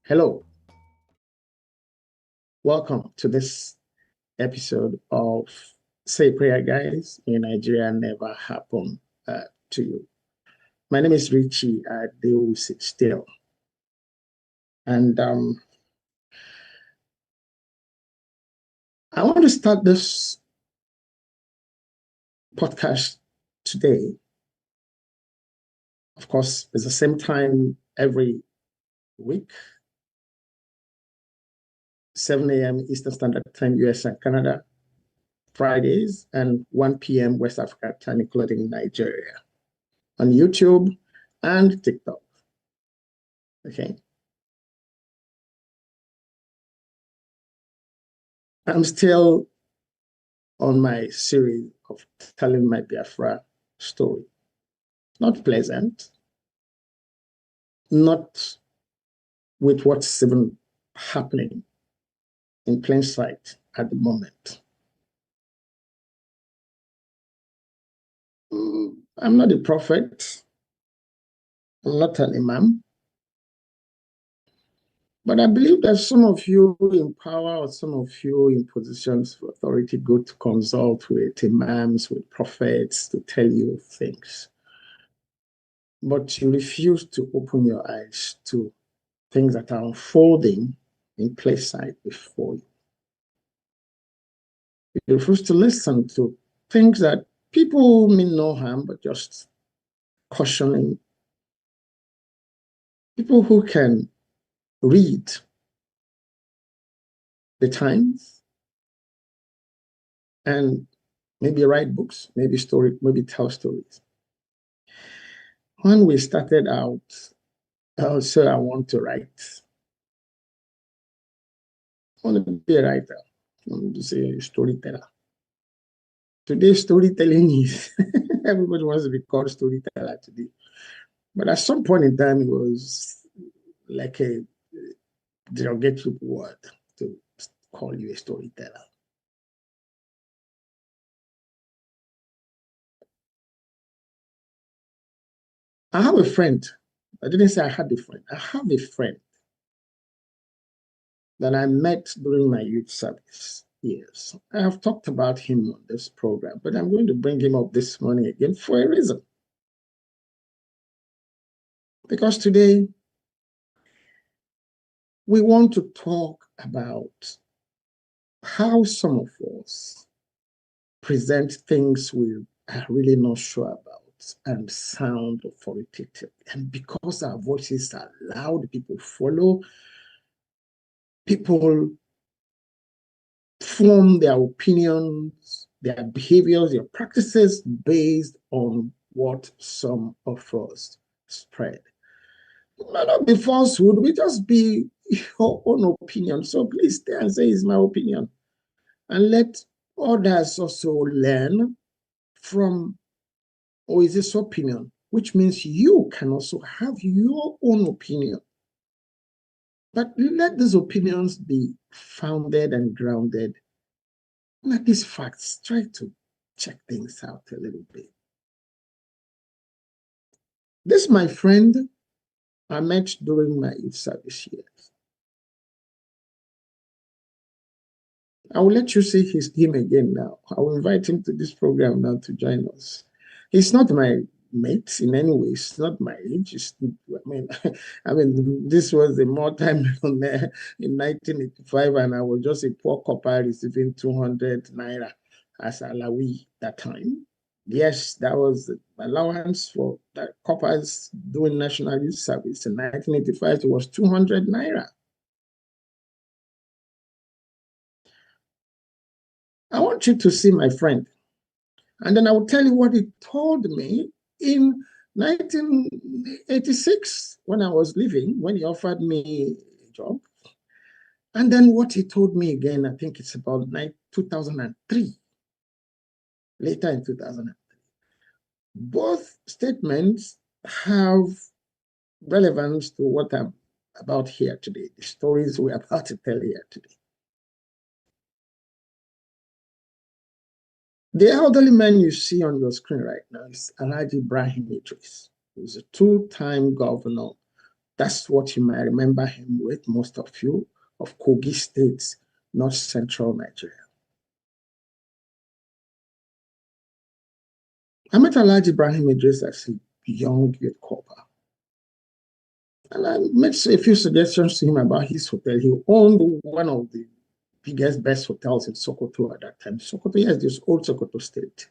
Hello, welcome to this episode of Say Prayer Guys in Nigeria Never Happen to You. My name is Richie Adeu Sit Still. And I want to start this podcast today. Of course, it's the same time every week, 7 a.m. Eastern Standard Time, US and Canada, Fridays, and 1 p.m. West Africa time, including Nigeria, on YouTube and TikTok. Okay. I'm still on my series of telling my Biafra story. Not pleasant, not with what's even happening in plain sight at the moment. I'm not a prophet. I'm not an imam. But I believe that some of you in power or some of you in positions of authority go to consult with imams, with prophets to tell you things. But you refuse to open your eyes to things that are unfolding in plain sight before you. You refuse to listen to things that people mean no harm, but just cautioning people who can read the times and maybe write books, maybe tell stories. When we started out, also I want to write. I want to be a writer. I want to say a storyteller. Today, storytelling is everybody wants to be called storyteller today. But at some point in time, it was like a derogatory word to call you a storyteller. I have a friend. I didn't say I had a friend. I have a friend that I met during my youth service years. I have talked about him on this program, but I'm going to bring him up this morning again for a reason. Because today, we want to talk about how some of us present things we are really not sure about and sound authoritative. And because our voices are loud, people follow, people form their opinions, their behaviors, their practices based on what some of us spread. It might not be falsehood, we just be your own opinion. So please stay and say it's my opinion. And let others also learn from this opinion, which means you can also have your own opinion. But let these opinions be founded and grounded. Let these facts, try to check things out a little bit. This, my friend, I met during my youth service years. I will let you see him again now. I will invite him to this program now to join us. He's not my mate in any way. It's not my age. I mean, this was a multi-millionaire in 1985, and I was just a poor copper receiving 200 naira as alawi that time. Yes, that was allowance for that coppers doing national youth service. In 1985, it was 200 naira. I want you to see my friend. And then I will tell you what he told me in 1986 when I was leaving, when he offered me a job. And then what he told me again, I think it's about 2003, later in 2003. Both statements have relevance to what I'm about here today, the stories we're about to tell here today. The elderly man you see on your screen right now is Alhaji Ibrahim Idris, who's a two-time governor That's what you might remember him with, most of you, of Kogi State, North Central Nigeria. I met Alhaji Ibrahim Idris as a young youth corper. And I made a few suggestions to him about his hotel. He owned one of the biggest, best hotels in Sokoto at that time. Sokoto, yes, this old Sokoto State,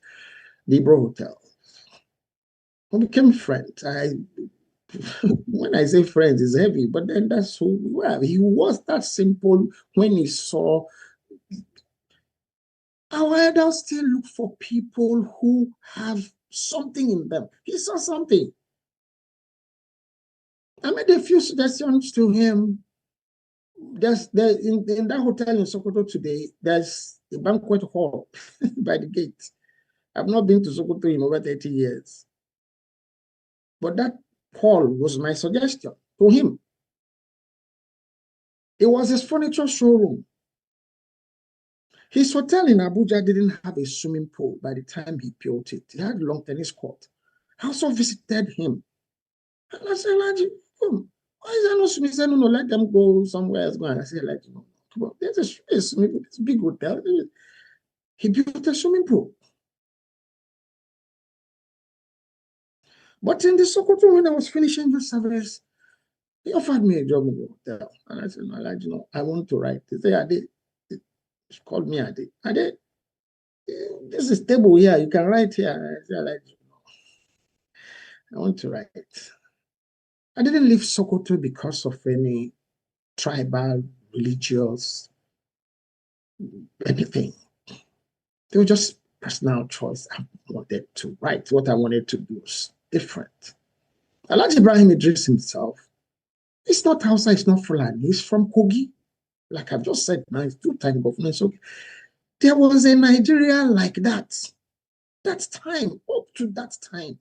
the Ibro Hotel. We became friends. When I say friends, it's heavy, but then that's who we were. He was that simple when he saw our elders still look for people who have something in them. He saw something. I made a few suggestions to him. In that hotel in Sokoto today, there's a banquet hall by the gate. I've not been to Sokoto in over 30 years. But that hall was my suggestion to him. It was his furniture showroom. His hotel in Abuja didn't have a swimming pool by the time he built it. He had a long tennis court. I also visited him. And I said, Laji, why is there no swimming? He said, no, let them go somewhere else. And I said, Laji, no, there's a swimming pool. It's a big hotel. He built a swimming pool. But in the Sokoto, when I was finishing the service, he offered me a job in the hotel. And I said, no, Laji, no, I want to write. He said, Ade. He called me Ade. Ade, this is table here. You can write here. I said, Laji, I want to write. I didn't leave Sokoto because of any tribal, religious, anything. They were just personal choice. I wanted to write. What I wanted to do was different. Alhaji Ibrahim Idris himself, it's not Hausa, it's not Fulani. He's from Kogi. Like I've just said, now it's two-time government. So there was a Nigeria like that. That time, up to that time.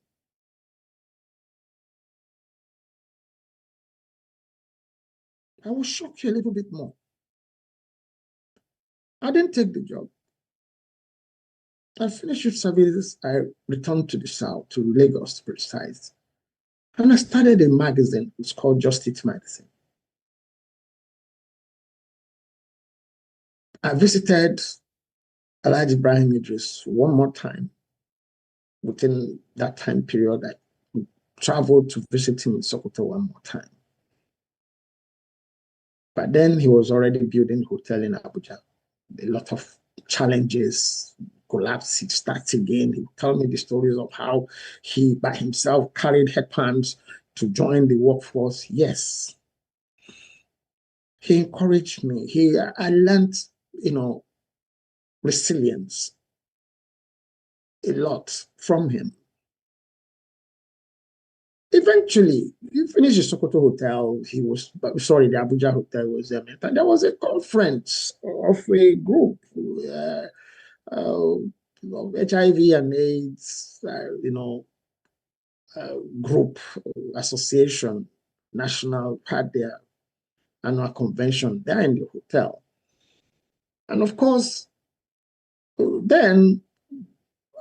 I will shock you a little bit more. I didn't take the job. I finished with services. I returned to the south, to Lagos to be precise. And I started a magazine. It's called Just It Magazine. I visited Alhaji Ibrahim Idris one more time. Within that time period, I traveled to visit him in Sokoto one more time. But then he was already building a hotel in Abuja. A lot of challenges, collapse, he starts again. He would tell me the stories of how he by himself carried headpans to join the workforce. Yes. He encouraged me. I learned, resilience a lot from him. Eventually, he finished the Sokoto Hotel. The Abuja Hotel was there. And there was a conference of a group, HIV and AIDS, group, association, national, had their annual convention there in the hotel. And of course, then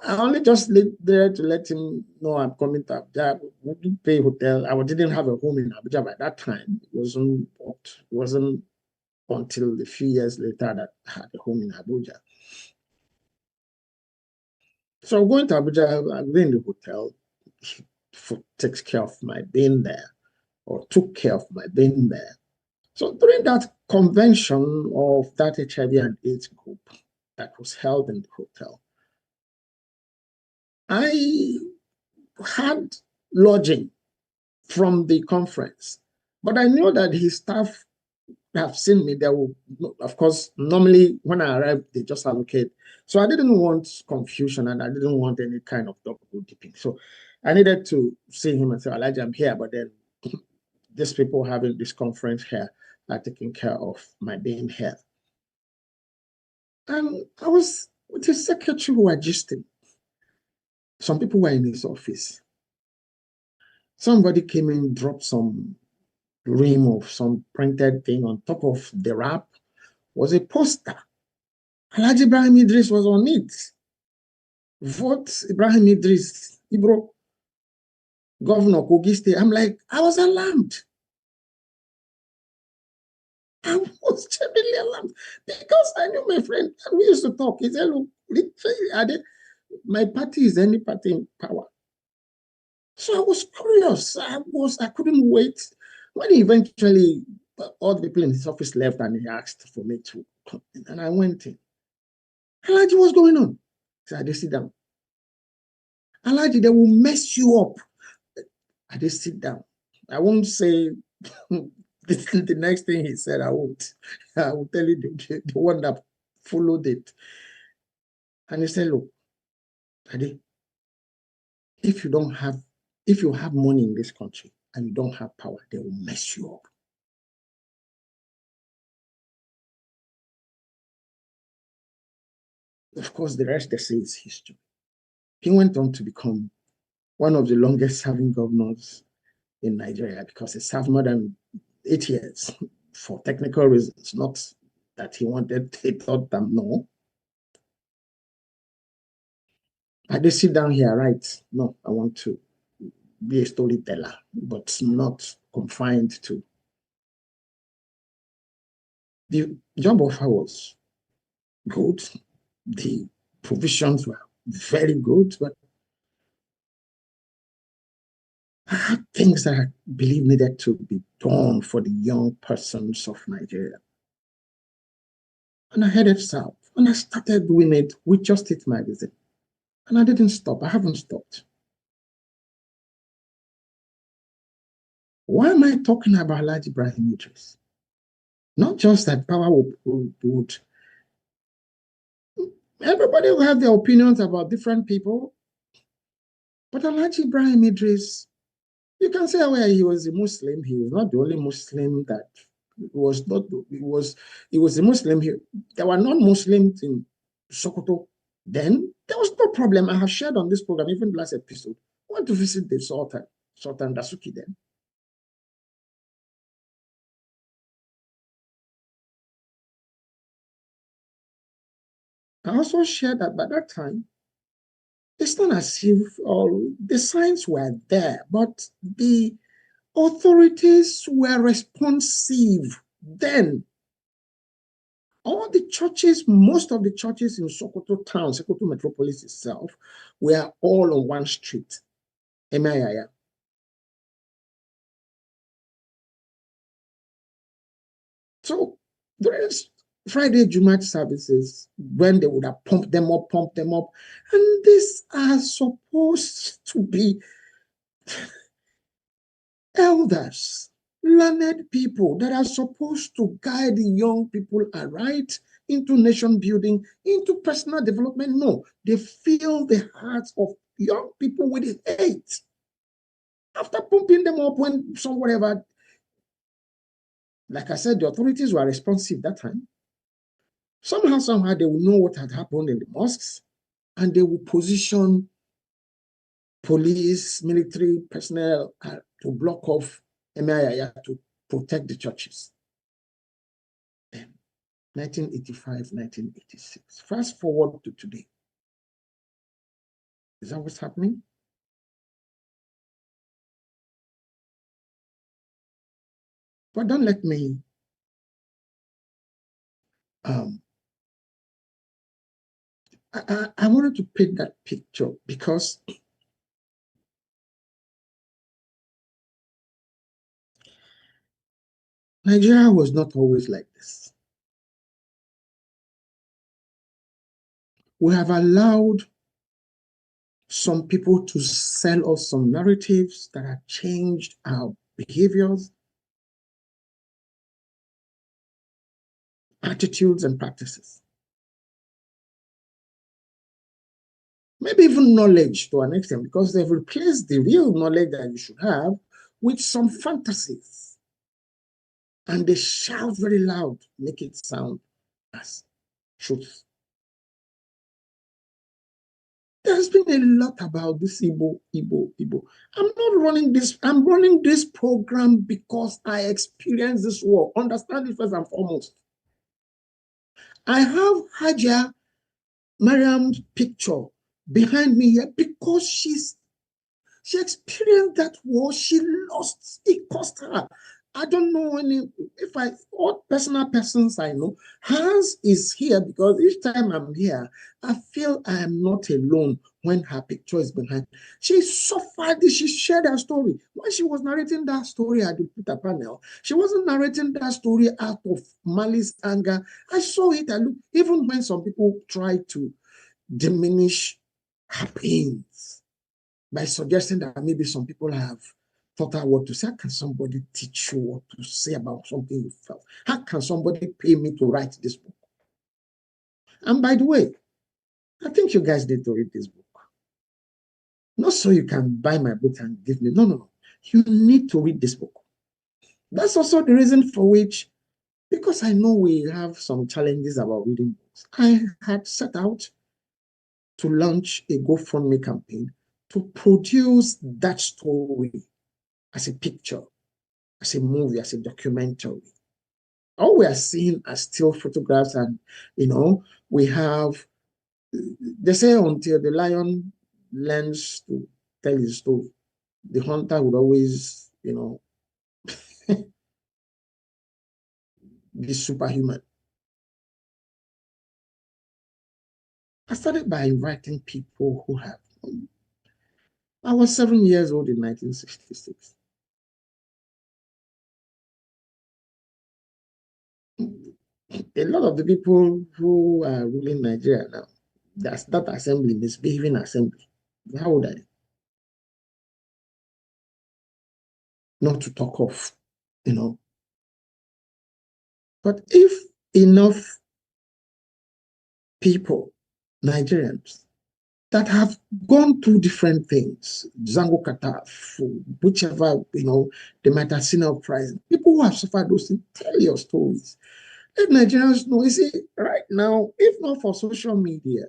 I only just there to let him know I'm coming to Abuja. We didn't pay hotel. I didn't have a home in Abuja by that time. It wasn't until a few years later that I had a home in Abuja. So going to Abuja, I've been in the hotel. He takes care of my being there, or took care of my being there. So during that convention of that HIV and AIDS group that was held in the hotel, I had lodging from the conference, but I knew that his staff have seen me. They will, of course, normally when I arrived, they just allocate. So I didn't want confusion and I didn't want any kind of double dipping. So I needed to see him and say, Elijah, I'm here, but then these people having this conference here are taking care of my being here. And I was with his secretary who were gisting. Some people were in his office. Somebody came in, dropped some rim of some printed thing. On top of the wrap was a poster. Alhaji Ibrahim Idris was on it. Vote Ibrahim Idris, Ibro, Governor Kogi State. I'm like, I was alarmed. I was genuinely alarmed because I knew my friend and we used to talk. He said, look, literally, my party is any party in power. So I was curious. I couldn't wait. When he eventually, all the people in his office left and he asked for me to come in, and I went in. Alaji, what's going on? He said, I did sit down. Alaji, they will mess you up. I did sit down. I won't say the next thing he said, I won't. I will tell you the one that followed it. And he said, look, Adi, if you have money in this country and you don't have power, they will mess you up. Of course, the rest they say is history. He went on to become one of the longest serving governors in Nigeria because he served more than 8 years for technical reasons, not that he thought them, no. I did sit down here, right? No, I want to be a storyteller, but not confined to. The job offer was good. The provisions were very good, but I had things that I believe needed to be done for the young persons of Nigeria. And I headed south and I started doing it with Just It magazine. And I didn't stop. I haven't stopped. Why am I talking about Alhaji Ibrahim Idris? Not just that power would everybody will have their opinions about different people, but Alhaji Ibrahim Idris, you can say where he was a Muslim. He was not the only Muslim that was not. He was a Muslim. There were non-Muslims in Sokoto. Then there was no problem. I have shared on this program, even the last episode. I went to visit the Sultan Dasuki then. I also shared that by that time, it's not as if the signs were there, but the authorities were responsive then. All the churches, most of the churches in Sokoto town, Sokoto metropolis itself, were all on one street. Emaya. So during Friday Jumat services, when they would have pumped them up, and these are supposed to be elders, learned people that are supposed to guide the young people aright into nation building, into personal development. No, they fill the hearts of young people with hate. After pumping them up when some whatever, like I said, the authorities were responsive that time. Somehow, they will know what had happened in the mosques, and they will position police, military personnel to block off Emir to protect the churches. Then, 1985, 1986. Fast forward to today. Is that what's happening? But don't let me I wanted to paint that picture because Nigeria was not always like this. We have allowed some people to sell us some narratives that have changed our behaviors, attitudes, and practices. Maybe even knowledge to an extent, because they've replaced the real knowledge that you should have with some fantasies. And they shout very loud, make it sound as truth. There's been a lot about this Igbo. I'm not running this, I'm running this program because I experienced this war. Understand it first and foremost. I have Haja Mariam's picture behind me here because she experienced that war. She lost. It cost her. I don't know any, all personal persons I know. Hans is here because each time I'm here, I feel I am not alone when her picture is behind. She suffered this. She shared her story. When she was narrating that story at the Twitter panel, she wasn't narrating that story out of malice, anger. I saw it. I looked, even when some people try to diminish her pains by suggesting that maybe some people have taught her what to say. How can somebody teach you what to say about something you felt? How can somebody pay me to write this book? And by the way, I think you guys need to read this book. Not so you can buy my book and give me. No, no, no. You need to read this book. That's also the reason for which, because I know we have some challenges about reading books, I had set out to launch a GoFundMe campaign to produce that story as a picture, as a movie, as a documentary. All we are seeing are still photographs, and we have, they say until the lion learns to tell his story, the hunter would always, be superhuman. I started by inviting people who have. I was 7 years old in 1966. A lot of the people who are ruling Nigeria now, that's that assembly, misbehaving assembly. How old are they? Not to talk of. But if enough people, Nigerians, that have gone through different things, Zango Kata, whichever, they might have seen our price, people who have suffered those things, tell your stories. Let Nigerians know. You see, right now, if not for social media,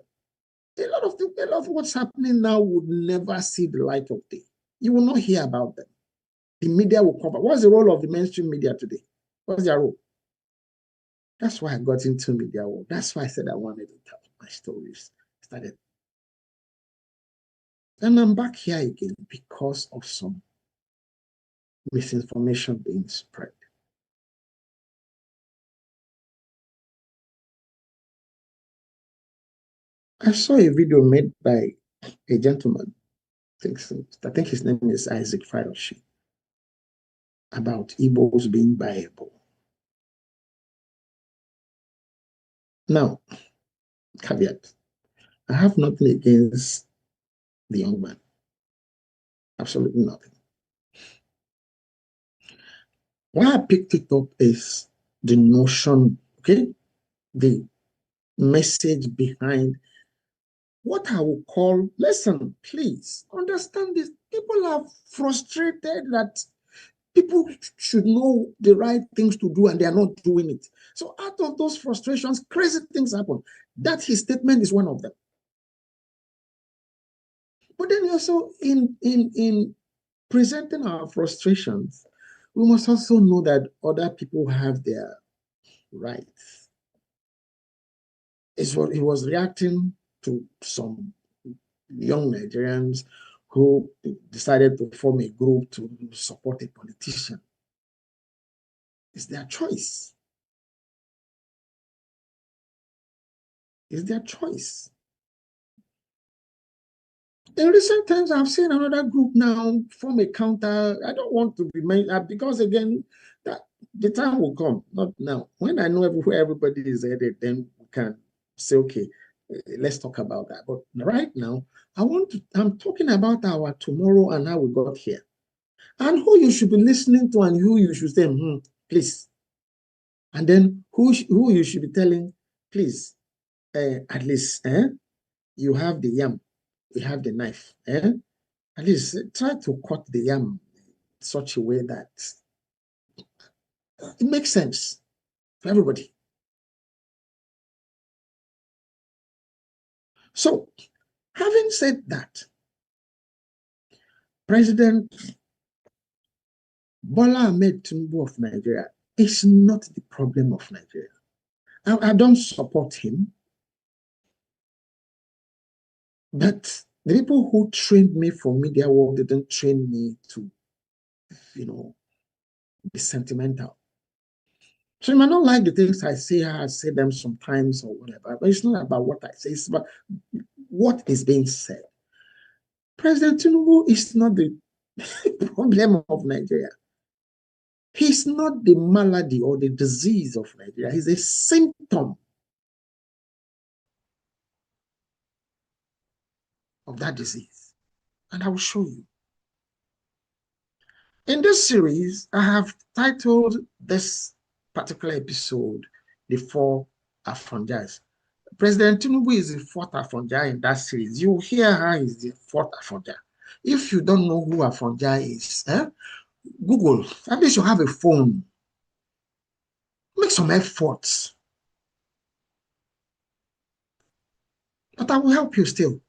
a lot of what's happening now would never see the light of day. You will not hear about them. The media will cover. What's the role of the mainstream media today? What's their role? That's why I got into media work. That's why I said I wanted to tell my stories. Started. And I'm back here again because of some misinformation being spread. I saw a video made by a gentleman, I think his name is Isaac Fayoshi, about Igbos being buyable. Now, caveat, I have nothing against the young man. Absolutely nothing. Why I picked it up is the notion, okay, the message behind what I will call, listen, please understand this. People are frustrated that people should know the right things to do and they are not doing it. So out of those frustrations, crazy things happen. That his statement is one of them. But then also in presenting our frustrations, we must also know that other people have their rights. It's what he was reacting to some young Nigerians who decided to form a group to support a politician. It's their choice. It's their choice. In recent times, I've seen another group now form a counter. I don't want to be because again, that the time will come, not now. When I know where everybody is headed, then we can say, okay, let's talk about that. But right now, I'm talking about our tomorrow and how we got here. And who you should be listening to and who you should say, please. And then who you should be telling, please, at least you have the yam, you have the knife. At least try to cut the yam in such a way that it makes sense for everybody. So, having said that, President Bola Ahmed Tinubu of Nigeria is not the problem of Nigeria. I don't support him, but the people who trained me for media work didn't train me to, be sentimental. So you might not like the things I say them sometimes or whatever, but it's not about what I say, it's about what is being said. President Tinubu is not the problem of Nigeria. He's not the malady or the disease of Nigeria. He's a symptom of that disease. And I will show you. In this series, I have titled this particular episode, The Four Afonjas. President Tinubu is the fourth Afonja in that series. You hear her is the fourth Afonja. If you don't know who Afonja is, Google. At least you have a phone. Make some efforts. But I will help you still.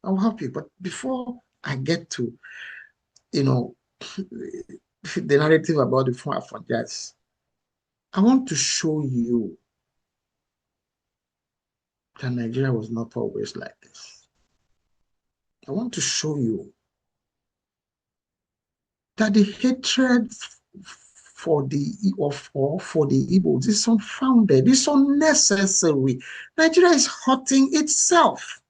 I will help you. But before I get to, the narrative about the four Afonjas, I want to show you that Nigeria was not always like this. I want to show you that the hatred for the Igbos is unfounded, it's unnecessary. Nigeria is hurting itself.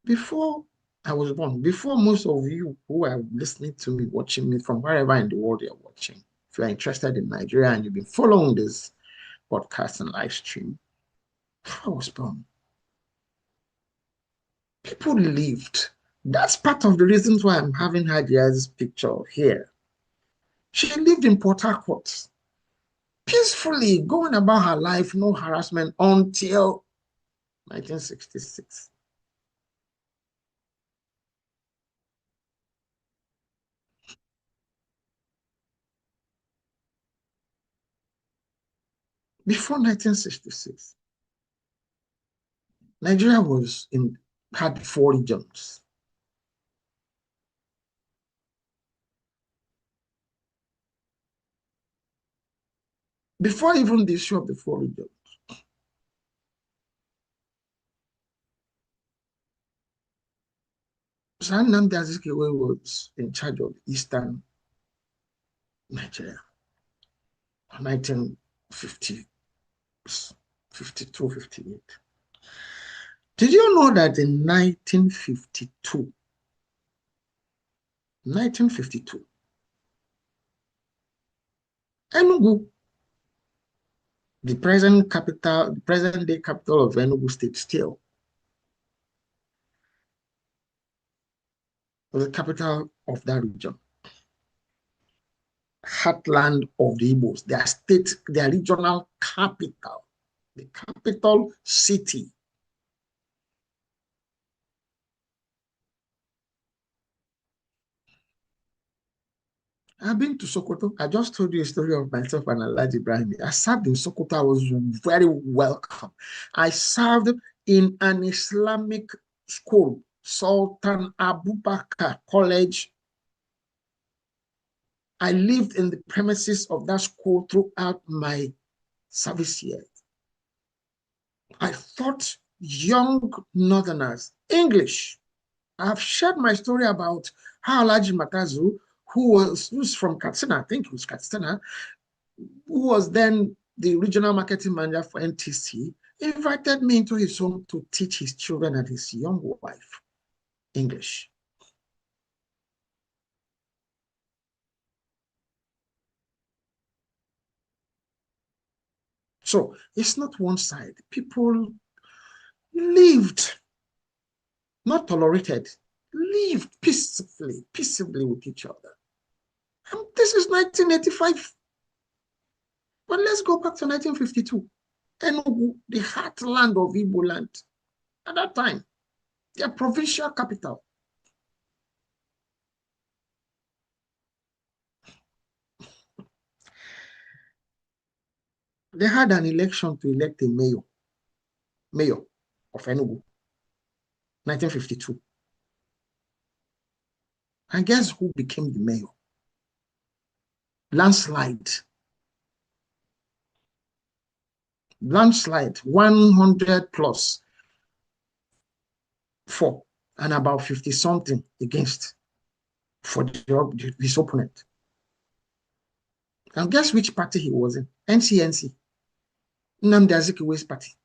Before I was born, before most of you who are listening to me, watching me from wherever in the world you're watching, if you're interested in Nigeria and you've been following this podcast and live stream, before I was born, people lived. That's part of the reasons why I'm having Hajia's picture here. She lived in Port Harcourt, peacefully going about her life, no harassment until 1966. Before 1966, Nigeria had 4 regions. Before even the issue of the 4 regions, Sir Nnamdi Azikiwe was in charge of Eastern Nigeria, 1950, 52, 58. Did you know that in 1952, Enugu, the present day capital of Enugu State still, was the capital of that region. Heartland of the Igbos, their regional capital, the capital city. I've been to Sokoto. I just told you a story of myself and Alhaji Ibrahim. I served in Sokoto. I was very welcome. I served in an Islamic school, Sultan Abubakar College. I lived in the premises of that school throughout my service years. I taught young Northerners English. I have shared my story about how Alhaji Matazu, who's from Katsina, I think it was Katsina, who was then the regional marketing manager for NTC, invited me into his home to teach his children and his young wife English. So it's not one side. People lived, not tolerated, lived peaceably with each other. And this is 1985. But let's go back to 1952. Enugu, the heartland of Igbo land, at that time, their provincial capital. They had an election to elect a mayor of Enugu, 1952. And guess who became the mayor? Landslide. Landslide, 100 plus. for and about 50 something against for his opponent. And guess which party he was in? NCNC. Nnamdi Azikiwe's party.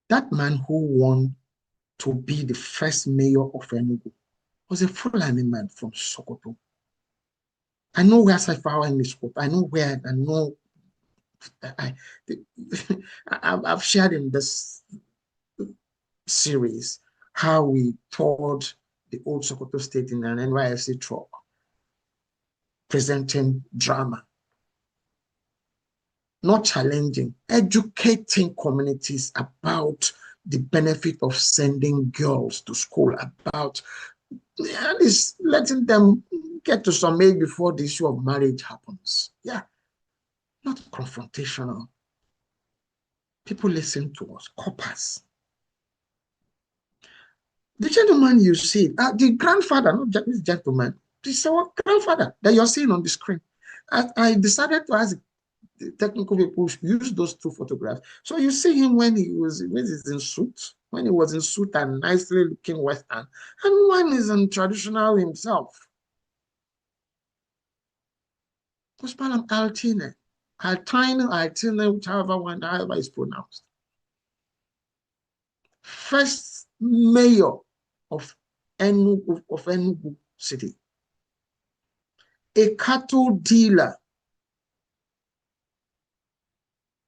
That man who won to be the first mayor of Enugu was a Fulani man from Sokoto. I know where Saifawa in this group. I know where, I know, I, I've shared in this series how we toured the old Sokoto state in an NYSC truck, presenting drama, not challenging, educating communities about the benefit of sending girls to school, about at least letting them get to some age before the issue of marriage happens. Yeah, not confrontational. People listen to us, coppers. The gentleman you see, the grandfather, not this gentleman, this our grandfather that you're seeing on the screen. I decided to ask the technical people to use those two photographs. So you see him when he's in suit, when he was in suit and nicely looking Western, and when he's in traditional himself. Kuspalam Altine, Altine, however it's pronounced. First mayor of Enugu City. A cattle dealer.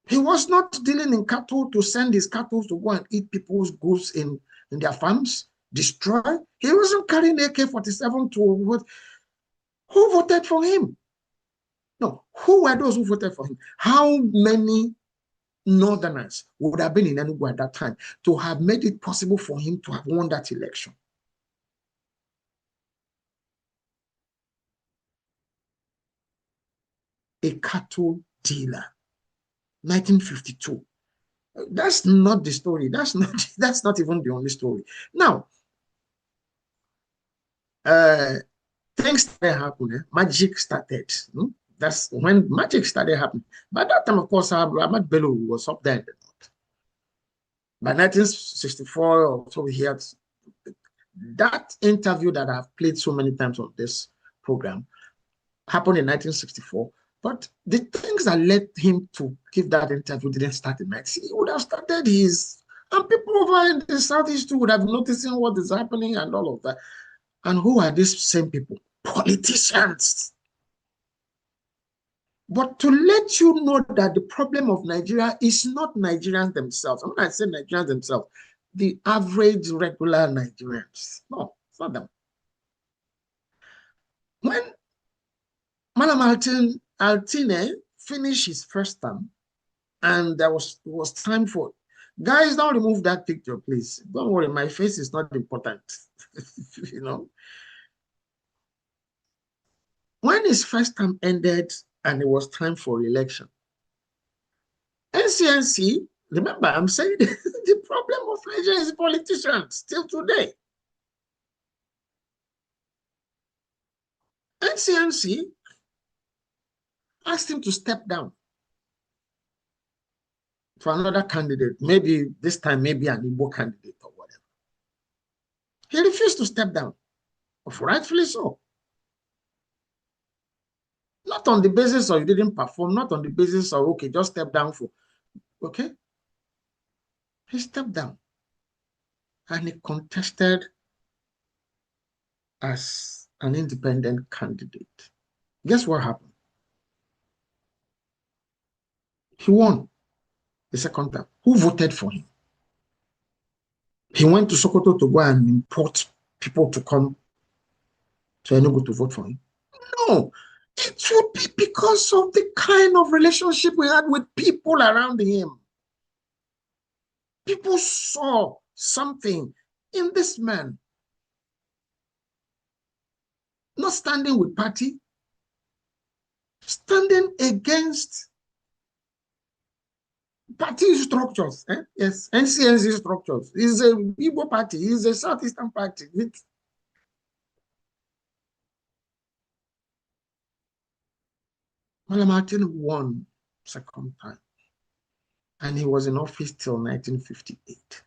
He was not dealing in cattle to send his cattle to go and eat people's goods in their farms, destroy. He wasn't carrying AK-47 to vote. Who voted for him? No, who were those who voted for him? How many Northerners would have been in Enugu at that time to have made it possible for him to have won that election? A cattle dealer, 1952. That's not the story. That's not even the only story. Now, things started happening. Magic started. That's when magic started happening. By that time, of course, Ahmad Bello was up there. By 1964, or so we had that interview that I've played so many times on this program happened in 1964. But the things that led him to give that interview didn't start in 1960. He would have started his, and people over in the Southeast too would have noticing what is happening and all of that. And who are these same people? Politicians. But to let you know that the problem of Nigeria is not Nigerians themselves. When I say Nigerians themselves, the average regular Nigerians. No, it's not them. When Malam Altine finished his first term, and there was time for, guys, don't remove that picture, please. Don't worry, my face is not important. You know. When his first term ended and it was time for election, NCNC, remember, I'm saying the problem of Nigeria is politicians still today. NCNC asked him to step down for another candidate, maybe this time, maybe an Igbo candidate or whatever. He refused to step down, rightfully so. Not on the basis of you didn't perform, not on the basis of, okay, just step down for, okay? He stepped down and he contested as an independent candidate. Guess what happened? He won the second time. Who voted for him? He went to Sokoto to go and import people to come to Enugu to vote for him. No, it would be because of the kind of relationship we had with people around him. People saw something in this man. Not standing with party, standing against party structures. Yes, NCNC structures. He's a Igbo party. He's a Southeastern party. Martin won second time, and he was in office till 1958.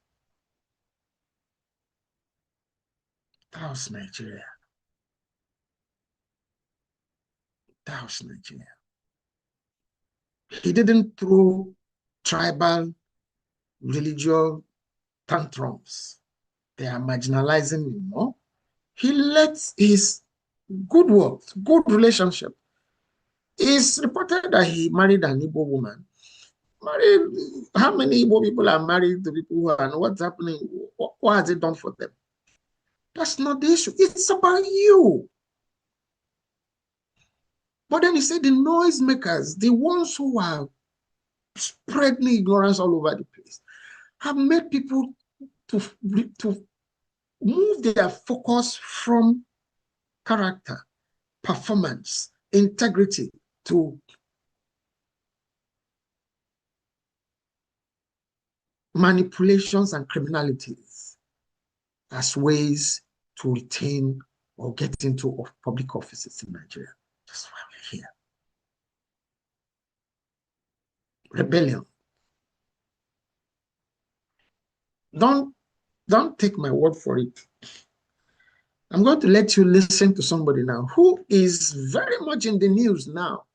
That was Nigeria. That was Nigeria. He didn't throw tribal, religious tantrums. They are marginalizing him more. He let his good works, good relationship. It's reported that he married an Igbo woman. Married, how many Igbo people are married to people who are, and what's happening? What has it done for them? That's not the issue. It's about you. But then he said the noisemakers, the ones who are spreading ignorance all over the place, have made people to move their focus from character, performance, integrity to manipulations and criminalities as ways to retain or get into public offices in Nigeria. That's why we're here. Rebellion. Don't take my word for it. I'm going to let you listen to somebody now who is very much in the news now.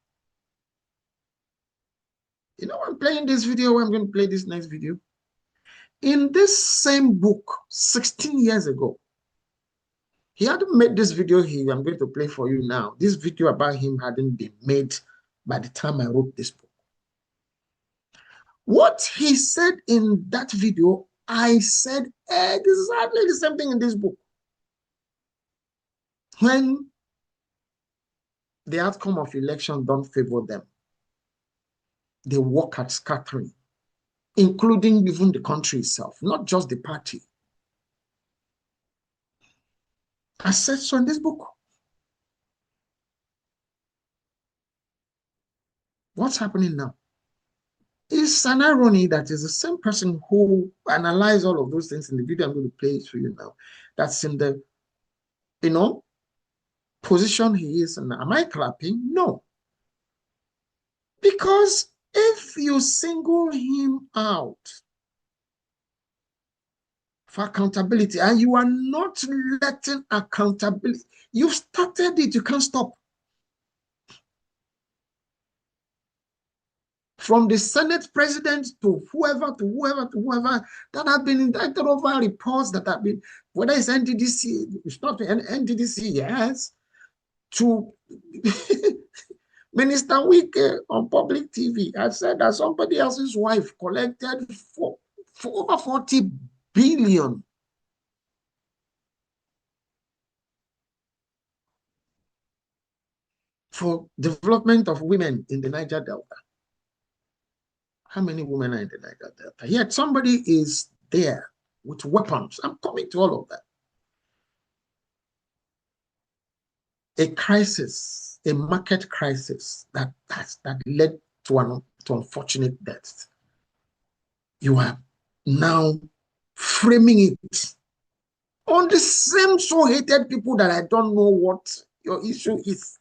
You know, I'm playing this video. I'm going to play this next video. In this same book, 16 years ago, he hadn't made this video here. I'm going to play for you now. This video about him hadn't been made by the time I wrote this book. What he said in that video, I said exactly the same thing in this book. When the outcome of election don't favor them, they work at scattering, including even the country itself, not just the party. I said so in this book. What's happening now? It's an irony that is the same person who analyzed all of those things in the video I'm going to play it for you now. That's in the, position he is. And am I clapping? No. Because if you single him out for accountability and you are not letting accountability, you've started it, you can't stop. From the Senate president to whoever, that have been indicted over reports that have been, whether it's NDDC, it's not NDDC, yes, to Minister Wike on public TV. I said that somebody else's wife collected for over 40 billion for development of women in the Niger Delta. How many women are in the Niger Delta? Yet somebody is there with weapons. I'm coming to all of that. A crisis, a market crisis that led to unfortunate deaths. You are now framing it on the same so-hated people that I don't know what your issue is.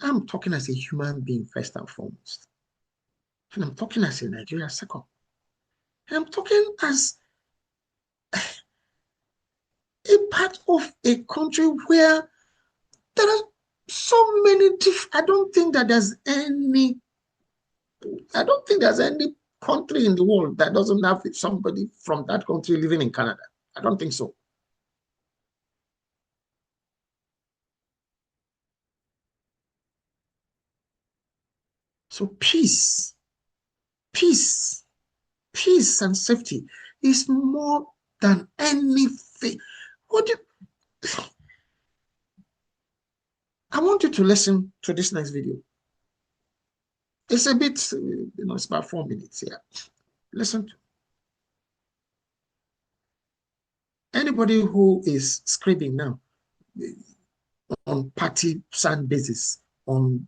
I'm talking as a human being first and foremost. And I'm talking as a Nigerian second. And I'm talking as a part of a country where there are so many I don't think there's any country in the world that doesn't have somebody from that country living in Canada. I don't think so. So peace and safety is more than anything. I want you to listen to this next video. It's a bit, it's about 4 minutes here. Listen to anybody who is screaming now on partisan basis, on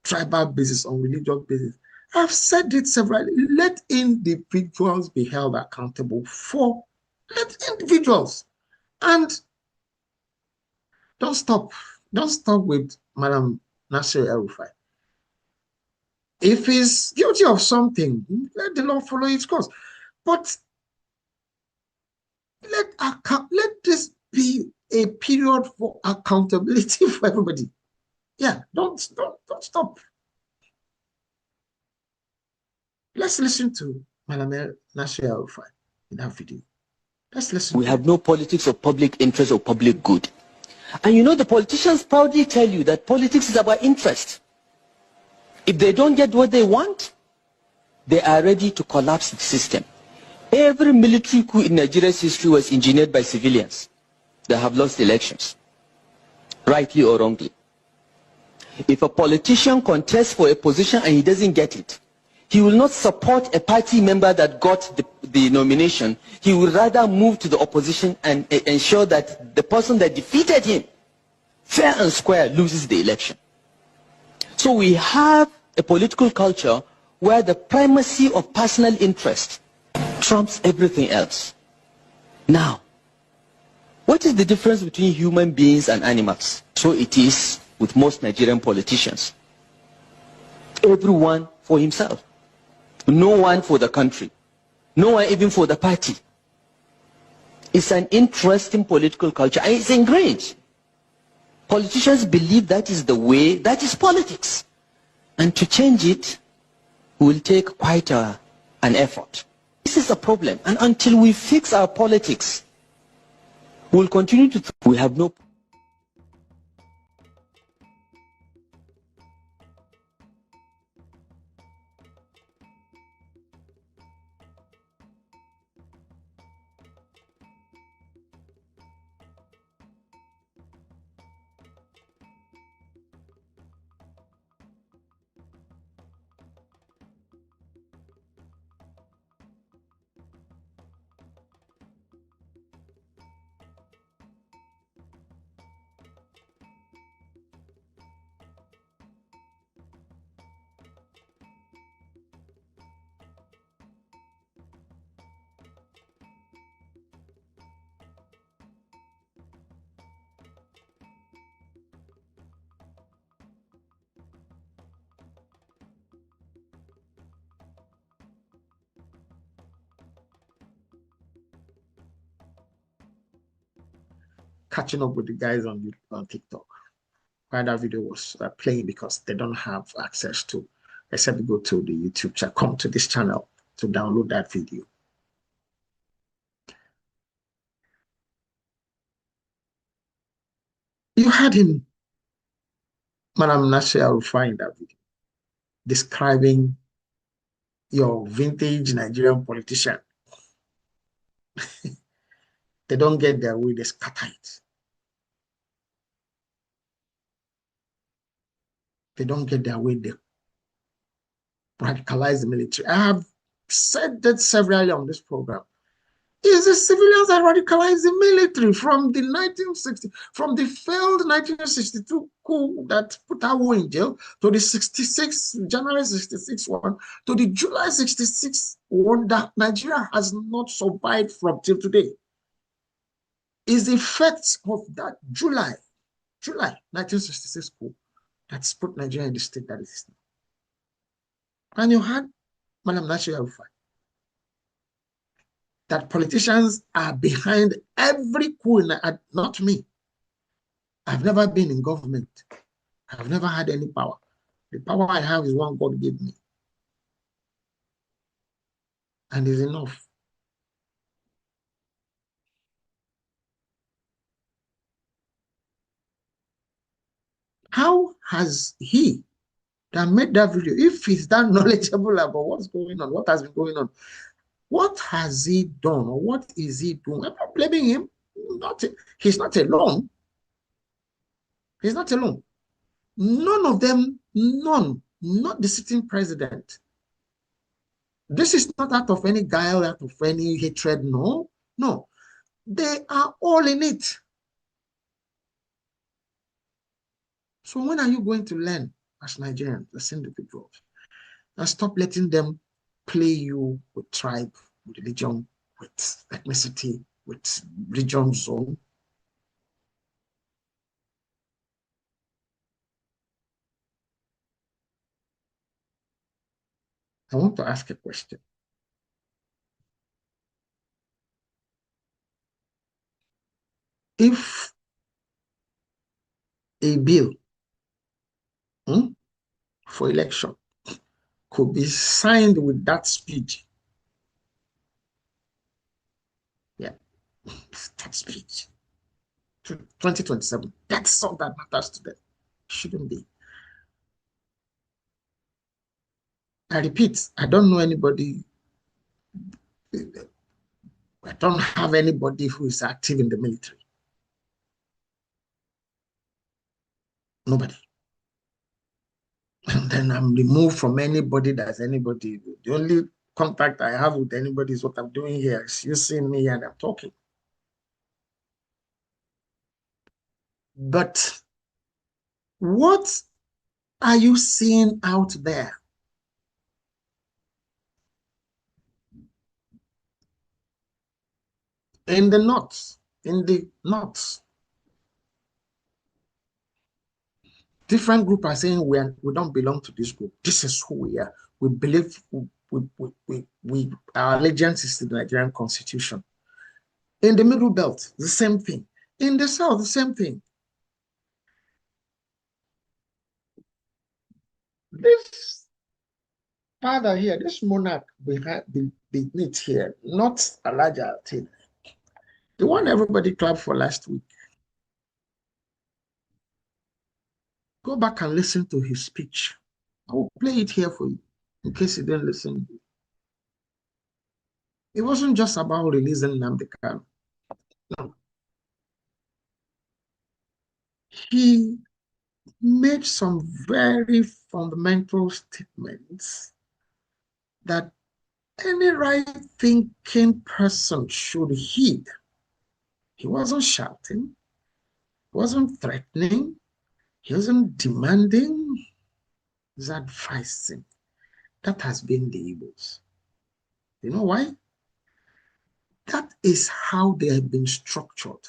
tribal basis, on religious basis. I've said it several. Let individuals be held accountable for. Let individuals. And don't stop with Madam Nasir El-Rufai. If he's guilty of something, let the law follow its course. But let this be a period for accountability for everybody. Yeah, don't stop. Let's listen to Madam Nasir El-Rufai in that video. Let's listen. We have no politics of public interest or public good. And you know, the politicians proudly tell you that politics is about interest. If they don't get what they want, they are ready to collapse the system. Every military coup in Nigeria's history was engineered by civilians. They have lost elections, rightly or wrongly. If a politician contests for a position and he doesn't get it, he will not support a party member that got the nomination. He will rather move to the opposition and ensure that the person that defeated him, fair and square, loses the election. So we have a political culture where the primacy of personal interest trumps everything else. Now, what is the difference between human beings and animals? So it is with most Nigerian politicians. Everyone for himself. No one for the country. No one even for the party. It's an interesting political culture and it's ingrained. Politicians believe that is the way, that is politics. And to change it will take quite an effort. This is a problem, and until we fix our politics, we'll continue to... We have no... Catching up with the guys on TikTok while that video was playing, because they don't have access to, except go to the YouTube channel, come to this channel to download that video. You had him, Madam Nasir El-Rufai, in that video, describing your vintage Nigerian politician. They don't get their way, they scatter it. They don't get their way, they radicalize the military. I have said that severally on this program. It's the civilians that radicalize the military from the 1960, from the failed 1962 coup that put Awo in jail, to the January 66 one, to the July 66 one that Nigeria has not survived from till today. Is the effects of that July 1966 coup that's put Nigeria in the state that it is now. And you had Madam Nasir El-Rufai, that politicians are behind every coup. Not me. I've never been in government. I've never had any power. The power I have is one God gave me. And is enough. How has he that made that video, if he's that knowledgeable about what's going on, what has been going on, what has he done, or what is he doing? I'm not blaming him. He's not alone. He's not alone. None of them, none, not the sitting president. This is not out of any guile, out of any hatred. No, no. They are all in it. So when are you going to learn as Nigerians, as individuals, and stop letting them play you with tribe, with religion, with ethnicity, with region zone? I want to ask a question. If a bill for election could be signed with that speed, yeah, that speed, to 2027, that's all that matters to them. Shouldn't be. I repeat, I don't know anybody, I don't have anybody who is active in the military. Nobody. And then I'm removed from anybody that's anybody. The only contact I have with anybody is what I'm doing here. Is you see me and I'm talking. But what are you seeing out there? In the north, different groups are saying we don't belong to this group. This is who we are. We believe our allegiance is to the Nigerian constitution. In the middle belt, the same thing. In the south, the same thing. This father here, this monarch beneath here, not Elijah Altin, the one everybody clapped for last week. Go back and listen to his speech. I will play it here for you in case you didn't listen. It wasn't just about releasing Nnamdi Kanu. No. He made some very fundamental statements that any right-thinking person should heed. He wasn't shouting, he wasn't threatening, he wasn't demanding, he was advising. That has been the Igbos. You know why? That is how they have been structured.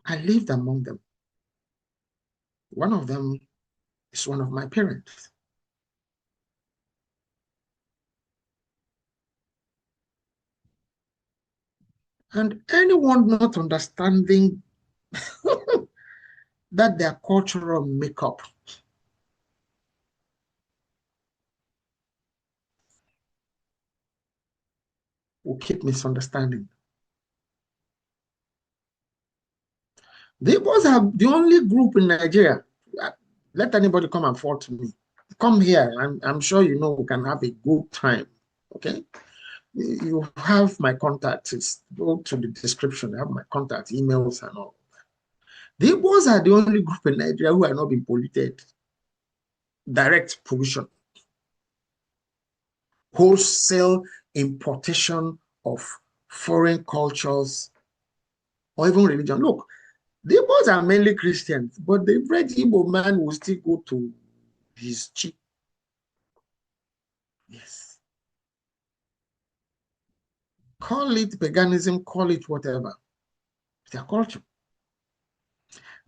I lived among them. One of them is one of my parents. And anyone not understanding that their cultural makeup will keep misunderstanding. The Igbos are the only group in Nigeria. Let anybody come and fall to me. Come here. I'm sure you know we can have a good time. Okay? You have my contacts. Go to the description. You have my contact, emails, and all. The Igbos are the only group in Nigeria who are not being polluted. Direct pollution. Wholesale importation of foreign cultures or even religion. Look, the Igbos are mainly Christians, but the red Igbo man will still go to his chief. Yes. Call it paganism, call it whatever. It's their culture.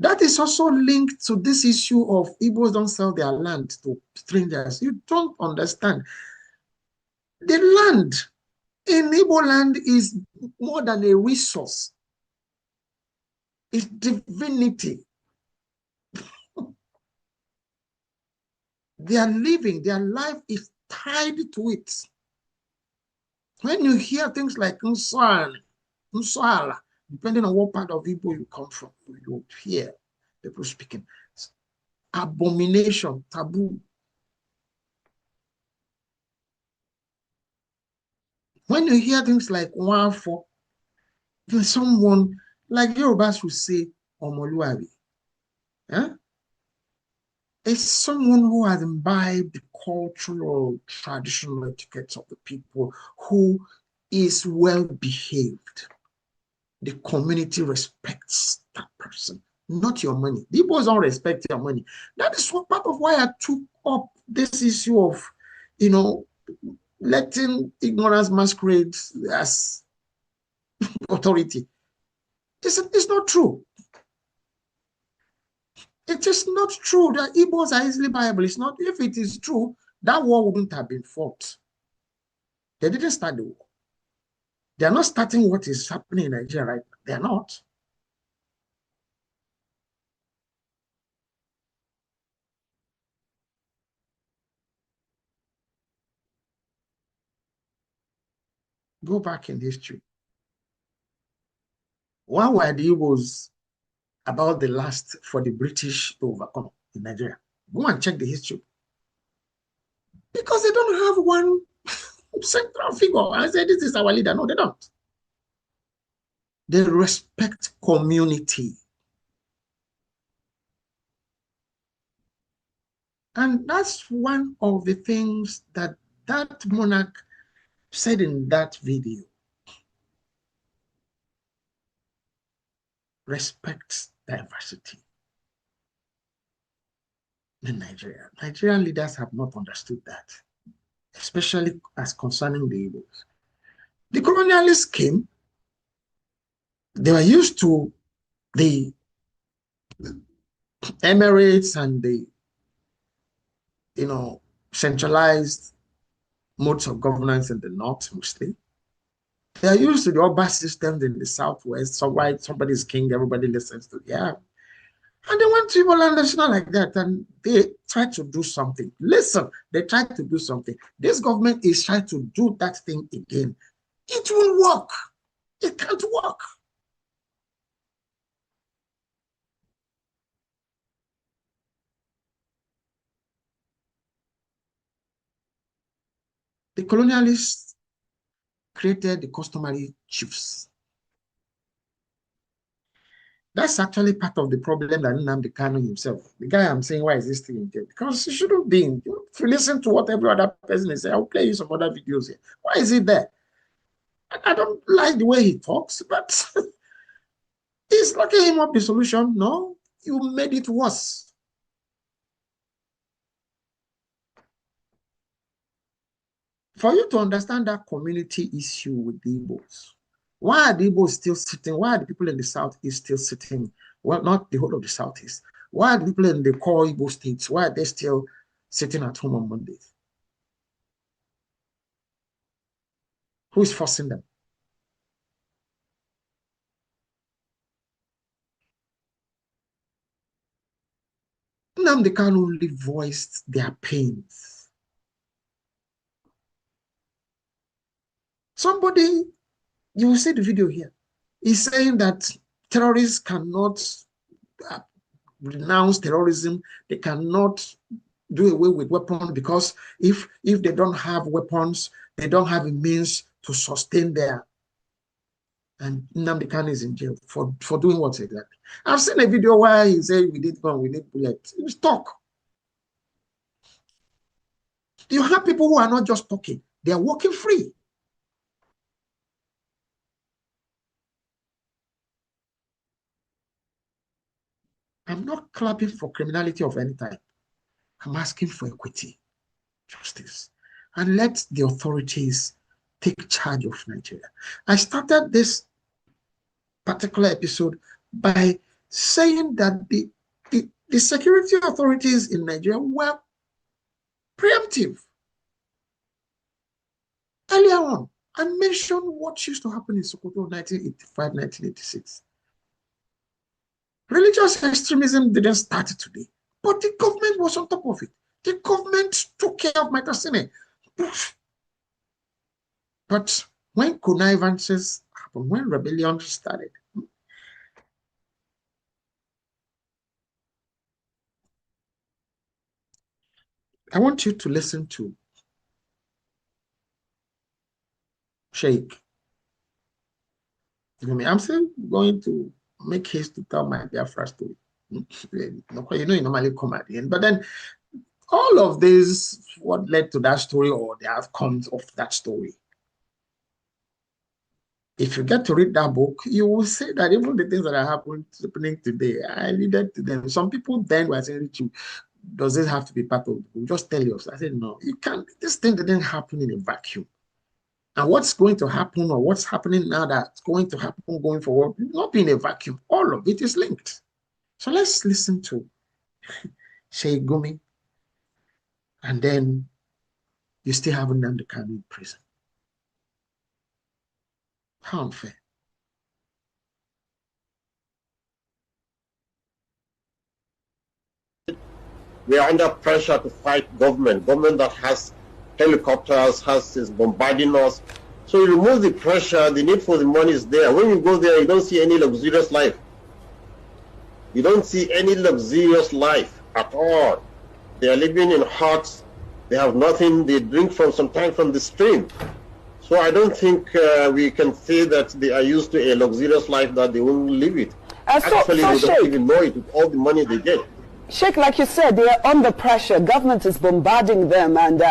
That is also linked to this issue of Igbos don't sell their land to strangers. You don't understand. The land in Igbo land is more than a resource. It's divinity. They are living, their life is tied to it. When you hear things like Nsala, depending on what part of Igbo you come from, you hear people speaking. Abomination, taboo. When you hear things like Wafo, there's someone like Yorubas would say Omoluabi. Huh? It's someone who has imbibed the cultural, traditional etiquettes of the people, who is well behaved. The community respects that person, not your money. People don't respect your money. That is what part of why I took up this issue of, letting ignorance masquerade as authority. It's not true. It is not true that Igbos are easily buyable. It's not. If it is true, that war wouldn't have been fought. They didn't start the war. They are not starting what is happening in Nigeria right now. They are not. Go back in history. Why were the Igbos about the last for the British to overcome in Nigeria? Go and check the history. Because they don't have one central figure. I said, this is our leader. No, they don't. They respect community. And that's one of the things that that monarch said in that video. Respect diversity in Nigeria. Nigerian leaders have not understood that, especially as concerning the Igbos. The colonialists came, they were used to the Emirates and the, centralized modes of governance in the north mostly. They are used to the urban systems in the southwest. So why somebody's king, everybody listens to, yeah. And they want people to understand like that, and they try to do something. Listen, they try to do something. This government is trying to do that thing again. It won't work. It can't work. The colonialists created the customary chiefs. That's actually part of the problem that Nnamdi Kanu himself, the guy I'm saying, why is this thing in jail? Because he shouldn't be. If you listen to what every other person is saying, I'll play you some other videos here. Why is he there? I don't like the way he talks, but is locking him up the solution? No, you made it worse. For you to understand that community issue with the Igbos, why are the Igbos still sitting? Why are the people in the Southeast still sitting? Well, not the whole of the Southeast. Why are the people in the core Igbo states, why are they still sitting at home on Mondays? Who is forcing them? Nnamdi Kanu only voiced their pains. Somebody, you will see the video here, is saying that terrorists cannot renounce terrorism. They cannot do away with weapons because if they don't have weapons, they don't have a means to sustain their. And Nnamdi Kanu is in jail for doing what exactly? I've seen a video where he said we need gun, we need bullets. It was talk. You have people who are not just talking, they are walking free. I'm not clapping for criminality of any type. I'm asking for equity, justice, and let the authorities take charge of Nigeria. I started this particular episode by saying that the security authorities in Nigeria were preemptive. Earlier on, I mentioned what used to happen in Sokoto 1985, 1986. Religious extremism didn't start today, but the government was on top of it. The government took care of Maitasine. But when connivances happened, when rebellion started, I want you to listen to Sheikh. I'm still going to make haste to tell my Biafra story. You normally come at the end. But then all of this, what led to that story or the outcomes of that story. If you get to read that book, you will see that even the things that are happening today, I needed to them. Some people then were saying, does this have to be part of the book? Just tell us. I said, no, you can't. This thing didn't happen in a vacuum. And what's going to happen or what's happening now that's going to happen going forward, not in a vacuum. All of it is linked. So let's listen to Sheikh Gumi, and then you still have Nnamdi Kanu in prison. How unfair. We are under pressure to fight government that has helicopters, is bombarding us. So you remove the pressure, the need for the money is there. When you go there, you don't see any luxurious life. You don't see any luxurious life at all. They are living in huts. They have nothing. They drink sometimes from the stream. So I don't think we can say that they are used to a luxurious life that they won't live it. Actually, they don't even know it with all the money they get. Sheikh, like you said, they are under pressure. Government is bombarding them, and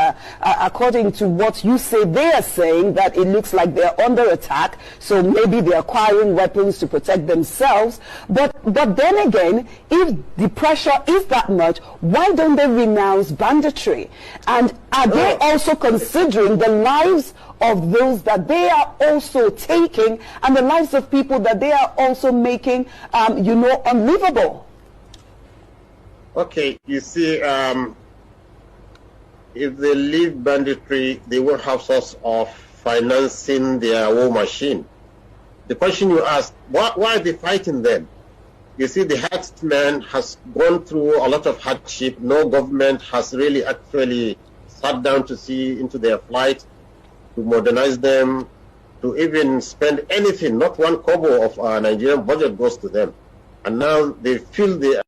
according to what you say, they are saying that it looks like they're under attack, so maybe they're acquiring weapons to protect themselves. But then again, if the pressure is that much, why don't they renounce banditry? And are they also considering the lives of those that they are also taking, and the lives of people that they are also making, unlivable? Okay, you see, if they leave banditry, they will have source of financing their war machine. The question you ask, why are they fighting them? You see, the herdsman has gone through a lot of hardship. No government has really actually sat down to see into their plight, to modernize them, to even spend anything. Not one kobo of our Nigerian budget goes to them. And now they feel they are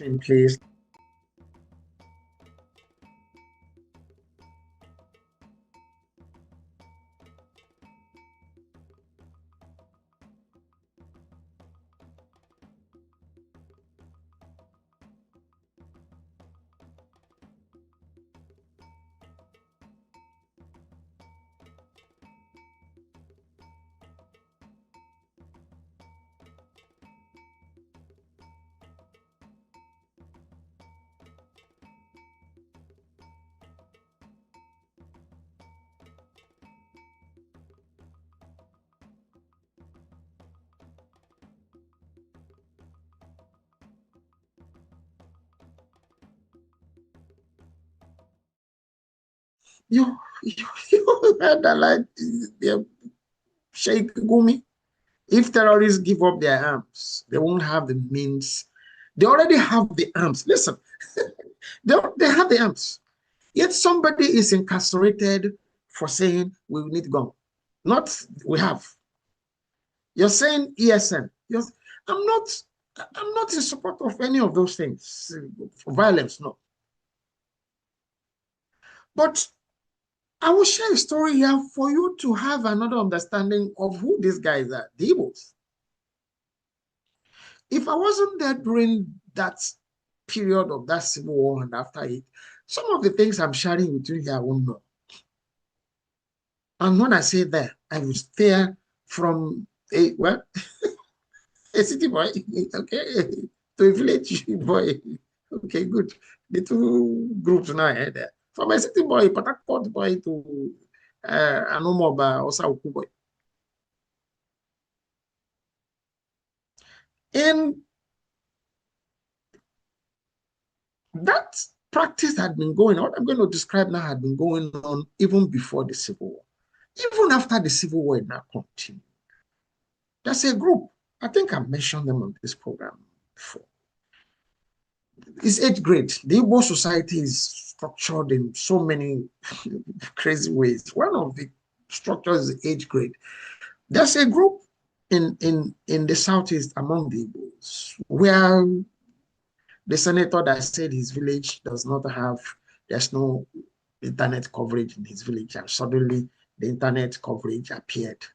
in place. You heard that, like Sheikh Gumi. If terrorists give up their arms, they won't have the means. They already have the arms. Listen, they have the arms. Yet somebody is incarcerated for saying we need gun. Not we have. You're saying ESN. I'm not. I'm not in support of any of those things. Violence, no. But I will share a story here for you to have another understanding of who these guys are, the Igbos. If I wasn't there during that period of that civil war and after it, some of the things I'm sharing with you here I won't know. And when I say that, I will steer from a a city boy, okay, to a village boy. Okay, good. The two groups now are there. From a city boy, Patakpot boy to Anomoba or Sauku boy. And that practice had been going on. What I'm going to describe now had been going on even before the Civil War. Even after the Civil War, it now continued. There's a group, I think I mentioned them on this program before. It's 8th grade. The Igbo society is structured in so many crazy ways. One of the structures is 8th grade. There's a group in the Southeast among the Igbos where the senator that said his village does not have, there's no internet coverage in his village, and suddenly the internet coverage appeared.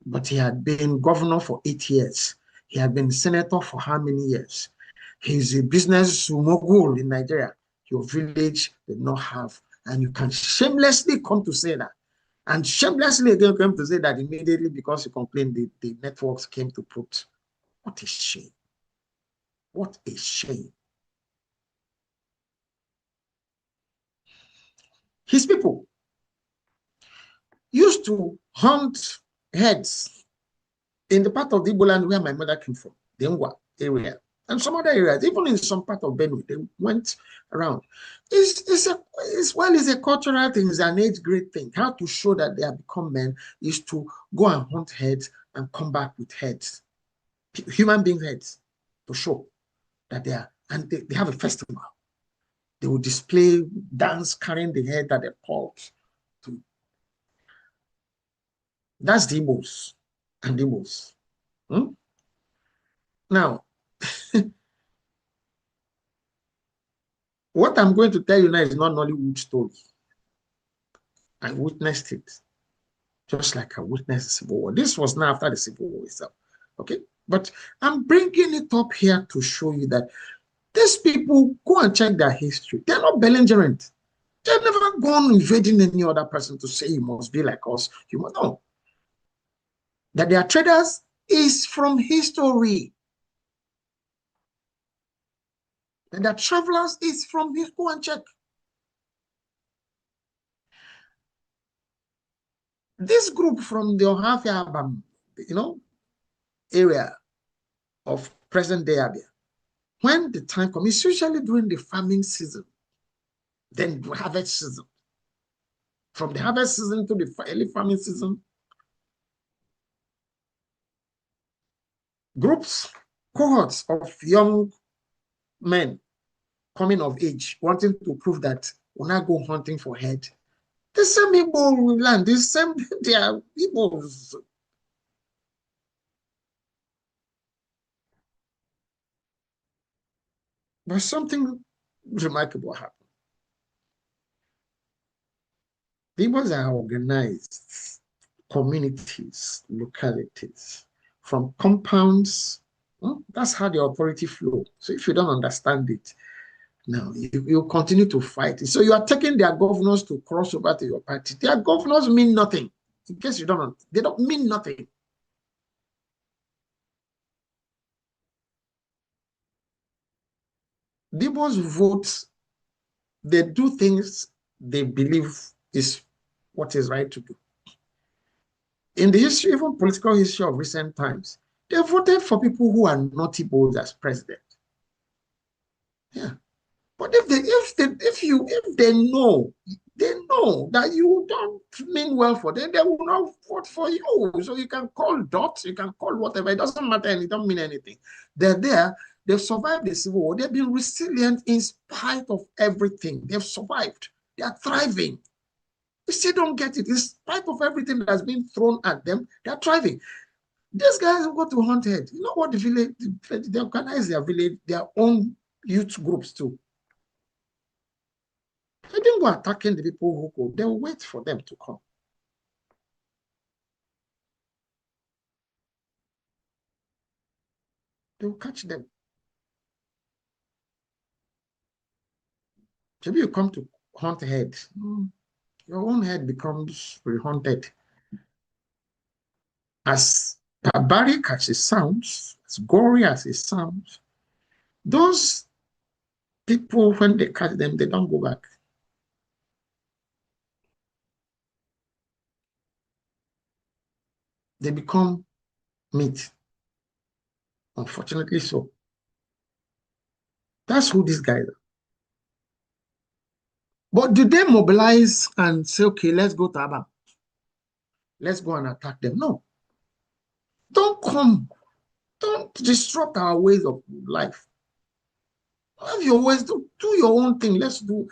But he had been governor for 8 years. He had been senator for how many years? He's a business mogul in Nigeria. Your village did not have, and you can shamelessly come to say that. And shamelessly again come to say that immediately because you complained, the networks came to put. What a shame. What a shame. His people, used to hunt heads in the part of the Igbo land where my mother came from, the Ngwa area, and some other areas, even in some part of Benue, they went around. It's a cultural thing, it's an age grade thing. How to show that they have become men is to go and hunt heads and come back with heads, human being heads, to show that they are, and they have a festival. They will display, dance, carrying the head that they called. That's the Igbos and the Igbos. Now, what I'm going to tell you now is not Nollywood story. I witnessed it, just like I witnessed the Civil War. This was not after the Civil War itself, okay? But I'm bringing it up here to show you that these people, go and check their history. They're not belligerent. They've never gone invading any other person to say you must be like us. You must know that they are traders is from history. And the travelers is from history. Go and check. This group from the Ohafia, area of present-day Abia, when the time comes, it's usually during the farming season, then the harvest season. From the harvest season to the early farming season, groups, cohorts of young men coming of age, wanting to prove that we'll not go hunting for head. The same Igbo land, the same, they are Igbos. But something remarkable happened. The Igbos are organized communities, localities, from compounds. That's how the authority flow. So if you don't understand it, now you continue to fight. So you are taking their governors to cross over to your party. Their governors mean nothing. In case you don't know, they don't mean nothing. People's votes, they do things they believe is what is right to do. In the history, even political history of recent times, they voted for people who are not Igbos as president. Yeah. But if they know that you don't mean well for them, they will not vote for you. So you can call dots, you can call whatever, it doesn't matter, and it don't mean anything. They're there, they've survived the Civil War, they've been resilient in spite of everything. They've survived, they are thriving. You still don't get it. In spite of everything that has been thrown at them, they're thriving. These guys go to hunt head. You know what the village, they organize their village, their own youth groups too. They didn't go attacking the people who go. They will wait for them to come. They will catch them. So if you come to hunt head, your own head becomes re-hunted. As barbaric as it sounds, as gory as it sounds, those people, when they catch them, they don't go back. They become meat. Unfortunately so. That's who these guys are. But do they mobilize and say, okay, let's go to Aba? Let's go and attack them? No. Don't come. Don't disrupt our ways of life. Have your ways, do your own thing. Let's do.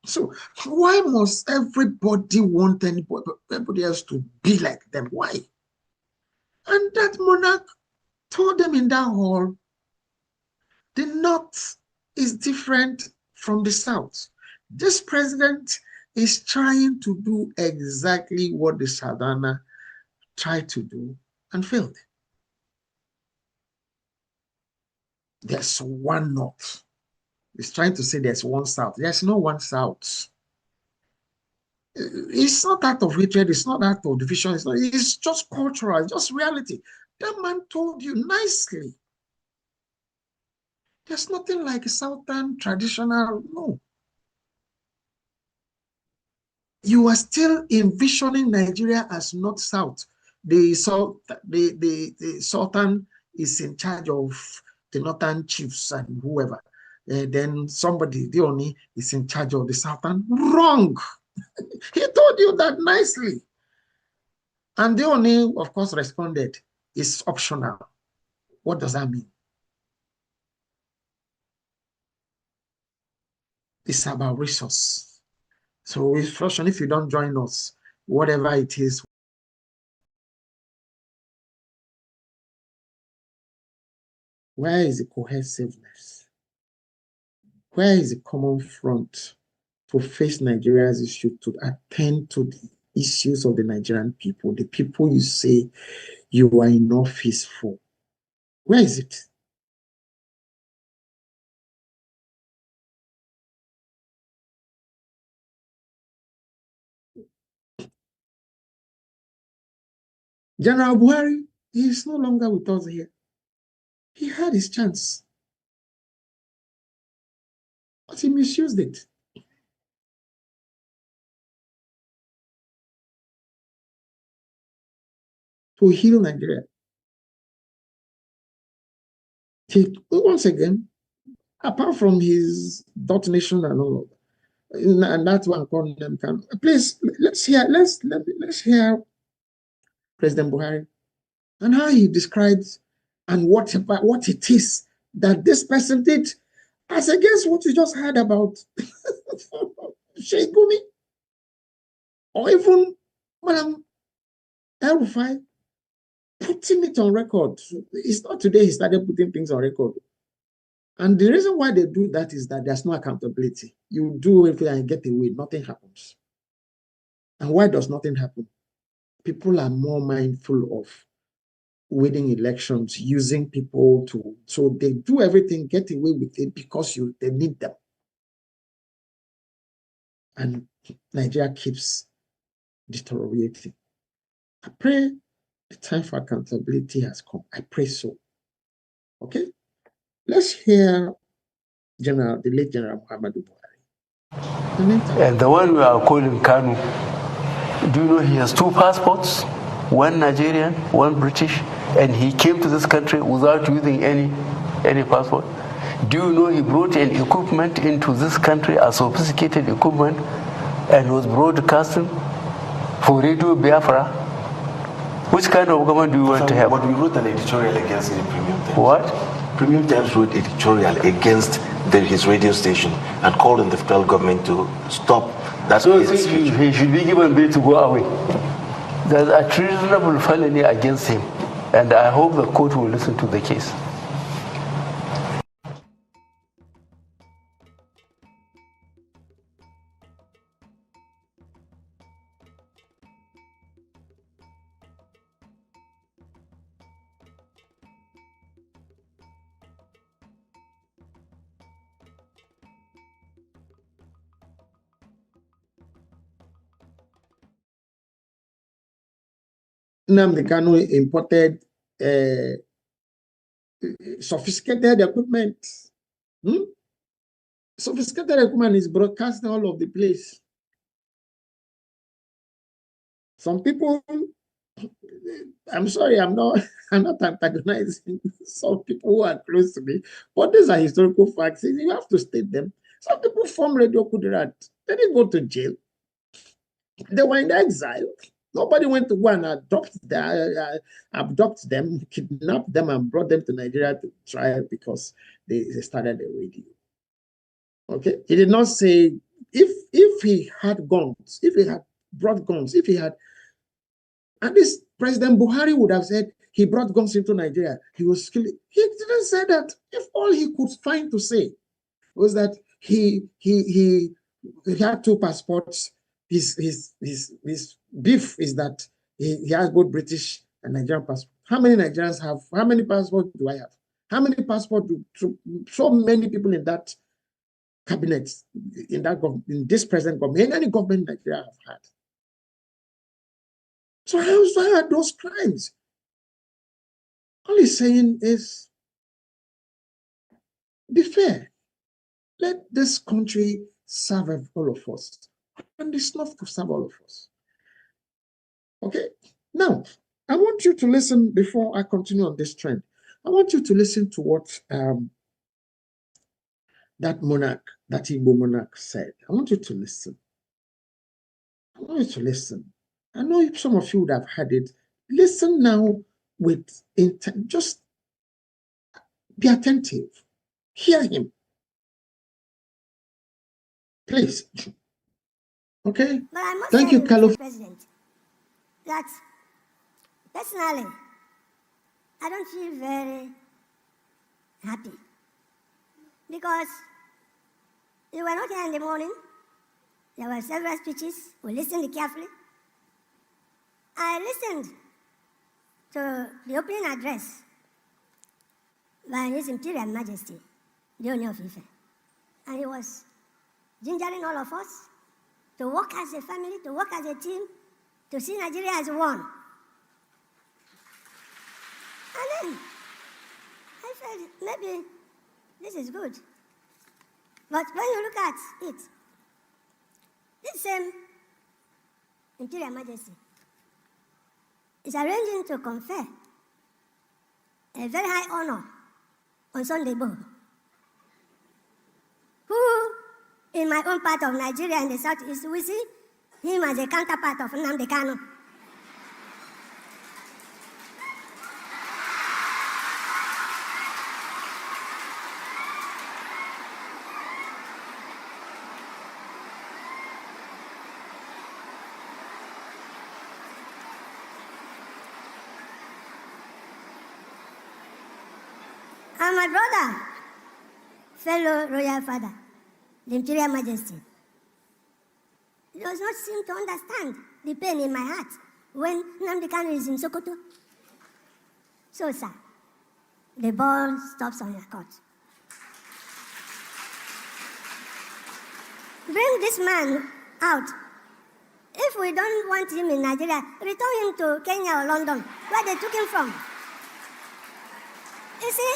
So why must everybody want everybody else to be like them? Why? And that monarch told them in that hall, the North is different from the South. This president is trying to do exactly what the Southern tried to do and failed. There's one North. He's trying to say there's one South. There's no one South. It's not that of hatred. It's not that of division. It's just cultural. It's just reality. That man told you nicely. There's nothing like a Southern traditional, no. you are still envisioning Nigeria as North-South. The Sultan is in charge of the Northern chiefs and whoever. Then somebody, the Oni, is in charge of the Southern. Wrong. He told you that nicely. And the Oni, of course, responded, it's optional. What does that mean? It's about resource. So instruction, if you don't join us, whatever it is, where is the cohesiveness? Where is the common front to face Nigeria's issue, to attend to the issues of the Nigerian people, the people you say you are in office for? Where is it? General Buhari, he is no longer with us here. He had his chance, but he misused it. To heal Nigeria. Once again, apart from his nation and all of that, and that's one calling them can. Please, let's hear President Buhari and how he describes and what it is that this person did, as against what you just heard about Sheikh Gumi, or even Madam El-Rufai, putting it on record. It's not today he started putting things on record. And the reason why they do that is that there's no accountability. You do everything and get away, nothing happens. And why does nothing happen? People are more mindful of winning elections, using people so they do everything, get away with it because they need them. And Nigeria keeps deteriorating. I pray the time for accountability has come. I pray so. Okay? Let's hear the late General Muhammadu Buhari. And the one we are calling Kanu, do you know he has 2 passports? One Nigerian, one British, and he came to this country without using any passport. Do you know he brought an equipment into this country, a sophisticated equipment, and was broadcasting for Radio Biafra? Which kind of government do you want to have? But we wrote an editorial against the Premium Times. What? Premium Times wrote editorial against his radio station and called on the federal government to stop that. So he should be given bail to go away. There's a treasonable felony against him, and I hope the court will listen to the case. Nnamdi Kanu imported sophisticated equipment. Sophisticated equipment is broadcasting all over the place. Some people, I'm sorry, I'm not antagonizing some people who are close to me, but these are historical facts. You have to state them. Some people formed Radio Kudirat. They didn't go to jail. They were in exile. Nobody went to go and abduct them, kidnap them, and brought them to Nigeria to trial because they started a radio. Okay, he did not say if he had guns, if he had brought guns, if he had, and this President Buhari would have said he brought guns into Nigeria. He was killing. He didn't say that. If all he could find to say was that he had 2 passports. His beef is that he has both British and Nigerian passports. How many Nigerians have? How many passports do I have? How many passports do so many people in that cabinet, in this present government, in any government Nigeria have had? So how are those crimes? All he's saying is, be fair. Let this country serve all of us. And it's not to serve all of us. Okay? Now, I want you to listen before I continue on this trend. I want you to listen to what that monarch, that Igbo monarch said. I want you to listen. I want you to listen. I know some of you would have heard it. Listen now with intent. Just be attentive. Hear him. Please. Okay? But I must Thank tell you, Carlo. President, that personally, I don't feel very happy. Because you were not here in the morning. There were several speeches. We listened carefully. I listened to the opening address by His Imperial Majesty, the Owner of Ife. And he was gingering all of us to work as a family, to work as a team, to see Nigeria as one. And then I felt maybe this is good. But when you look at it, this same Imperial Majesty is arranging to confer a very high honor on Sunday Igboho, who, in my own part of Nigeria in the southeast, we see him as a counterpart of Nnamdi Kanu. And my brother, fellow royal father, the Imperial Majesty, does not seem to understand the pain in my heart when Nnamdi Kanu is in Sokoto. So, sir, the ball stops on your court. Bring this man out. If we don't want him in Nigeria, return him to Kenya or London, where they took him from. You see,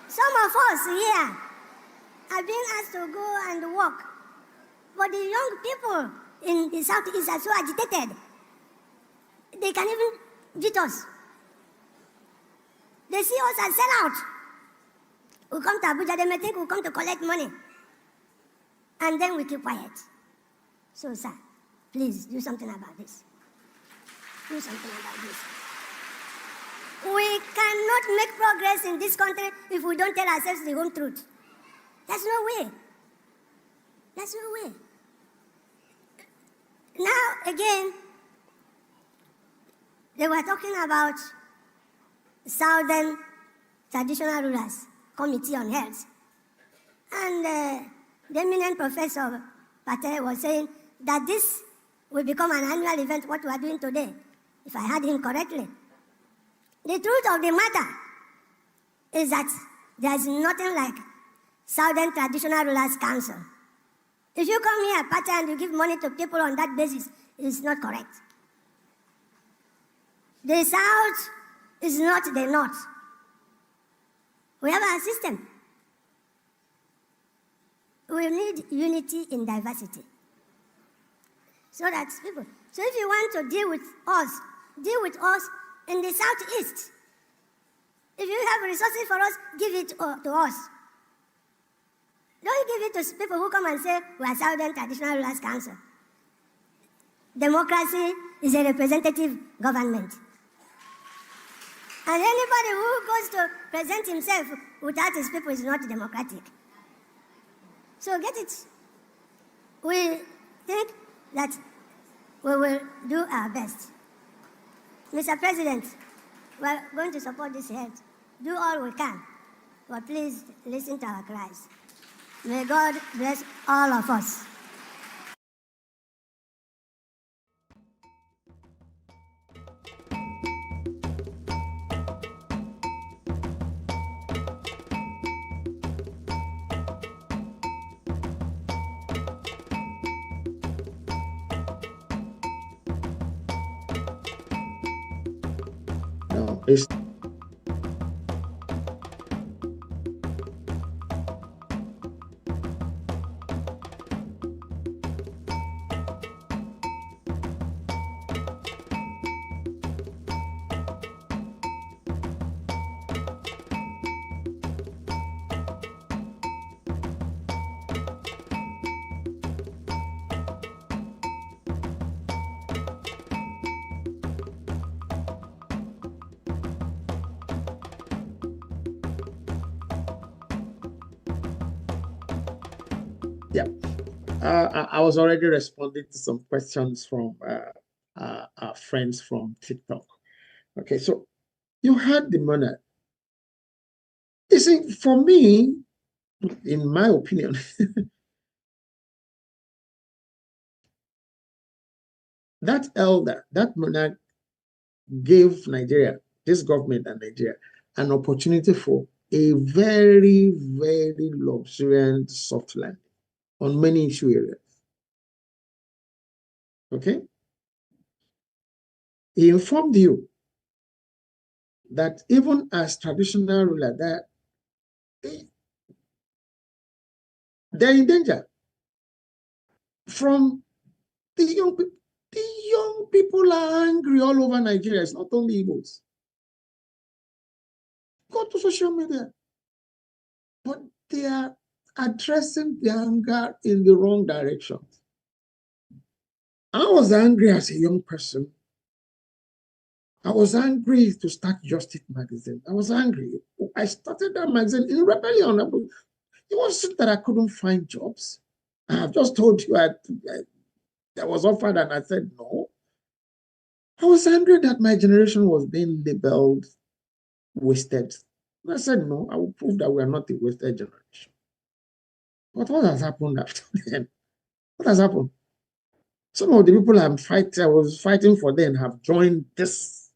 some of us here are being asked to go and work, but the young people in the southeast are so agitated, they can even beat us. They see us as sellouts. We come to Abuja, they may think we come to collect money, and then we keep quiet. So, sir, please do something about this. Do something about this. We cannot make progress in this country if we don't tell ourselves the whole truth. There's no way. There's no way. Now, again, they were talking about Southern Traditional Rulers Committee on Health. And the eminent Professor Patel was saying that this will become an annual event, what we are doing today, if I heard him correctly. The truth of the matter is that there is nothing like Southern Traditional Rulers Council. If you come here, Pacha, and you give money to people on that basis, it's not correct. The South is not the North. We have our system. We need unity in diversity. So that people, so if you want to deal with us in the southeast. If you have resources for us, give it to us. Don't give it to people who come and say, we are Southern Traditional Rulers Council. Democracy is a representative government. And anybody who goes to present himself without his people is not democratic. So get it. We think that we will do our best. Mr. President, we are going to support this head. Do all we can, but please listen to our cries. May God bless all of us. No, it's Yeah. I was already responding to some questions from our friends from TikTok. Okay, so you had the monarch. You see, for me, in my opinion, that elder, that monarch gave Nigeria, this government and Nigeria, an opportunity for a very, very luxuriant soft landing on many issue areas. Okay? He informed you that even as traditional ruler, that they're in danger from the young people. The young people are angry all over Nigeria. It's not only Igbos. Go to social media. But they are addressing the anger in the wrong direction. I was angry as a young person. I was angry to start Justice magazine. I was angry. I started that magazine in rebellion. It wasn't that I couldn't find jobs. I have just told you I was offered and I said no. I was angry that my generation was being labeled wasted. And I said no, I will prove that we are not a wasted generation. But what has happened after then? What has happened? Some of the people I was fighting for then have joined this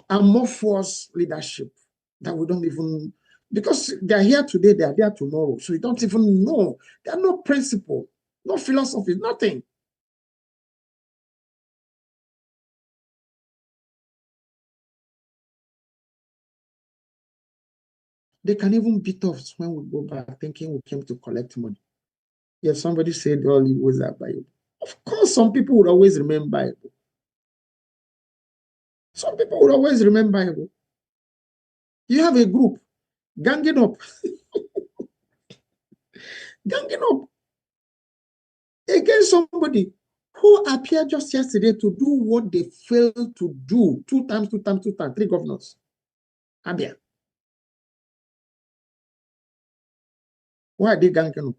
amorphous leadership that we don't even, because they're here today, they're there tomorrow. So you don't even know. There are no principle, no philosophy, nothing. They can even beat us when we go back thinking we came to collect money. Yes, somebody said all it was are Bible. Of course, some people would always remember Bible. Some people would always remember Bible. You have a group ganging up, ganging up against somebody who appeared just yesterday to do what they failed to do two times, three governors. Abia. Why are they ganging up?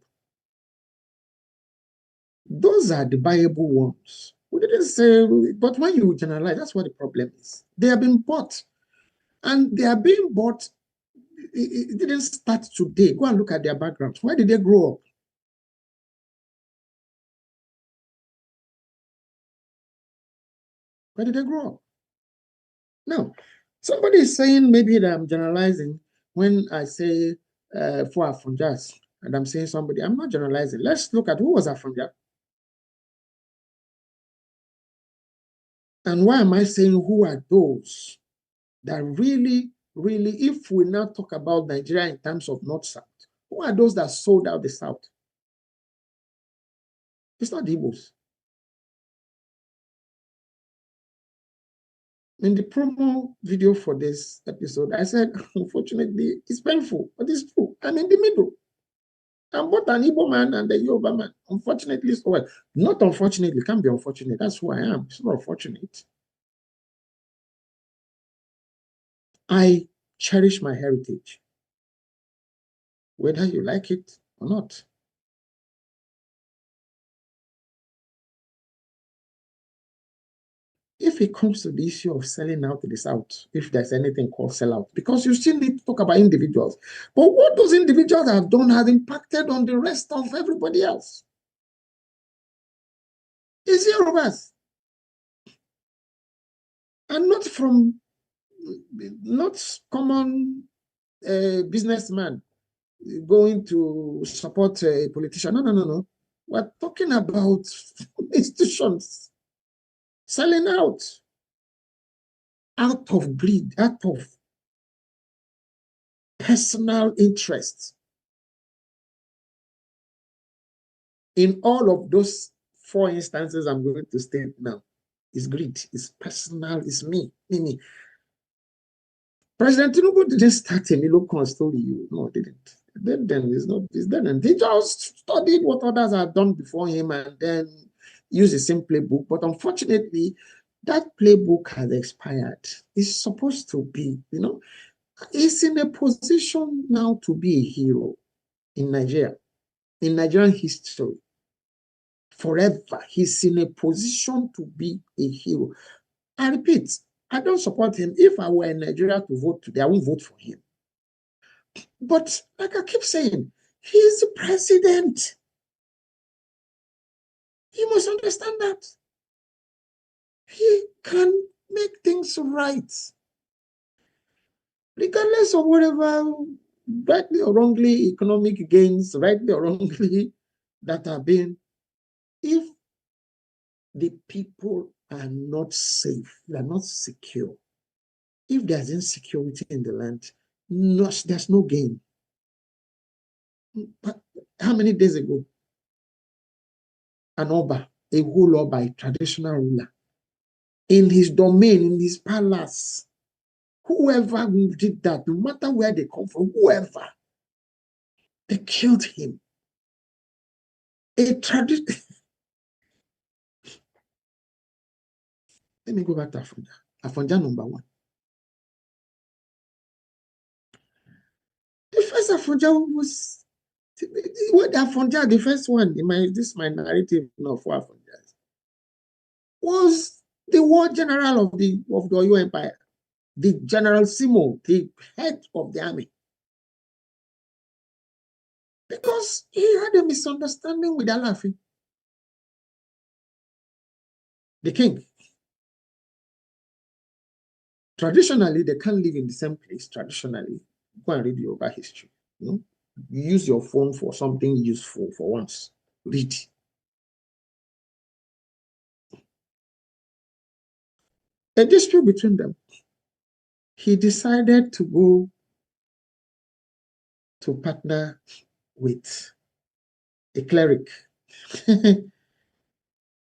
Those are the viable ones. We didn't say, but when you generalize, that's what the problem is. They have been bought, and they are being bought. It didn't start today. Go and look at their backgrounds. Where did they grow up? Where did they grow up? Now, somebody is saying maybe that I'm generalizing when I say for Afonjas, and I'm saying somebody. I'm not generalizing. Let's look at who was Afonja. And why am I saying who are those that really, really, if we now talk about Nigeria in terms of North-South, who are those that sold out the South? It's not the Igbos. In the promo video for this episode, I said, unfortunately, it's painful, but it's true. I'm in the middle. I'm both an Igbo man and a Yoruba man. Unfortunately, so well, not unfortunately, it can't be unfortunate. That's who I am. It's not unfortunate. I cherish my heritage, whether you like it or not. If it comes to the issue of selling out to the South, if there's anything called sell out, because you still need to talk about individuals. But what those individuals have done has impacted on the rest of everybody else. It's Yorubas. And not common businessman going to support a politician. No. We're talking about institutions selling out of greed, out of personal interest. In all of those 4 instances I'm going to state now, it's greed, it's personal, it's me. President Tinubu didn't start a Milocon story. No, didn't. Then it's not. It's then, and he just studied what others had done before him and then used the same playbook. But unfortunately, that playbook has expired. It's supposed to be, is in a position now to be a hero in Nigeria, in Nigerian history. Forever, he's in a position to be a hero. I repeat, I don't support him. If I were in Nigeria to vote today, I won't vote for him. But like I keep saying, he's the president. You must understand that. He can make things right. Regardless of whatever, rightly or wrongly, economic gains, rightly or wrongly, that have been, if the people are not safe, they are not secure, if there's insecurity in the land, there's no gain. But how many days ago, an Oba, a whole Oba, a traditional ruler, in his domain, in his palace, whoever did that, no matter where they come from, whoever, they killed him. A tradition. Let me go back to Afonja. Afonja number one. The first Afonja was what Afonja, the first one, this is my narrative now for Afonja, was the war general of the Oyo Empire, the General Simo, the head of the army. Because he had a misunderstanding with Alafi, the king. Traditionally, they can't live in the same place. Traditionally, go and read the Yoruba history. You know? Use your phone for something useful for once. Read. A dispute between them. He decided to go to partner with a cleric, an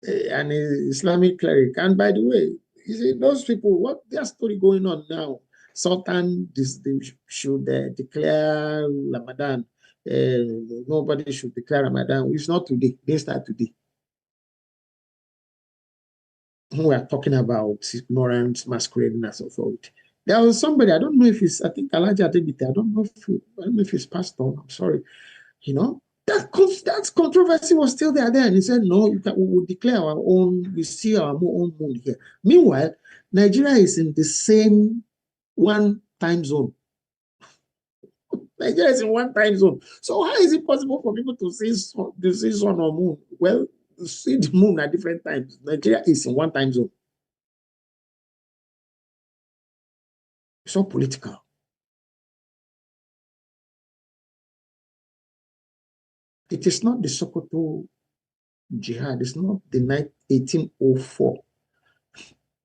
Islamic cleric. And by the way, you see, those people, what their story going on now? Sultan should declare Ramadan. Nobody should declare Ramadan. It's not today. They start today. We are talking about ignorance, masquerading as authority. There was somebody, I don't know if it's, I think Alaja Adebite, I don't know if it's passed on. I'm sorry. You know, that controversy was still there then. He said, no, we will declare our own, we see our own moon here. Meanwhile, Nigeria is in the same one time zone. Nigeria is in one time zone. So how is it possible for people to see sun or moon? Well, see the moon at different times. Nigeria is in one time zone. It's all political. It is not the Sokoto jihad. It's not the 1804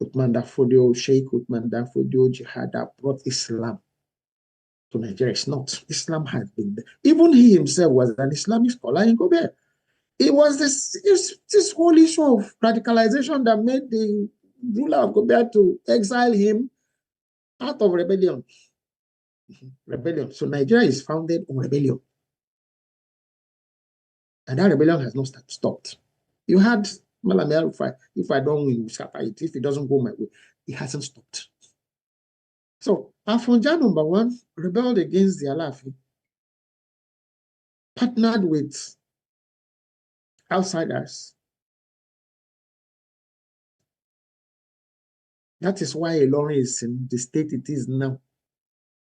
Uthman Dafodio, Sheikh Uthman Dafodio jihad that brought Islam to Nigeria. It's not. Islam has been there. Even he himself was an Islamic scholar in Kobe. It was this whole issue of radicalization that made the ruler of Kobe to exile him out of rebellion. Rebellion. So Nigeria is founded on rebellion. And that rebellion has not stopped. You had Malamia, if I don't win, if it doesn't go my way, it hasn't stopped. So Afonja number one rebelled against the Alafi, partnered with outsiders. That is why Ilorin is in the state it is now.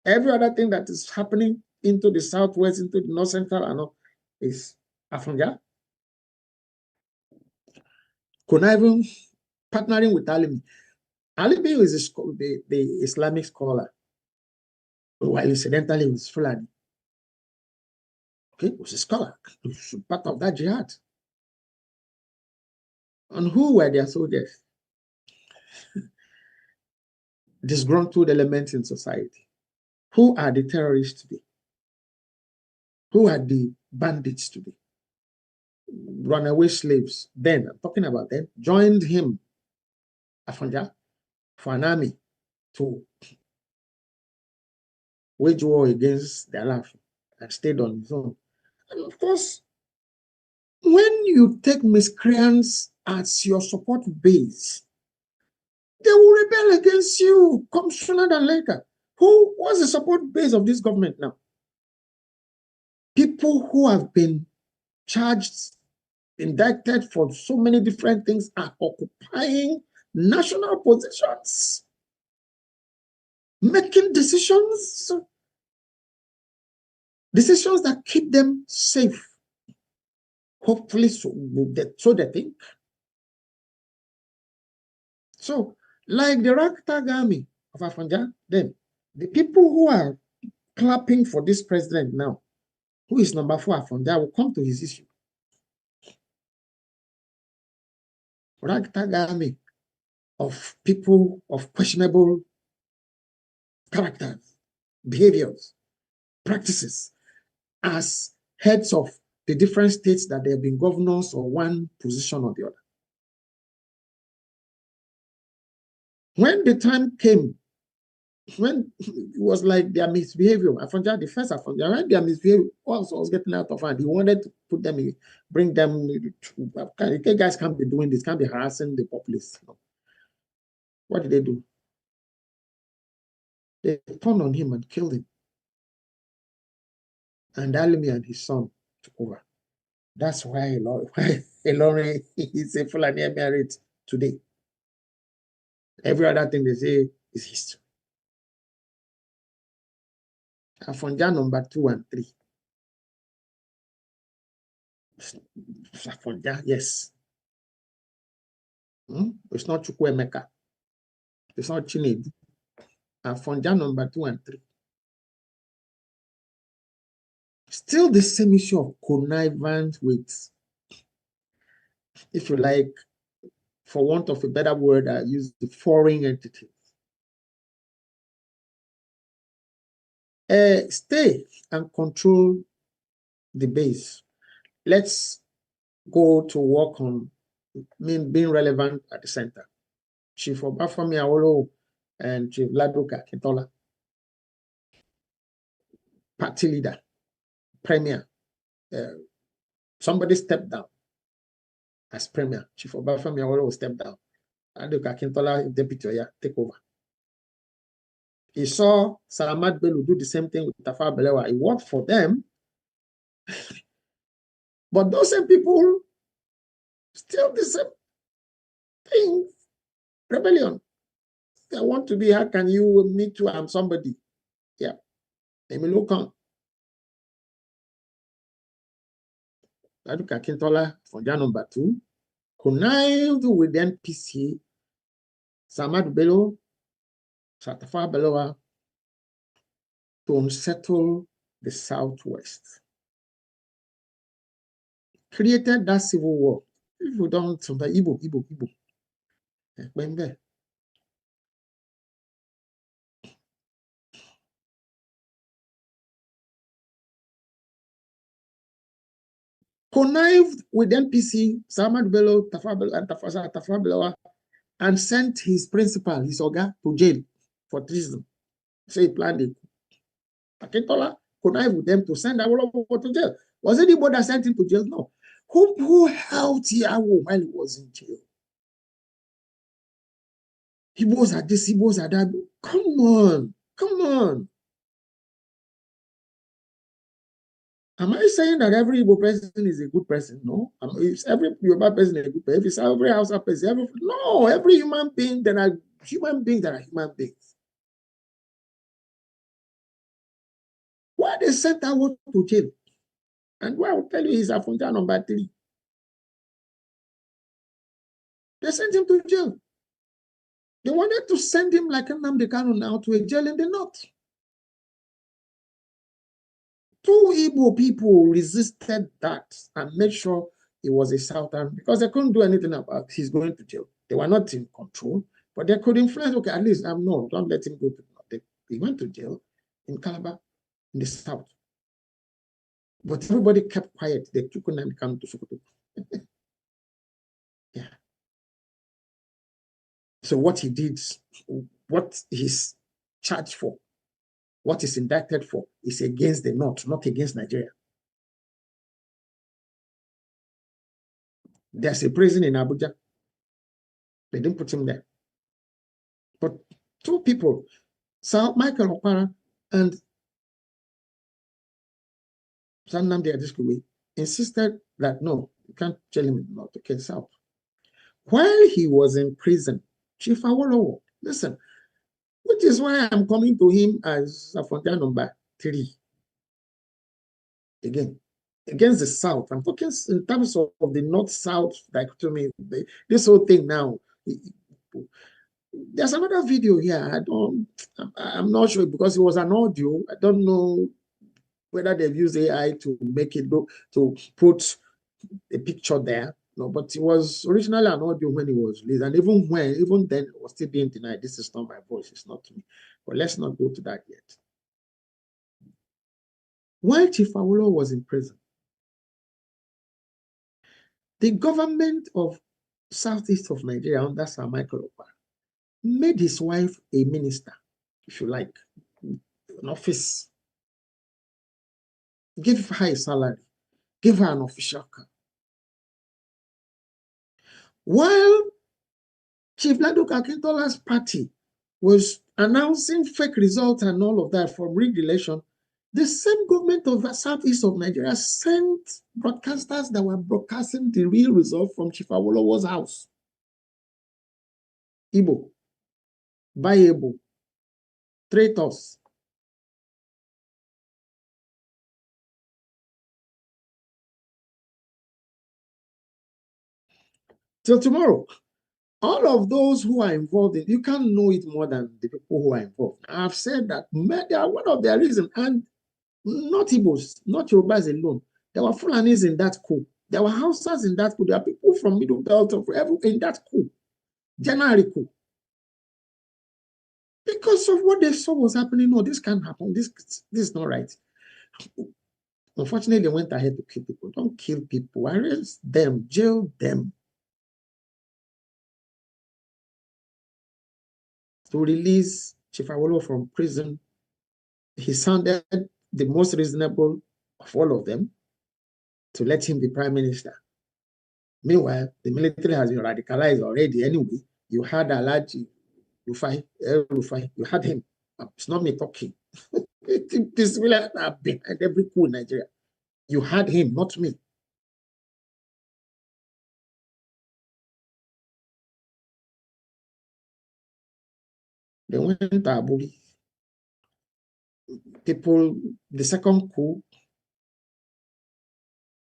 Every other thing that is happening into the southwest, into the north central, and all is Afonja. Conniving, partnering with Alimi. Alimi is the Islamic scholar, while incidentally he was Fulani. Okay, he was a scholar, he was part of that jihad. And who were their soldiers? Disgruntled elements in society. Who are the terrorists today? Who are the bandits today? Runaway slaves, then, I'm talking about them, joined him, Afonja, for an army to wage war against the Alafi and stayed on his own. And of course, when you take miscreants as your support base, they will rebel against you, come sooner than later. What's the support base of this government now? People who have been charged, indicted for so many different things are occupying national positions, making decisions that keep them safe. Hopefully, so they think. So, like the ragtag army of Afonjas, then the people who are clapping for this president now, who is number 4 Afonjas, will come to his issue. Ragtag army of people of questionable characters, behaviors, practices, as heads of the different states that they have been governors or one position or the other. When the time came, when it was like their misbehavior, Afonjas, the first Afonjas, when their misbehavior also was getting out of hand, he wanted to put them in, bring them to, you guys can't be doing this, can't be harassing the populace. No. What did they do? They turned on him and killed him. And Alimi and his son took over. That's why Ilorin is a Fulani Emirate today. Every other thing they say is history. Afonjas number 2 and 3. Afonjas, yes. It's not Chukwuemeka. It's not Chinedu. Afonjas number 2 and 3. Still the same issue of connivance with, if you like, for want of a better word, I use the foreign entities. Stay and control the base. Let's go to work on being relevant at the center. Chief Obafemi Awolowo and Chief Ladoka Akintola, party leader, premier. Somebody stepped down as premier. Chief Obafemi Awolowo stepped down. Ladoka Akintola, deputy, take over. He saw Salamat Bello do the same thing with Tafawa Balewa. He worked for them. But those same people still the same thing. Rebellion. They want to be, how can you, me too, I'm somebody. Yeah. Let me look on. Ladoka Akintola, Afonjas number 2, connived with the NPC, Salamat Bello, Tafawa Balewa, to unsettle the Southwest. Created that civil war. If we don't, Igbo. Connived with NPC, Salamat Bello, Tafawa Balewa, and sent his principal, his Oga, to jail for treason. So he planned it. Akintola connived with them to send Awolowo to jail. Was anybody that sent him to jail? No. Who helped Yawo while he was in jail? Igbos are this, Igbos are that. Come on. Am I saying that every Igbo person is a good person? No. If every Yoruba person is a good person, if it's every Hausa person, no, every human being, there are human beings that are human beings. Why they sent Awo to jail? And what I will tell you is Afonjas number 3. They sent him to jail. They wanted to send him like Nnamdi Kanu now to a jail in the north. 2 Igbo people resisted that and made sure he was a Southern, because they couldn't do anything about he's going to jail. They were not in control, but they could influence, okay, at least no, don't let him go to the north. He went to jail in Calabar, in the south. But everybody kept quiet. They took him and come to Sokoto. Yeah. So what he did, what he's charged for, what he's indicted for, is against the North, not against Nigeria. There's a prison in Abuja. They didn't put him there. But 2 people, Sir Michael Okpara and Sir Nnamdi Azikiwe insisted that no, you can't tell him not to get out. While he was in prison, Chief Awolowo, listen, which is why I'm coming to him as Afonjas number 3. Again, against the South. I'm talking in terms of the North-South dichotomy. This whole thing now. There's another video here. I'm not sure because it was an audio. I don't know whether they've used AI to make it look, to put a picture there. No, but it was originally an audio when it was released. And even then, it was still being denied. This is not my voice, it's not me. But let's not go to that yet. While Chief Awolowo was in prison, the government of southeast of Nigeria under Sir Michael Okpara made his wife a minister, if you like, an office, gave her a salary, gave her an official car. While Chief Ladoke Akintola's party was announcing fake results and all of that from rigged election, the same government of the southeast of Nigeria sent broadcasters that were broadcasting the real result from Chief Awolowo's house. Igbo, Bayebo, traitors. Till tomorrow, all of those who are involved in, you can't know it more than the people who are involved. I've said that they are one of their reasons, and not Igbos, not Yorubas alone. There were Fulanis in that coup. There were Hausas in that coup. There are people from Middle Belt in that coup, January coup. Because of what they saw was happening, no, this can't happen. This is not right. Unfortunately, they went ahead to kill people. Don't kill people. Arrest them, jail them. To release Chief Awolowo from prison, he sounded the most reasonable of all of them to let him be prime minister. Meanwhile, the military has been radicalized already anyway. You had Alhaji Rufai, you had him. It's not me talking. This will have been at every coup in Nigeria. You had him, not me. They went to Abuja. People, the second coup,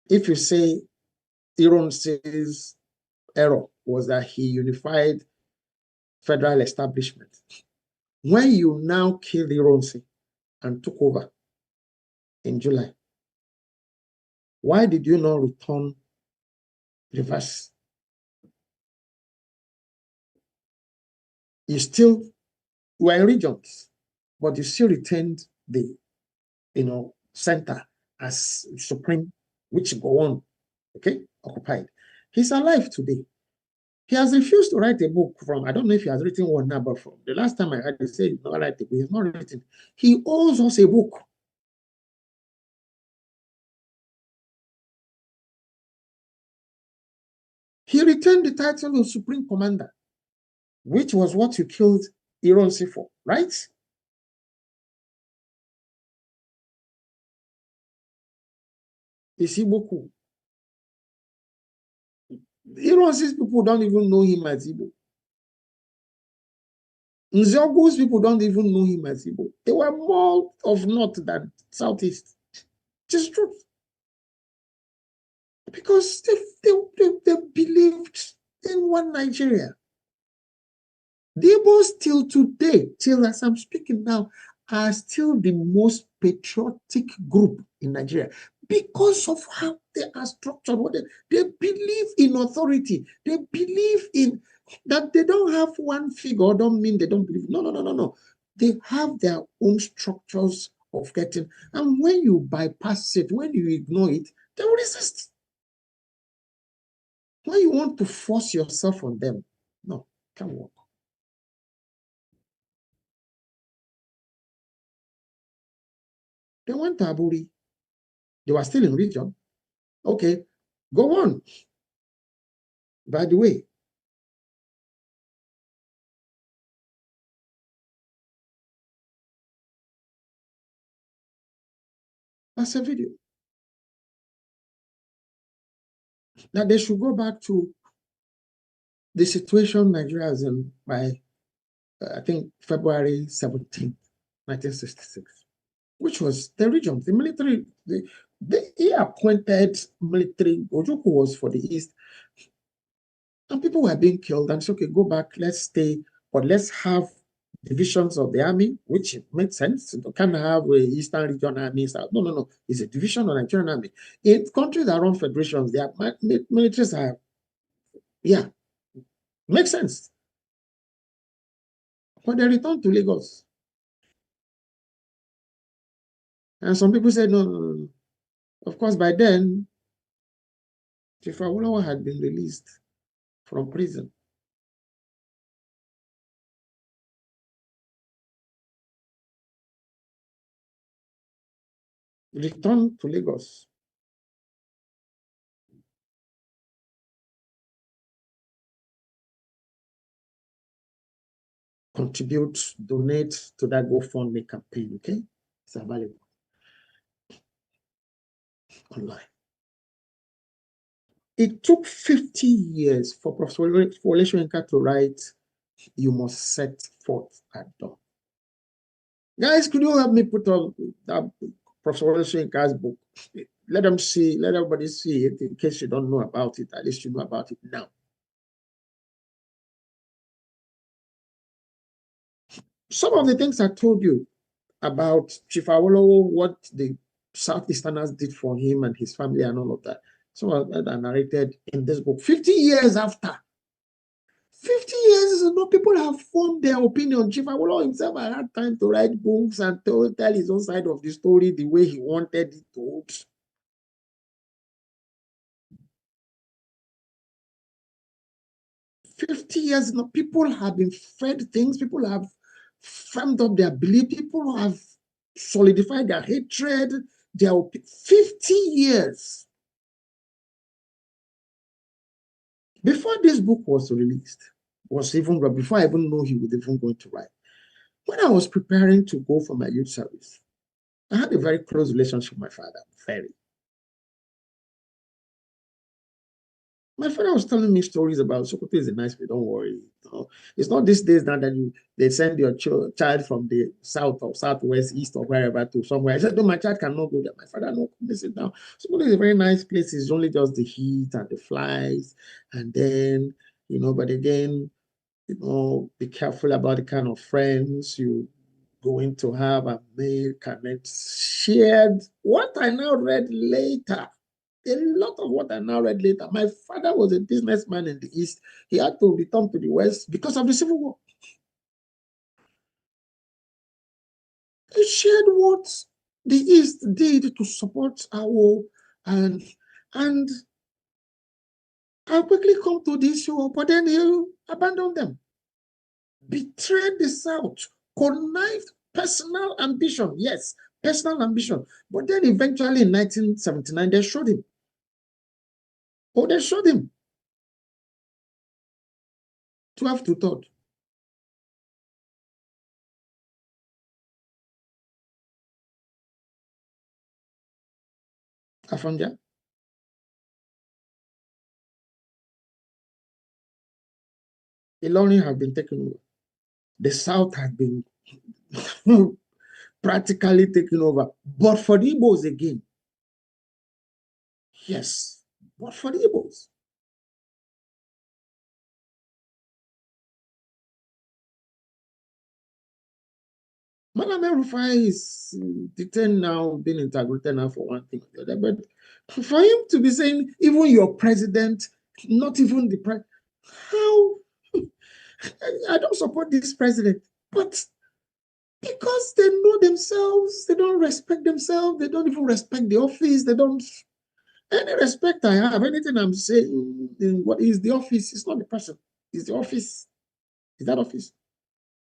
if you say Ironsi's error was that he unified federal establishment. When you now killed Ironsi and took over in July, why did you not return reverse? You still were in regions, but you still retained the center as supreme, which go on, okay, occupied. He's alive today. He has refused to write a book from, I don't know if he has written one now, but from the last time I heard him say he's not write a book, he's not written. He owes us a book. He retained the title of Supreme Commander, which was what you killed Ironsi for, right? Isiboku. Ironsi's people don't even know him as Igbo. Nziogu's people don't even know him as Igbo. They were more of north than southeast. Just truth. Because they believed in one Nigeria. The Igbos till today, till as I'm speaking now, are still the most patriotic group in Nigeria because of how they are structured. They believe in authority. They believe in that they don't have one figure, don't mean they don't believe. No. They have their own structures of getting, and when you bypass it, when you ignore it, they will resist. When you want to force yourself on them, no, can't work. They went to Aburi. They were still in region. Okay, go on. By the way, as a video. That they should go back to the situation Nigeria is in by, I think, February 17th, 1966, which was the region, the military, he appointed military. Ojukwu was for the East, and people were being killed. And so, okay, go back, let's stay, but let's have divisions of the army, which makes sense. You can't have a Eastern Region army. No. It's a division of the Nigerian army. In countries that run federations, their militaries are, yeah, makes sense. But they returned to Lagos. And some people said, no. Of course, by then, Chief Awolowo had been released from prison. Returned to Lagos. Contribute, donate to that GoFundMe campaign, okay? It's available online. It took 50 years for Professor Wole Soyinka to write, "You must set forth at dawn." Guys, could you help me put on that Professor Wole Soyinka's book? Let them see, let everybody see it in case you don't know about it. At least you know about it now. Some of the things I told you about Chief Awolowo, what the Southeasterners did for him and his family and all of that, some of that are narrated in this book. 50 years after. 50 years ago, people have formed their opinion. Chief Awolowo himself had time to write books and tell his own side of the story the way he wanted it told. 50 years now, people have been fed things, people have firmed up their belief, people have solidified their hatred, their 50 years. Before this book was released, before I even know he was even going to write, when I was preparing to go for my youth service, I had a very close relationship with my father, very. My father was telling me stories about Sokoto is a nice place, don't worry. You know, it's not these days now that they send your child from the south or southwest, east or wherever to somewhere. I said, no, my child cannot go there. My father, no, come sit down. Sokoto is a very nice place. It's only just the heat and the flies. And then, you know, but again, you know, be careful about the kind of friends you going to have and make. And it's shared. What I now read later, a lot of what I now read later. My father was a businessman in the East. He had to return to the West because of the Civil War. He shared what the East did to support our war, and I quickly come to this show, but then he abandoned them, betrayed the South, connived, personal ambition. Yes, personal ambition. But then eventually in 1979, they showed him. Oh, they showed him. 12 to 3rd. Afonjas. Ilorin have been taken over. The South had been practically taken over. But for the Igbos again, yes, but for the Igbos. Malam El-Rufai is detained now, being integrated now for one thing or the other. But for him to be saying, even your president, not even the president, how? I don't support this president, but because they know themselves, they don't respect themselves, they don't even respect the office, they don't. Any respect I have, anything I'm saying, what is the office? It's not the person, it's the office. Is that office?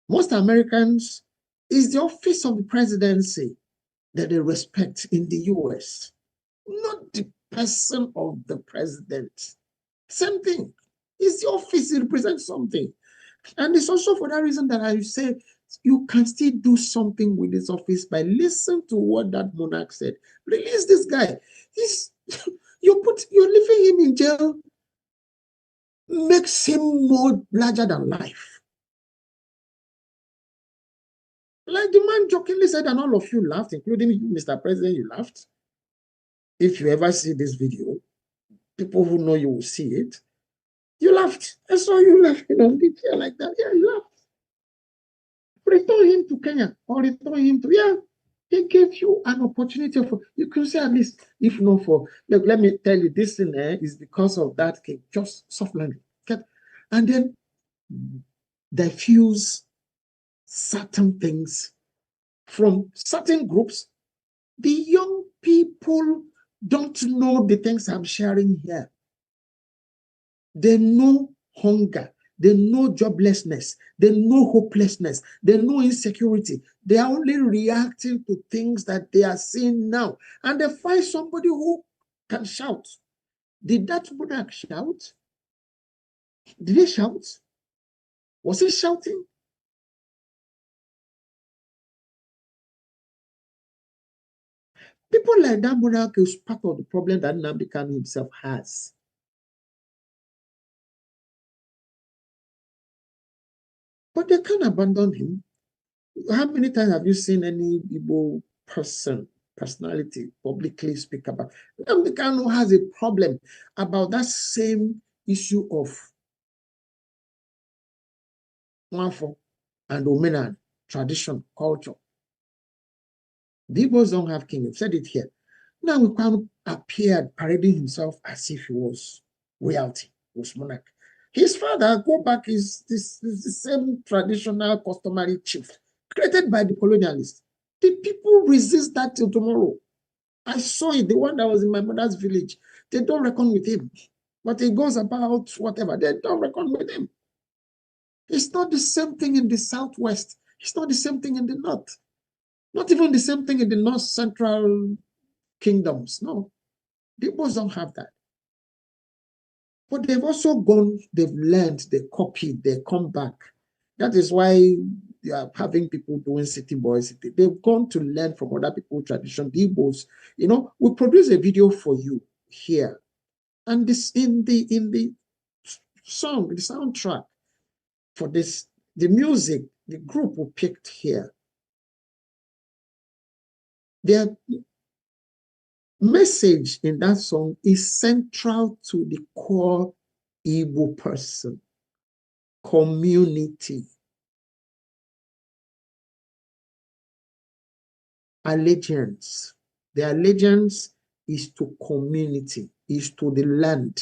Most Americans, is the office of the presidency that they respect in the US, not the person of the president. Same thing. It's the office, it represents something. And it's also for that reason that I say you can still do something with this office by listening to what that monarch said. Release this guy. You're leaving him in jail, makes him more larger than life. Like the man jokingly said, and all of you laughed, including you, Mr. President, you laughed. If you ever see this video, people who know you will see it. You laughed. I saw you laughing on the chair like that. Yeah, you laughed. Return him to Kenya or return him to, yeah. He gave you an opportunity for, you can say at least, if not for, look, let me tell you, this thing is because of that, okay, just soft landing. Okay? And then diffuse certain things from certain groups. The young people don't know the things I'm sharing here. They know hunger. They know joblessness. They know hopelessness. They know insecurity. They are only reacting to things that they are seeing now. And they find somebody who can shout. Did that monarch shout? Did he shout? Was he shouting? People like that monarch is part of the problem that Nnamdi Kanu himself has. But they can't abandon him. How many times have you seen any Igbo personality publicly speak about? Nnamdi Kanu has a problem about that same issue of Nwafo and Omenan, tradition, culture. The Igbos don't have king. I've said it here. Now Kanu appeared parading himself as if he was royalty, was monarch. His father, go back, is the same traditional customary chief created by the colonialists. The people resist that till tomorrow. I saw it, the one that was in my mother's village. They don't reckon with him. But he goes about whatever. They don't reckon with him. It's not the same thing in the southwest. It's not the same thing in the north. Not even the same thing in the north central kingdoms. No. The Igbos don't have that. But they've also gone, they've learned, they copied, they come back. That is why you are having people doing city boys. They've gone to learn from other people's tradition. The Igbos, you know, we produce a video for you here. And this in the song, the soundtrack for this, the music, the group we picked here. Their message in that song is central to the core Igbo person. Community. Allegiance. The allegiance is to community, is to the land.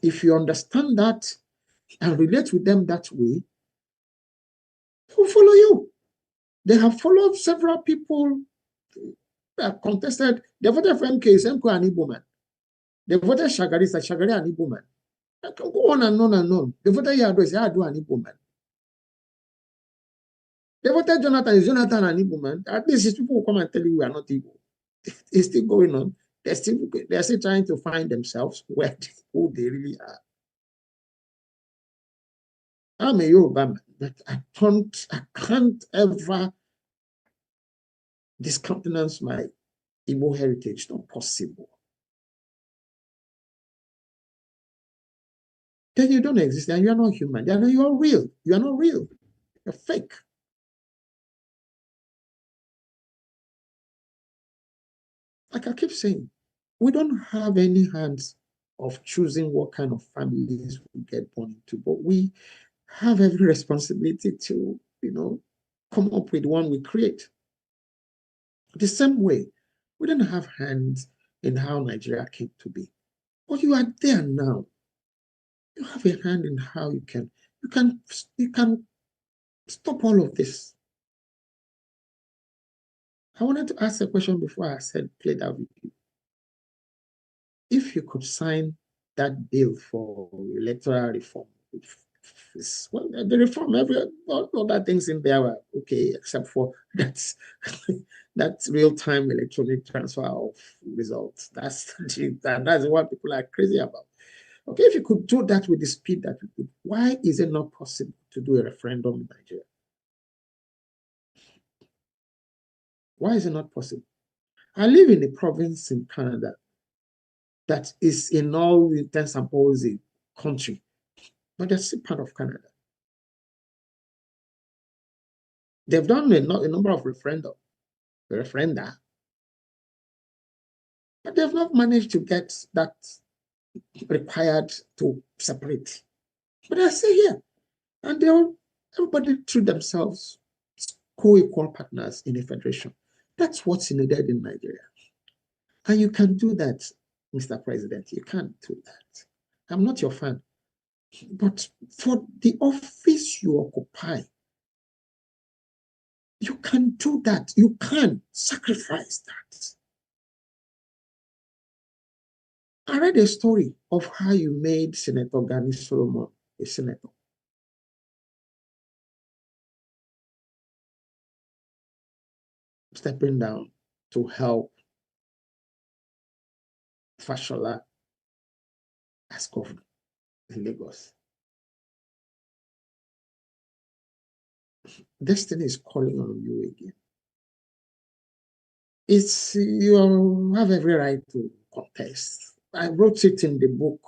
If you understand that and relate with them that way, they will follow you. They have followed several people that contested. They voted for MK, MK an Igbo man. They voted Shagari, Shagari an Igbo man. I can go on and on and on. They voted Yado, Yado an Igbo man. They voted Jonathan, is Jonathan an Igbo man? At least these people will come and tell you we are not Igbo. It's still going on. They're still trying to find themselves who they really are. I'm a Yoruba man, but I can't ever discountenance my Igbo heritage. Not possible. Then you don't exist, and you are not human. You are real. You are not real. You're fake. Like I keep saying, we don't have any hands of choosing what kind of families we get born into, but we have every responsibility to, you know, come up with one we create. The same way, we don't have hands in how Nigeria came to be, but you are there now. You have a hand in how you can stop all of this. I wanted to ask a question before I said play that video. If you could sign that bill for electoral reform, well, the reform, all other things in there were okay, except for that's real-time electronic transfer of results. That's what people are crazy about. Okay, if you could do that with the speed that we could, why is it not possible to do a referendum in Nigeria? Why is it not possible? I live in a province in Canada that is in all intents and purposes a country, but they're still part of Canada. They've done a number of referenda, but they've not managed to get that required to separate. But they're still here, and everybody treat themselves co-equal partners in a federation. That's what's needed in Nigeria. And you can do that, Mr. President. You can't do that. I'm not your fan. But for the office you occupy, you can do that. You can sacrifice that. I read a story of how you made Senator Gani Solomon a senator. Stepping down to help Fashola as governor in Lagos. Destiny is calling on you again. You have every right to contest. I wrote it in the book,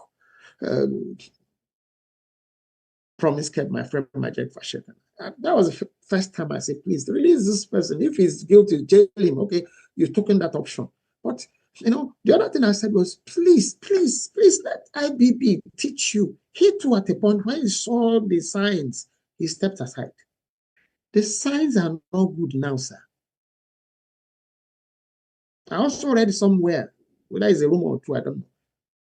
Promise Kept, my friend Majek Fashetan. That was the first time I said, please release this person. If he's guilty, jail him. Okay, you've taken that option. But the other thing I said was, please let IBB teach you. He too, at a point when he saw the signs, he stepped aside. The signs are not good now, sir. I also read somewhere, whether it's a rumor or true, I don't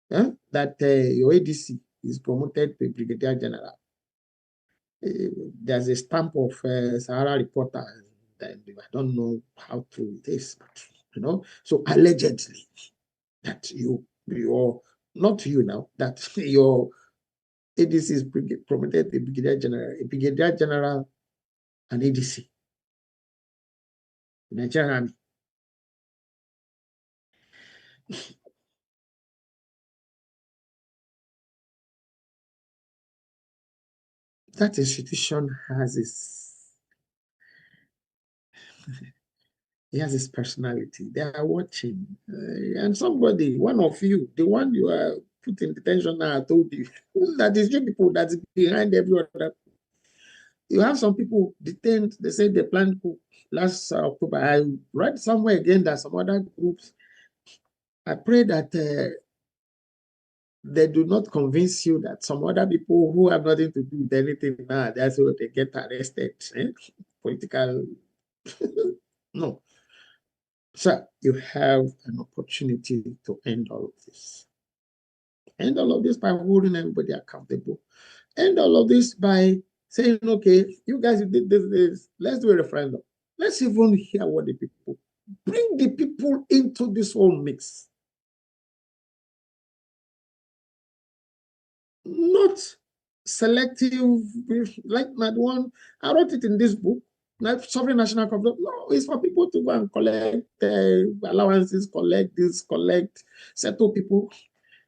know, that your ADC is promoted to Brigadier General. There's a stamp of Sahara reporter. I don't know how true it is, but so allegedly that you're not you now, that your ADC is promoted to Brigadier General and ADC, Nigerian Army. That institution has he has his personality. They are watching. And somebody, one of you, the one you are put in detention now, I told you, that is you people that's behind every other. You have some people detained, they say they planned last October. I read somewhere again that some other groups, I pray that they do not convince you that some other people who have nothing to do with anything now, that's why they get arrested. Political, no. Sir, you have an opportunity to end all of this. End all of this by holding everybody accountable. End all of this by saying, okay, you guys did this, let's do a referendum. Let's even hear what the people, bring the people into this whole mix. Not selective, like that one. I wrote it in this book, Sovereign National Capital. No, it's for people to go and collect allowances, settle people.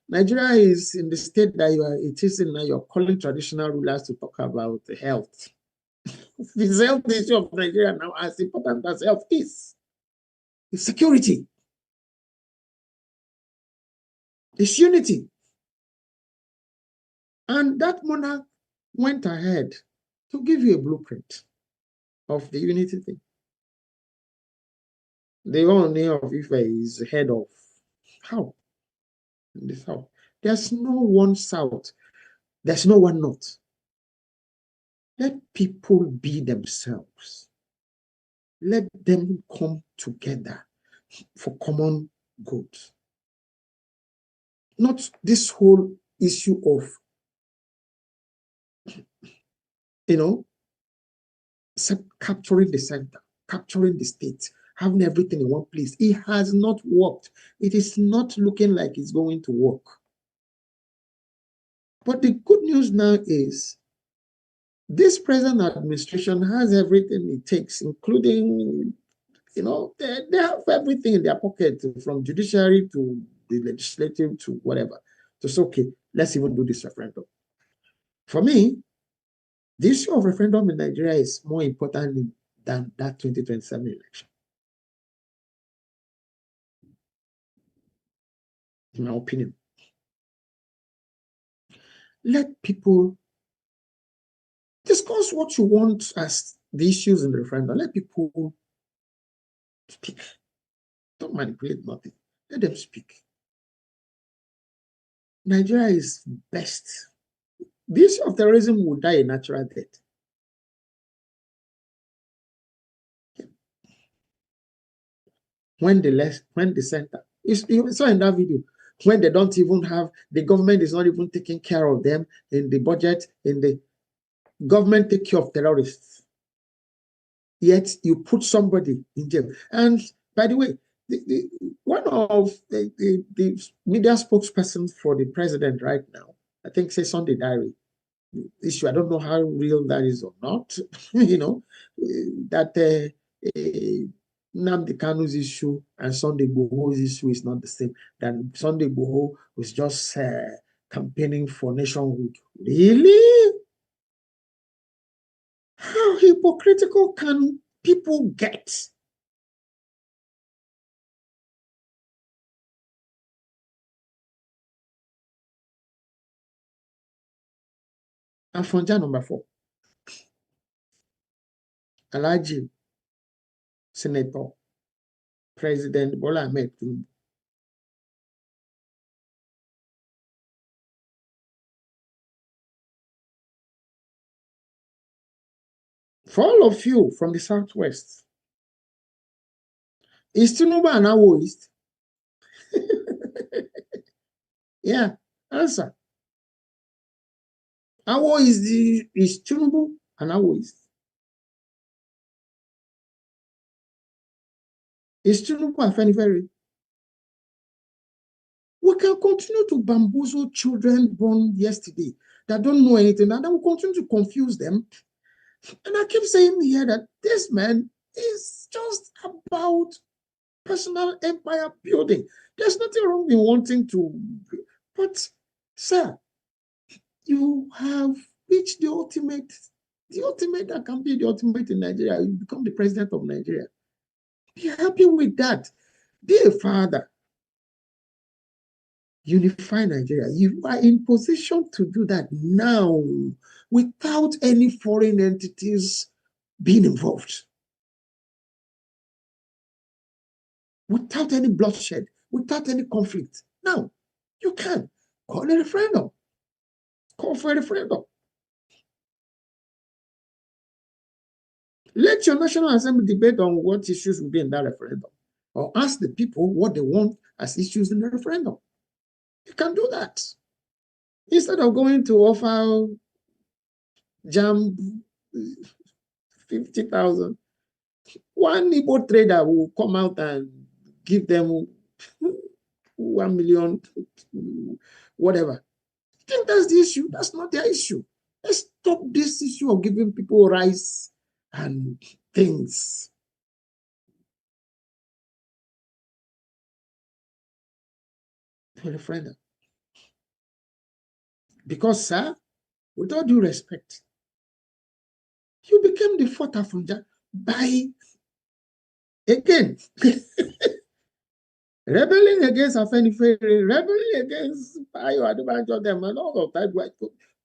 Nigeria is in the state that it is in now. You're calling traditional rulers to talk about health. The health issue of Nigeria now, as important as health is security. It's unity. And that monarch went ahead to give you a blueprint of the unity thing. The only of Ife is head of how? In the south. There's no one south. There's no one north. Let people be themselves. Let them come together for common good. Not this whole issue of, capturing the center, capturing the state, having everything in one place. It has not worked. It is not looking like it's going to work. But the good news now is this present administration has everything it takes, including, they have everything in their pocket, from judiciary to the legislative to whatever. So it's okay, let's even do this referendum. For me, The issue of referendum in Nigeria is more important than that 2027 election, in my opinion. Let people discuss what you want as the issues in the referendum. Let people speak. Don't manipulate nothing. Let them speak. Nigeria is best. The issue of terrorism will die a natural death. When the center, you saw in that video, when they don't even have, the government is not even taking care of them in the budget, in the government take care of terrorists. Yet you put somebody in jail. And by the way, one of the media spokespersons for the president right now, I think say Sunday Diary issue, I don't know how real that is or not, you know, that Nnamdi Kanu's issue and Sunday Igboho's issue is not the same. That Sunday Igboho was just campaigning for nationhood. Really? How hypocritical can people get? Afonja number 4. Alhaji Senator President Bola Ahmed Tinubu. For all of you from the Southwest, is Tinubu an Awoist? Yeah, answer. Is Tinubu an Awoist? Is Tinubu a Afenifere? We can continue to bamboozle children born yesterday that don't know anything, and then we continue to confuse them. And I keep saying here that this man is just about personal empire building. There's nothing wrong in wanting to, but sir, you have reached the ultimate that can be the ultimate in Nigeria. You become the president of Nigeria. Be happy with that. Be a father. Unify Nigeria. You are in position to do that now without any foreign entities being involved. Without any bloodshed, without any conflict. Now, you can call a referendum. Call for a referendum. Let your National Assembly debate on what issues will be in that referendum. Or ask the people what they want as issues in the referendum. You can do that. Instead of going to offer jam 50,000, one Igbo trader will come out and give them 1 million, whatever. I think that's the issue. That's not their issue. Let's stop this issue of giving people rice and things. For a friend. Because, sir, with all due respect, you became the fourth Afonja by, again, rebelling against Afenifere, rebelling against Ayo Adebanjo, them, and all of that.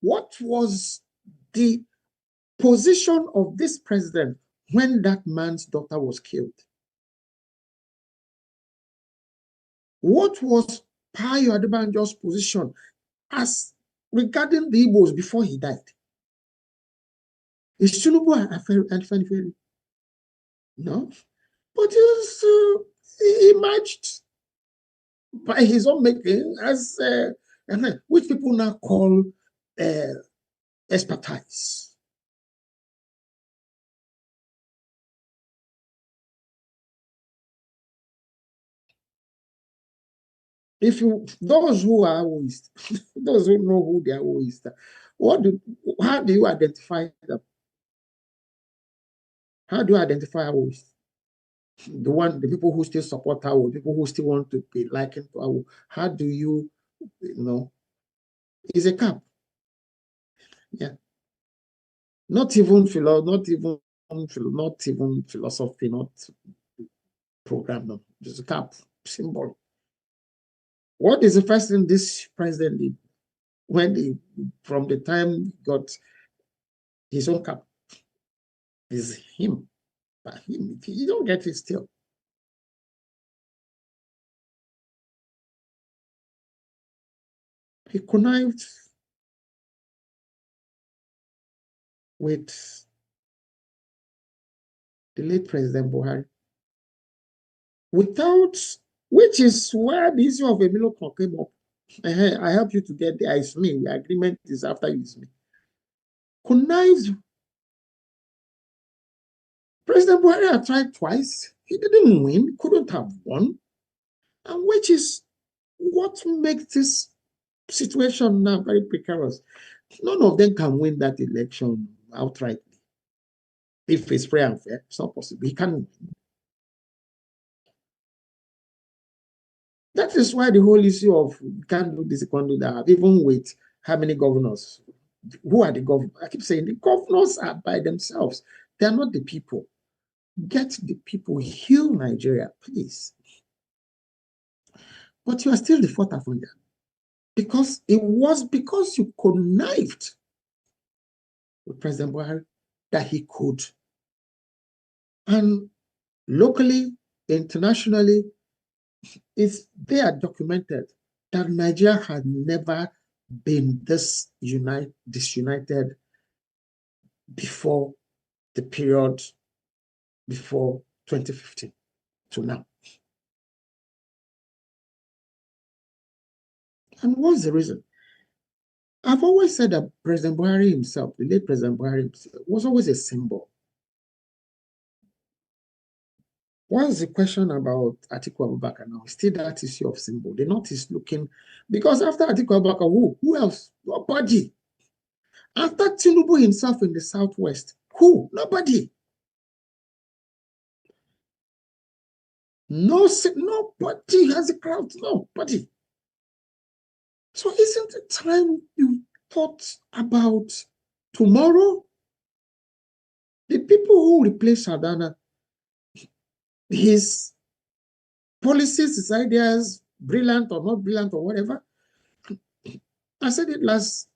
What was the position of this president when that man's daughter was killed? What was Ayo Adebanjo's position as regarding the Igbos before he died? Is Tinubu Afenifere? No. But he emerged by his own making as which people now call expertise. If you, those who are Awoist, those who know who they are Awoist, how do you identify them? How do you identify Awoist? The people who still support Awo, people who still want to be likened to Awo. How do you know? It's a cap. Yeah. Not even philosophy, not program, no, just a cap symbol. What is the first thing this president did when from the time he got his own cap? Is him, but him. If you don't get it still. He connived with the late President Buhari without, which is where the issue of Emilio came up. I help you to get there. It's me. The agreement is after you, it's me. Connived. President Buhari had tried twice. He didn't win, couldn't have won. And which is what makes this situation now very precarious. None of them can win that election outright. If it's fair and fair, it's not possible. He can't win. That is why the whole issue of can't do this, can't do that, even with how many governors, who are the governors? I keep saying the governors are by themselves. They are not the people. Get the people, heal Nigeria, please. But you are still the fourth Afonja. Because it was because you connived with President Buhari that he could. And locally, internationally, they are documented that Nigeria had never been this disunited before the period before 2015 to now. And what's the reason? I've always said that President Buhari himself, the late President Buhari himself, was always a symbol. What's the question about Atiku Abubakar now? Still that issue of symbol. The North is looking, because after Atiku Abubakar, who else? Nobody. After Tinubu himself in the Southwest, who? Nobody. Nobody has a crowd. Nobody. So isn't it time you thought about tomorrow? The people who replace Sadana, his policies, his ideas, brilliant or not brilliant or whatever. I said it last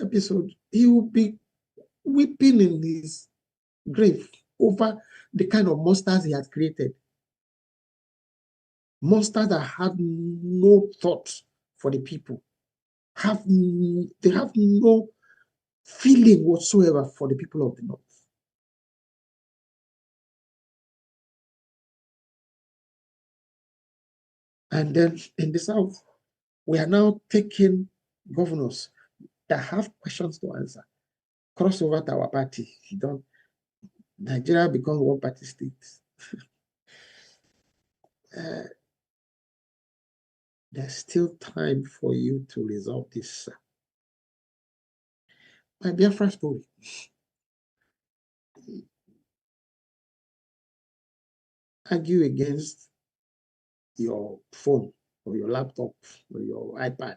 episode. He will be weeping in his grave over the kind of monsters he has created. Monsters that have no thought for the people. They have no feeling whatsoever for the people of the North. And then in the South, we are now taking governors that have questions to answer. Cross over to our party. Nigeria becomes one party state. There's still time for you to resolve this. My Biafra story. Argue against your phone or your laptop or your iPad,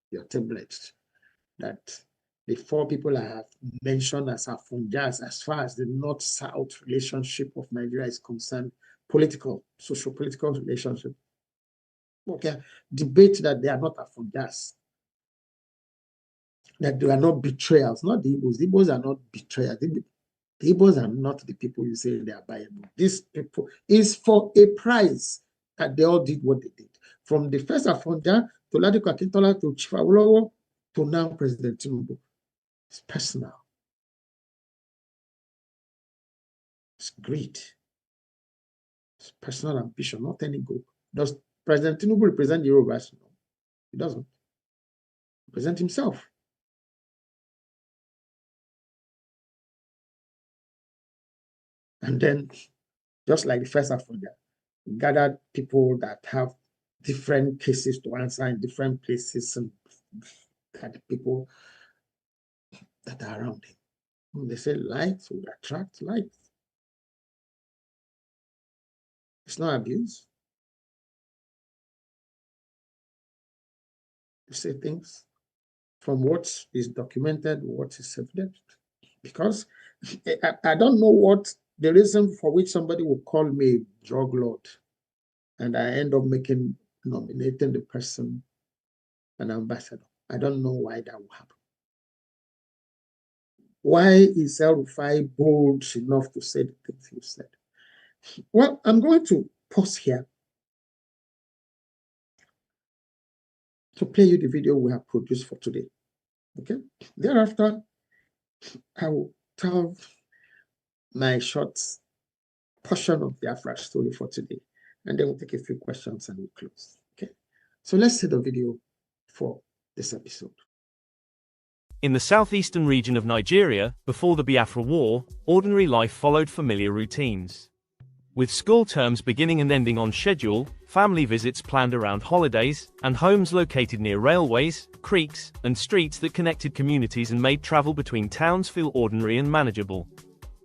your tablet, that the four people I have mentioned as Afonjas, as far as the North-South relationship of Nigeria is concerned, political, socio-political relationship. Okay, debate that they are not Afonjas, that they are not betrayals, not the Igbos. The Igbos are not betrayals. The Igbos are not the people you say they are buying. These people is for a price that they all did what they did. From the first Afonja to Ladipo Akintola to Chief Awolowo to now President Tinubu. It's personal. It's greed. It's personal ambition, not any goal. Does President Tinubu represent the Yorubas? No, he doesn't. He represents himself. And then, just like the first Afonja, gathered people that have different cases to answer in different places, and the people that are around him. When they say light will attract light. It's not abuse. You say things from what is documented, what is evident. Because I don't know what the reason for which somebody will call me a drug lord, and I end up nominating the person an ambassador. I don't know why that will happen. Why is El-Rufai bold enough to say the things you said? Well, I'm going to pause here to play you the video we have produced for today. Okay? Thereafter, I will tell my short portion of the Biafra story for today, and then we'll take a few questions and we'll close. Okay? So let's see the video for this episode. In the southeastern region of Nigeria, before the Biafra War, ordinary life followed familiar routines. With school terms beginning and ending on schedule, family visits planned around holidays, and homes located near railways, creeks, and streets that connected communities and made travel between towns feel ordinary and manageable.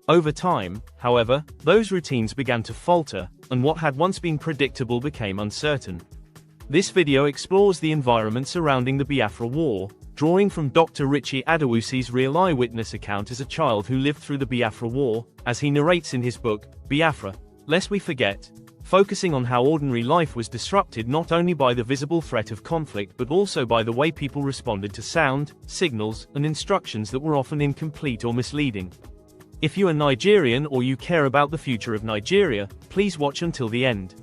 Over time, however, those routines began to falter, and what had once been predictable became uncertain. This video explores the environment surrounding the Biafra War, drawing from Dr. Richie Adewusi's real eyewitness account as a child who lived through the Biafra War, as he narrates in his book, Biafra, Lest We Forget, focusing on how ordinary life was disrupted not only by the visible threat of conflict but also by the way people responded to sound, signals, and instructions that were often incomplete or misleading. If you are Nigerian or you care about the future of Nigeria, please watch until the end.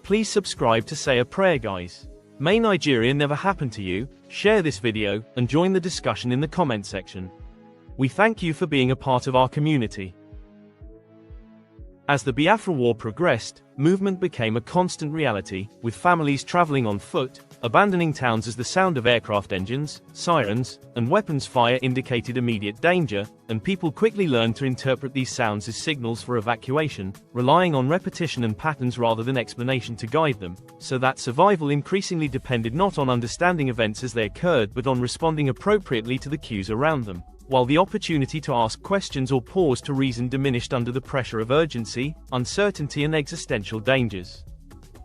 Please subscribe to Say a Prayer, guys. May Nigeria never happen to you. Share this video, and join the discussion in the comment section. We thank you for being a part of our community. As the Biafra War progressed, movement became a constant reality, with families traveling on foot, abandoning towns as the sound of aircraft engines, sirens, and weapons fire indicated immediate danger, and people quickly learned to interpret these sounds as signals for evacuation, relying on repetition and patterns rather than explanation to guide them, so that survival increasingly depended not on understanding events as they occurred but on responding appropriately to the cues around them, while the opportunity to ask questions or pause to reason diminished under the pressure of urgency, uncertainty, and existential dangers.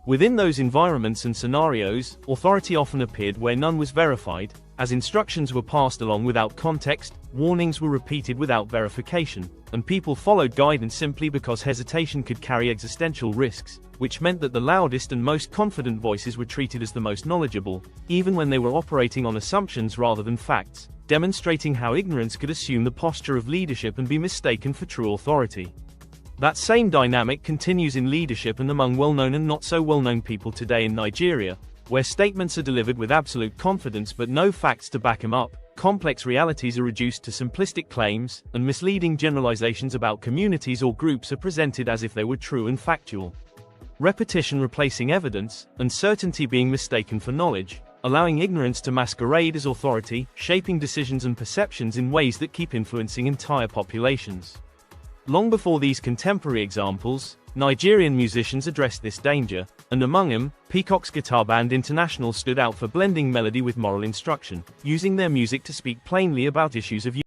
Within those environments and scenarios, authority often appeared where none was verified, as instructions were passed along without context, warnings were repeated without verification, and people followed guidance simply because hesitation could carry existential risks, which meant that the loudest and most confident voices were treated as the most knowledgeable, even when they were operating on assumptions rather than facts, demonstrating how ignorance could assume the posture of leadership and be mistaken for true authority. That same dynamic continues in leadership and among well-known and not so well-known people today in Nigeria, where statements are delivered with absolute confidence but no facts to back them up, complex realities are reduced to simplistic claims, and misleading generalizations about communities or groups are presented as if they were true and factual. Repetition replacing evidence, uncertainty being mistaken for knowledge, allowing ignorance to masquerade as authority, shaping decisions and perceptions in ways that keep influencing entire populations. Long before these contemporary examples, Nigerian musicians addressed this danger, and among them, Peacock's guitar band International stood out for blending melody with moral instruction, using their music to speak plainly about issues of unity.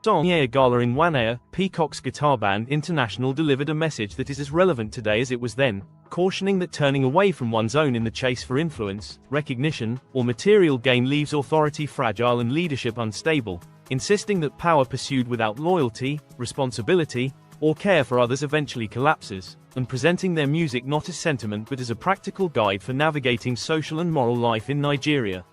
Song Ye Gala in Wanea, Peacock's guitar band International delivered a message that is as relevant today as it was then, cautioning that turning away from one's own in the chase for influence, recognition, or material gain leaves authority fragile and leadership unstable, insisting that power pursued without loyalty, responsibility, or care for others eventually collapses, and presenting their music not as sentiment but as a practical guide for navigating social and moral life in Nigeria.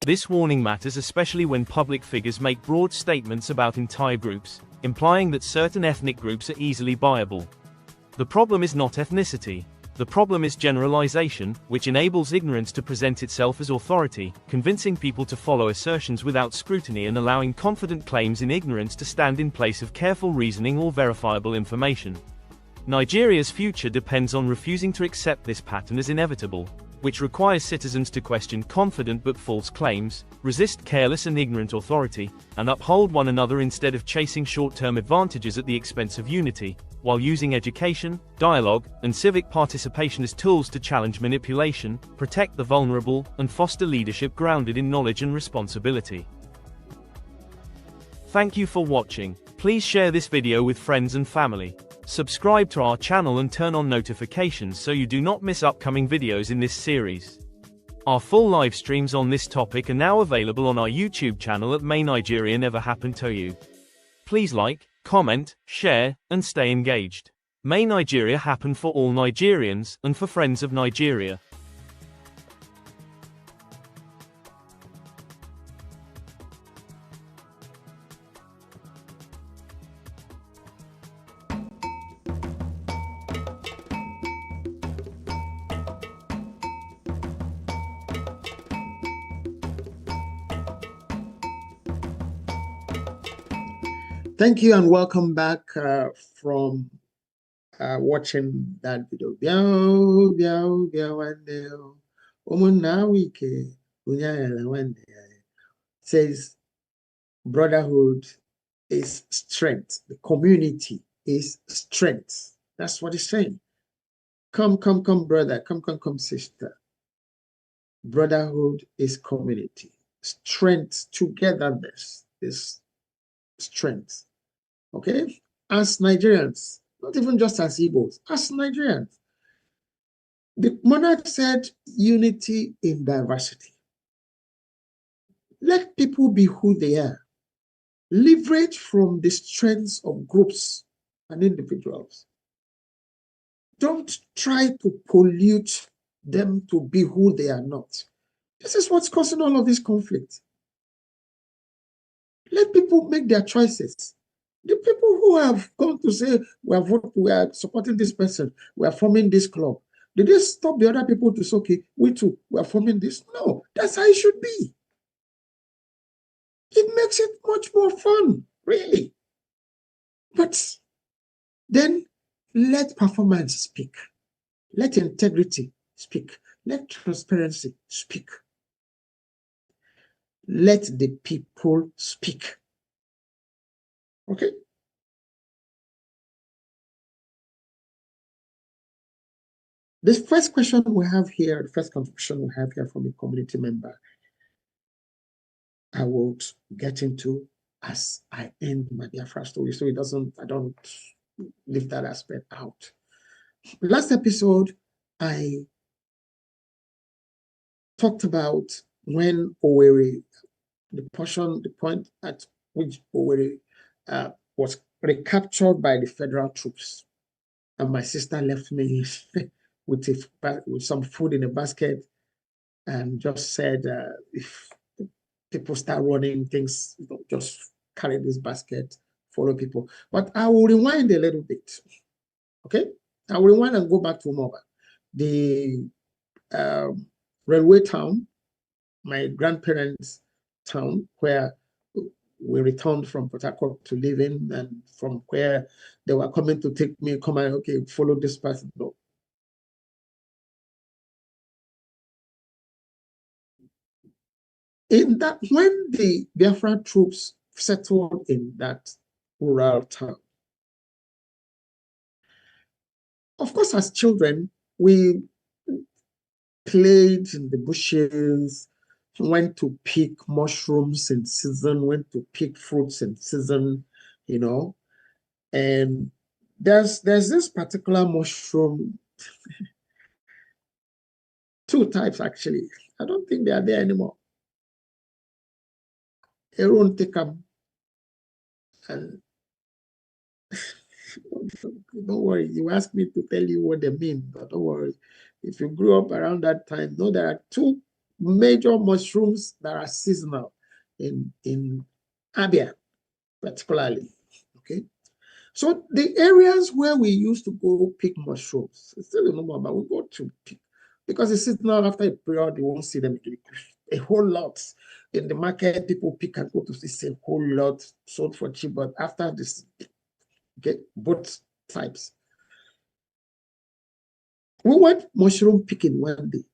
This warning matters especially when public figures make broad statements about entire groups, implying that certain ethnic groups are easily buyable. The problem is not ethnicity. The problem is generalization, which enables ignorance to present itself as authority, convincing people to follow assertions without scrutiny and allowing confident claims in ignorance to stand in place of careful reasoning or verifiable information. Nigeria's future depends on refusing to accept this pattern as inevitable. which requires citizens to question confident but false claims, resist careless and ignorant authority, and uphold one another instead of chasing short-term advantages at the expense of unity, while using education, dialogue, and civic participation as tools to challenge manipulation, protect the vulnerable, and foster leadership grounded in knowledge and responsibility. Thank you for watching. Please share this video with friends and family. Subscribe to our channel and turn on notifications so you do not miss upcoming videos in this series. Our full live streams on this topic are now available on our YouTube channel at May Nigeria Never Happened to You. Please like, comment, share, and stay engaged. May Nigeria happen for all Nigerians and for friends of Nigeria. Thank you and welcome back from watching that video. Says brotherhood is strength. The community is strength. That's what it's saying. Come, brother. Come, sister. Brotherhood is community. Strength, togetherness is strength. Okay? As Nigerians, not even just as Igbos, as Nigerians, the monarch said unity in diversity. Let people be who they are. Leverage from the strengths of groups and individuals. Don't try to pollute them to be who they are not. This is what's causing all of this conflict. Let people make their choices. The people who have gone to say, we are supporting this person, we are forming this club, did they stop the other people to say, okay, we too, we are forming this? No, that's how it should be. It makes it much more fun, really. But then let performance speak. Let integrity speak. Let transparency speak. Let the people speak. Okay? The first question we have here, the first contribution we have here from a community member, I will get into as I end my Biafra story, so I don't leave that aspect out. Last episode, I talked about when Owerri, the point at which Owerri was recaptured by the federal troops, and my sister left me with some food in a basket and just said, if people start running things, just carry this basket, follow people. But I will rewind a little bit, okay? I will rewind and go back to Moba, the railway town, my grandparents' town, where we returned from Port Harcourt to live in, and from where they were coming to take me, come and, okay, follow this person. No. In that, when the Biafra troops settled in that rural town, of course, as children, we played in the bushes, went to pick mushrooms in season, went to pick fruits in season, you know. And there's this particular mushroom, two types actually. I don't think they are there anymore. Aaron Tekam, and don't worry, you ask me to tell you what they mean, but don't worry. If you grew up around that time, know there are two major mushrooms that are seasonal in Abia, particularly. Okay. So the areas where we used to go pick mushrooms, it's still remember, but we go to pick because it's seasonal. After a period, you won't see them a whole lot in the market. People pick and go to see a whole lot sold for cheap, but after this, okay, both types. We went mushroom picking one day,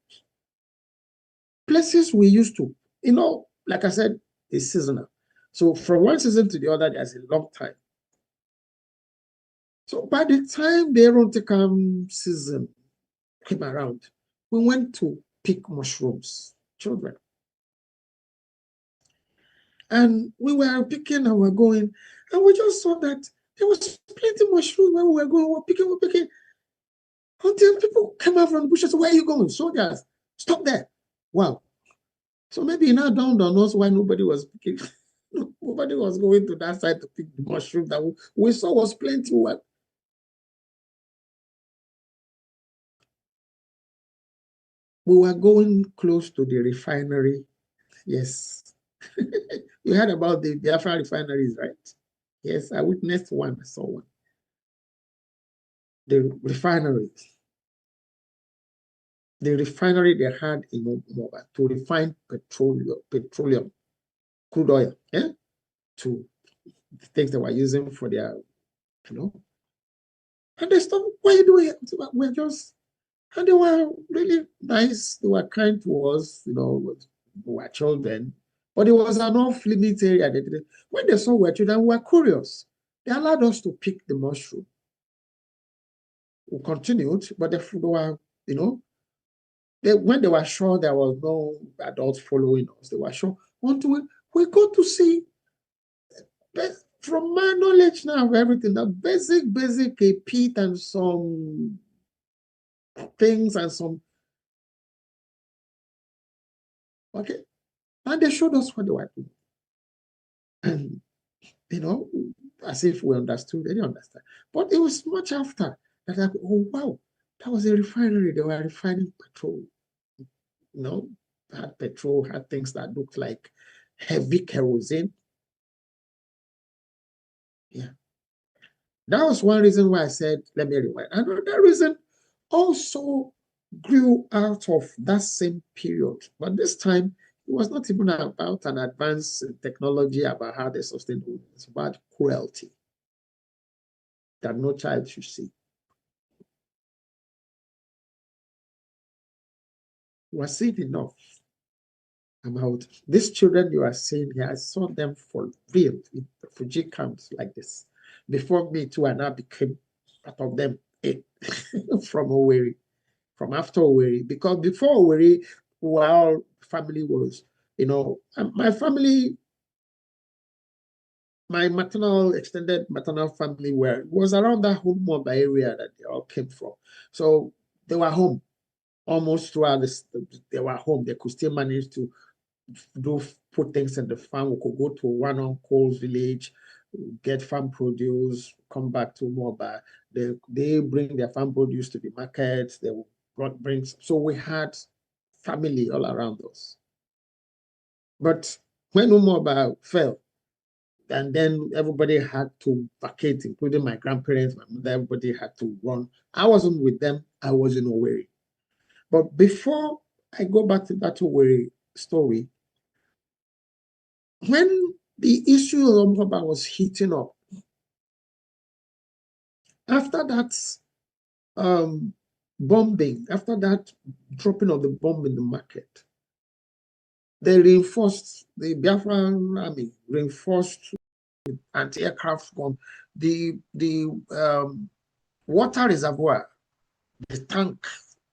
places we used to, you know, like I said, it's seasonal. So from one season to the other, there's a long time. So by the time the Eronticam season came around, we went to pick mushrooms, children. And we were picking and we're going, and we just saw that there was plenty of mushrooms when we were going, we're picking. Until people came out from the bushes, where are you going? Soldiers, stop there. Wow. So maybe it now dawned on us why nobody was picking. Nobody was going to that side to pick the mushroom that we saw was plenty. We were going close to the refinery. Yes. You heard about the Biafra refineries, right? Yes, I witnessed one. I saw one. The refineries. The refinery they had in Omoba to refine petroleum, crude oil, to the things they were using for their, you know. And they stopped, what are you doing? We're just, and they were really nice. They were kind to us, you know, we were children. But it was an off-limit area. When they saw we were children, we were curious. They allowed us to pick the mushroom. We continued, but they were, you know, when they were sure there was no adults following us, they were sure. Until we got to see, from my knowledge now of everything, the basic a pit and some things and some, okay. And they showed us what they were doing. And, you know, as if we understood, they didn't understand. But it was much after that I go, oh, wow, that was a refinery. They were refining petrol. You know, had petrol, had things that looked like heavy kerosene. Yeah. That was one reason why I said, let me rewind. Another reason also grew out of that same period. But this time, it was not even about an advance in technology, about how they sustain women. It's about cruelty that no child should see. We are seeing enough about these children you are seeing here. I saw them for real in refugee camps like this. Before me too, and I became part of them from Owerri, from after Owerri. Because before Owerri, our family was, you know, my family, my extended maternal family was around that Hummoba area that they all came from. So they were home almost throughout this. They were home. They could still manage to put things in the farm. We could go to one uncle's village, get farm produce, come back to Moba. They bring their farm produce to the market. They bring. So we had family all around us. But when Moba fell, and then everybody had to vacate, including my grandparents, my mother, everybody had to run. I wasn't with them. I was in Owerri. But before I go back to that Owerri story, when the issue of Omoba was heating up, after that bombing, after that dropping of the bomb in the market, they reinforced, the Biafran army reinforced anti-aircraft gun. The water reservoir, the tank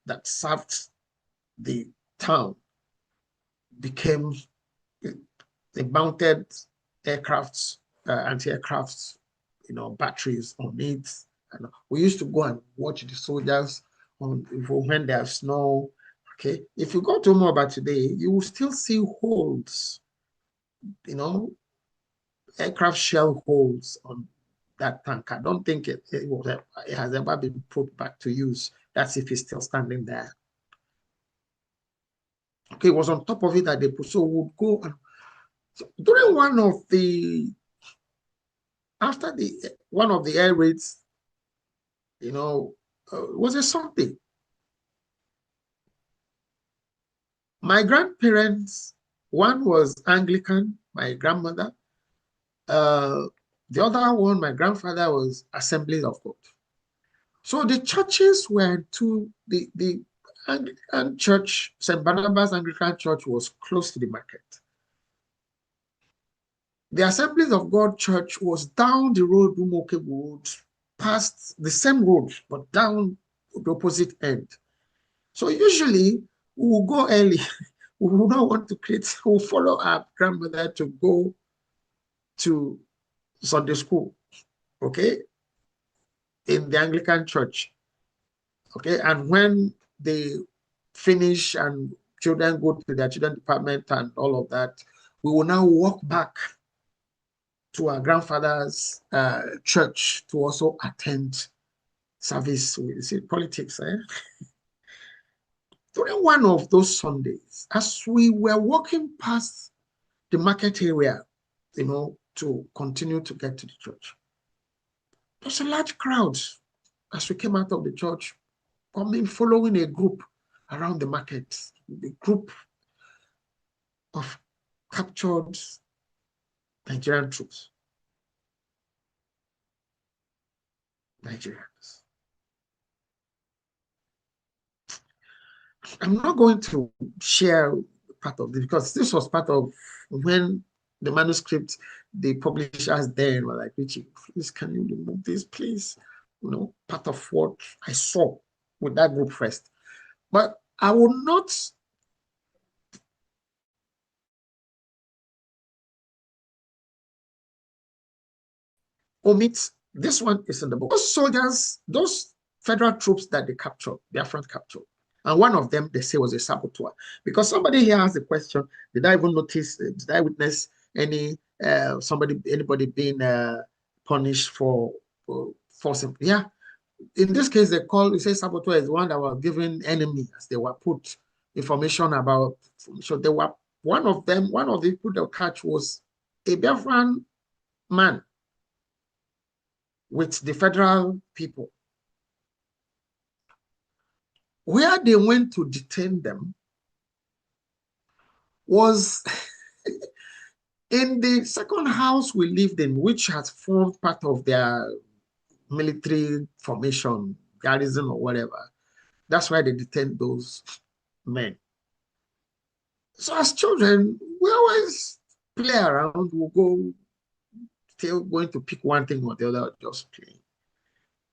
that served the town, became they mounted aircrafts, anti-aircrafts, you know, batteries on it. And we used to go and watch the soldiers when there's snow. Okay, if you go to Moba today, you will still see holes, you know, aircraft shell holes on that tank. I don't think it has ever been put back to use. That's if it's still standing there. Okay, it was on top of it that they put. So we'd go and so during one of the air raids, you know, was a Sunday. My grandparents, one was Anglican, my grandmother. The other one, my grandfather, was Assembly of God. So the churches were to the Anglican Church, St. Barnabas Anglican Church, was close to the market. The Assemblies of God Church was down the road, Umoke Road, past the same road, but down the opposite end. So usually we will go early. We will not want to create, we will follow our grandmother to go to Sunday school, okay, in the Anglican Church, okay, and when they finish and children go to their children department and all of that, we will now walk back to our grandfather's church to also attend service. We see politics, eh? During one of those Sundays, as we were walking past the market area, you know, to continue to get to the church, there was a large crowd as we came out of the church, coming, following a group around the market, the group of captured Nigerian troops. Nigerians. I'm not going to share part of this because this was part of when the manuscript, the publishers then were like, Richie, please, can you remove this, please? You know, part of what I saw with that group first. But I will not omit, this one is in the book. Those soldiers, those federal troops that they captured, Biafra captured, and one of them they say was a saboteur. Because somebody here asked the question, did I even notice, did I witness any anybody being punished for false? Yeah, in this case they say saboteur is the one that was given enemy as they were put information about. So they were one of the people they'll catch was a Biafran man with the federal people. Where they went to detain them was in the second house we lived in, which has formed part of their military formation, garrison or whatever. That's why they detained those men. So as children, we always play around. We'll go, still going to pick one thing or the other, just playing.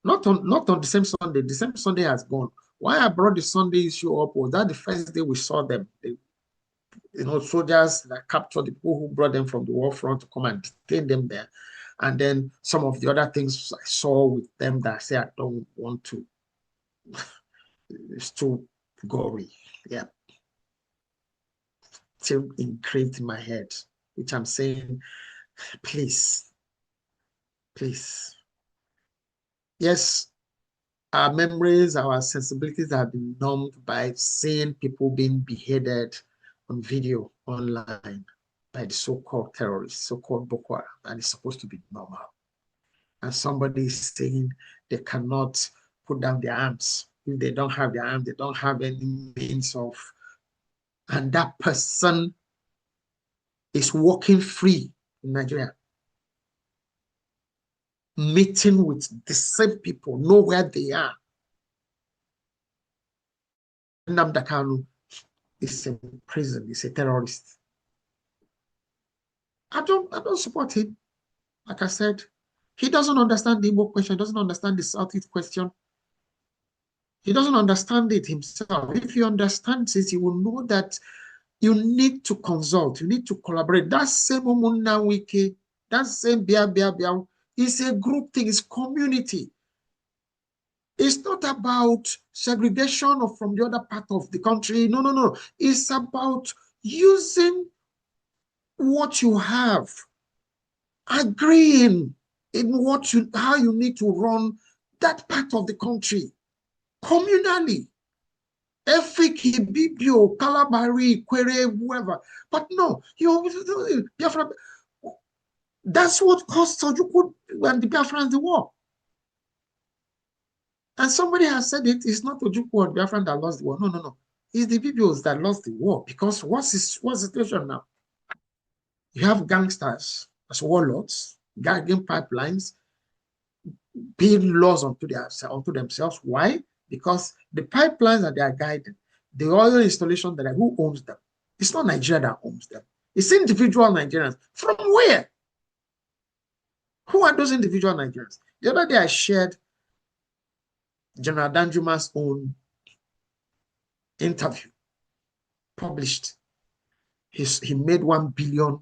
Not on the same Sunday. The same Sunday has gone. Why I brought the Sunday issue up was that the first day we saw them, soldiers that captured the people who brought them from the war front to come and detain them there. And then some of the other things I saw with them that I say I don't want to. It's too gory. Yeah. Still engraved in my head, which I'm saying, please. Yes, our memories, our sensibilities have been numbed by seeing people being beheaded on video online by the so-called terrorists, so-called Boko Haram, and it's supposed to be normal. And somebody is saying they cannot put down their arms. If they don't have their arms, they don't have any means of, and that person is walking free in Nigeria, meeting with the same people, know where they are. Nnamdi Kanu is in prison, he's a terrorist. I don't support him. Like I said, he doesn't understand the Igbo question, doesn't understand the Southeast question. He doesn't understand it himself. If he understands it, he will know that you need to consult, you need to collaborate. That same Umunna Wiki, that same Bia, is a group thing, it's community. It's not about segregation or from the other part of the country. No. It's about using what you have, agreeing in how you need to run that part of the country communally. Efik, Bibio, Kalabari, Kwere, whoever. But no, Biafra, that's what cost Ojukwu when the Biafrans the war. And somebody has said it's not Ojukwu or Biafran that lost the war. No. It's the Bibios that lost the war. Because what's the situation now? You have gangsters as warlords, guiding pipelines, build laws onto themselves. Why? Because the pipelines that they are guiding, the oil installation that who owns them? It's not Nigeria that owns them. It's individual Nigerians. From where? Who are those individual Nigerians? The other day I shared General Danjuma's own interview published. He made $1 billion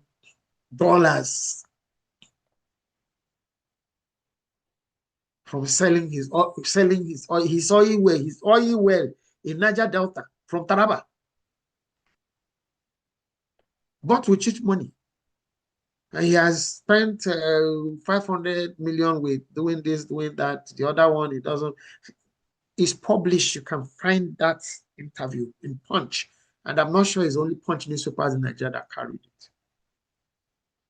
from selling his oil well in Niger Delta from Taraba. Bought with cheap money. And he has spent 500 million with doing this, doing that. The other one, it doesn't. It's published. You can find that interview in Punch. And I'm not sure it's only Punch newspapers in Nigeria that carried it.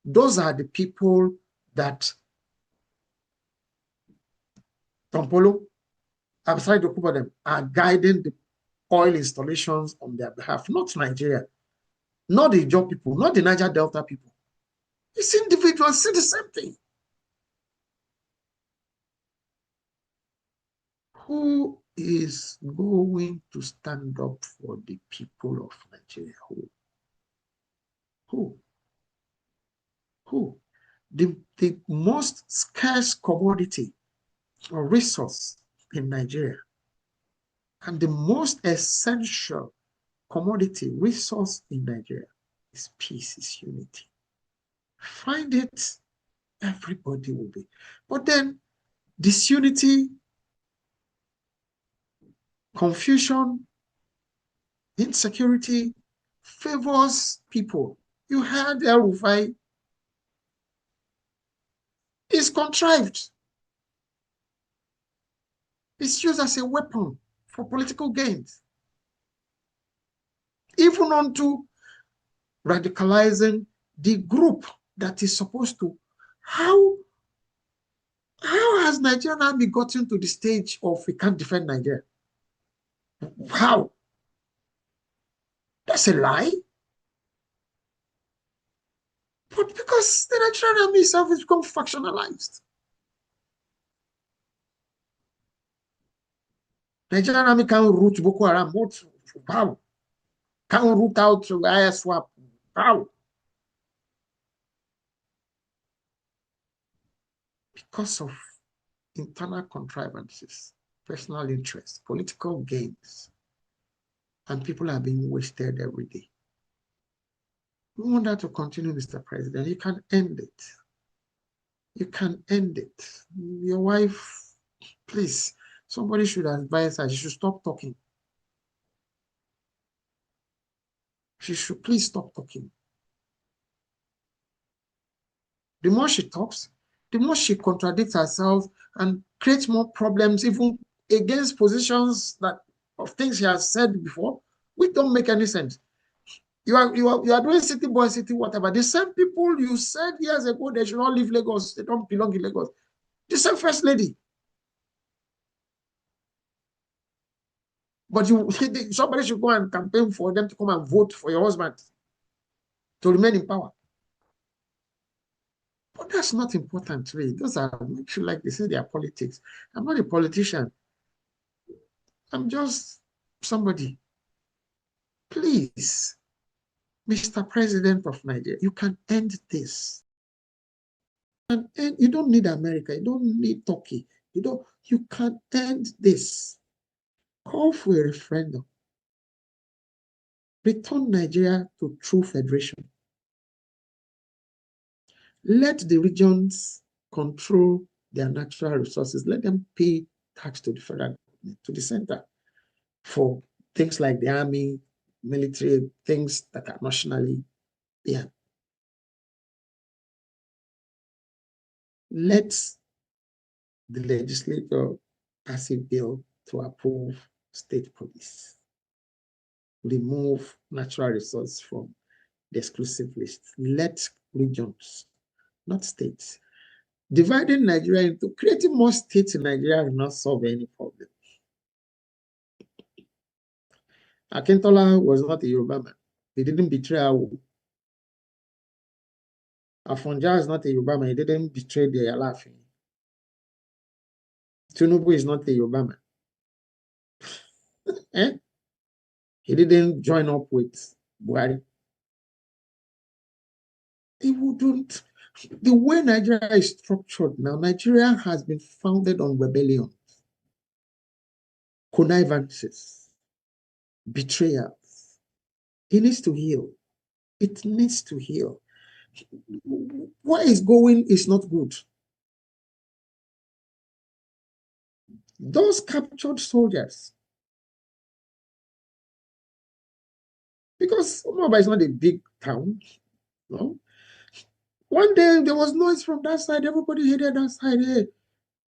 Those are the people that Tompolo, outside the group of them, are guiding the oil installations on their behalf, not Nigeria, not the Ijaw people, not the Niger Delta people. It's individuals, see the same thing. Who is going to stand up for the people of Nigeria? Who? The most scarce commodity or resource in Nigeria and the most essential commodity resource in Nigeria is peace, is unity. Find it, everybody will be. But then disunity, confusion, insecurity favors people. You heard El Rufai is contrived. It's used as a weapon for political gains. Even onto radicalizing the group that is supposed to. How has Nigerian army gotten to the stage of we can't defend Nigeria? How? That's a lie. But because the Nigerian army itself has become factionalized. Nigerian army can't root Boko Haram. How? Can't root out ISWAP. How? Because of internal contrivances, personal interests, political gains, and people are being wasted every day. We want that to continue, Mr. President. You can end it. You can end it. Your wife, please, somebody should advise her. She should stop talking. She should please stop talking. The more she talks, the more she contradicts herself and creates more problems, even against positions that of things she has said before, which don't make any sense. You are doing city boy, city whatever. The same people you said years ago they should not leave Lagos, they don't belong in Lagos. The same first lady. But somebody should go and campaign for them to come and vote for your husband to remain in power. But that's not important to me. Those are, make you like they say they are politics. I'm not a politician. I'm just somebody. Please, Mr. President of Nigeria, you can end this. And you don't need America. You don't need Turkey. You can end this. Call for a referendum. Return Nigeria to true federation. Let the regions control their natural resources. Let them pay tax to the federal government, to the center, for things like the army, military, things that are nationally, yeah. Let the legislature pass a bill to approve state police. Remove natural resources from the exclusive list. Let regions, not states. Dividing Nigeria into creating more states in Nigeria will not solve any problem. Akintola was not a Yoruba man. He didn't betray Awo. Afonjas is not a Yoruba man. He didn't betray the Alafin. Tinubu is not a Yoruba man. He didn't join up with Buhari. He wouldn't. The way Nigeria is structured now, Nigeria has been founded on rebellion, connivances, betrayals. It needs to heal. It needs to heal. Where it's going is not good. Those captured soldiers, because Umaba is not a big town, no. One day there was noise from that side. Everybody headed that side. Hey,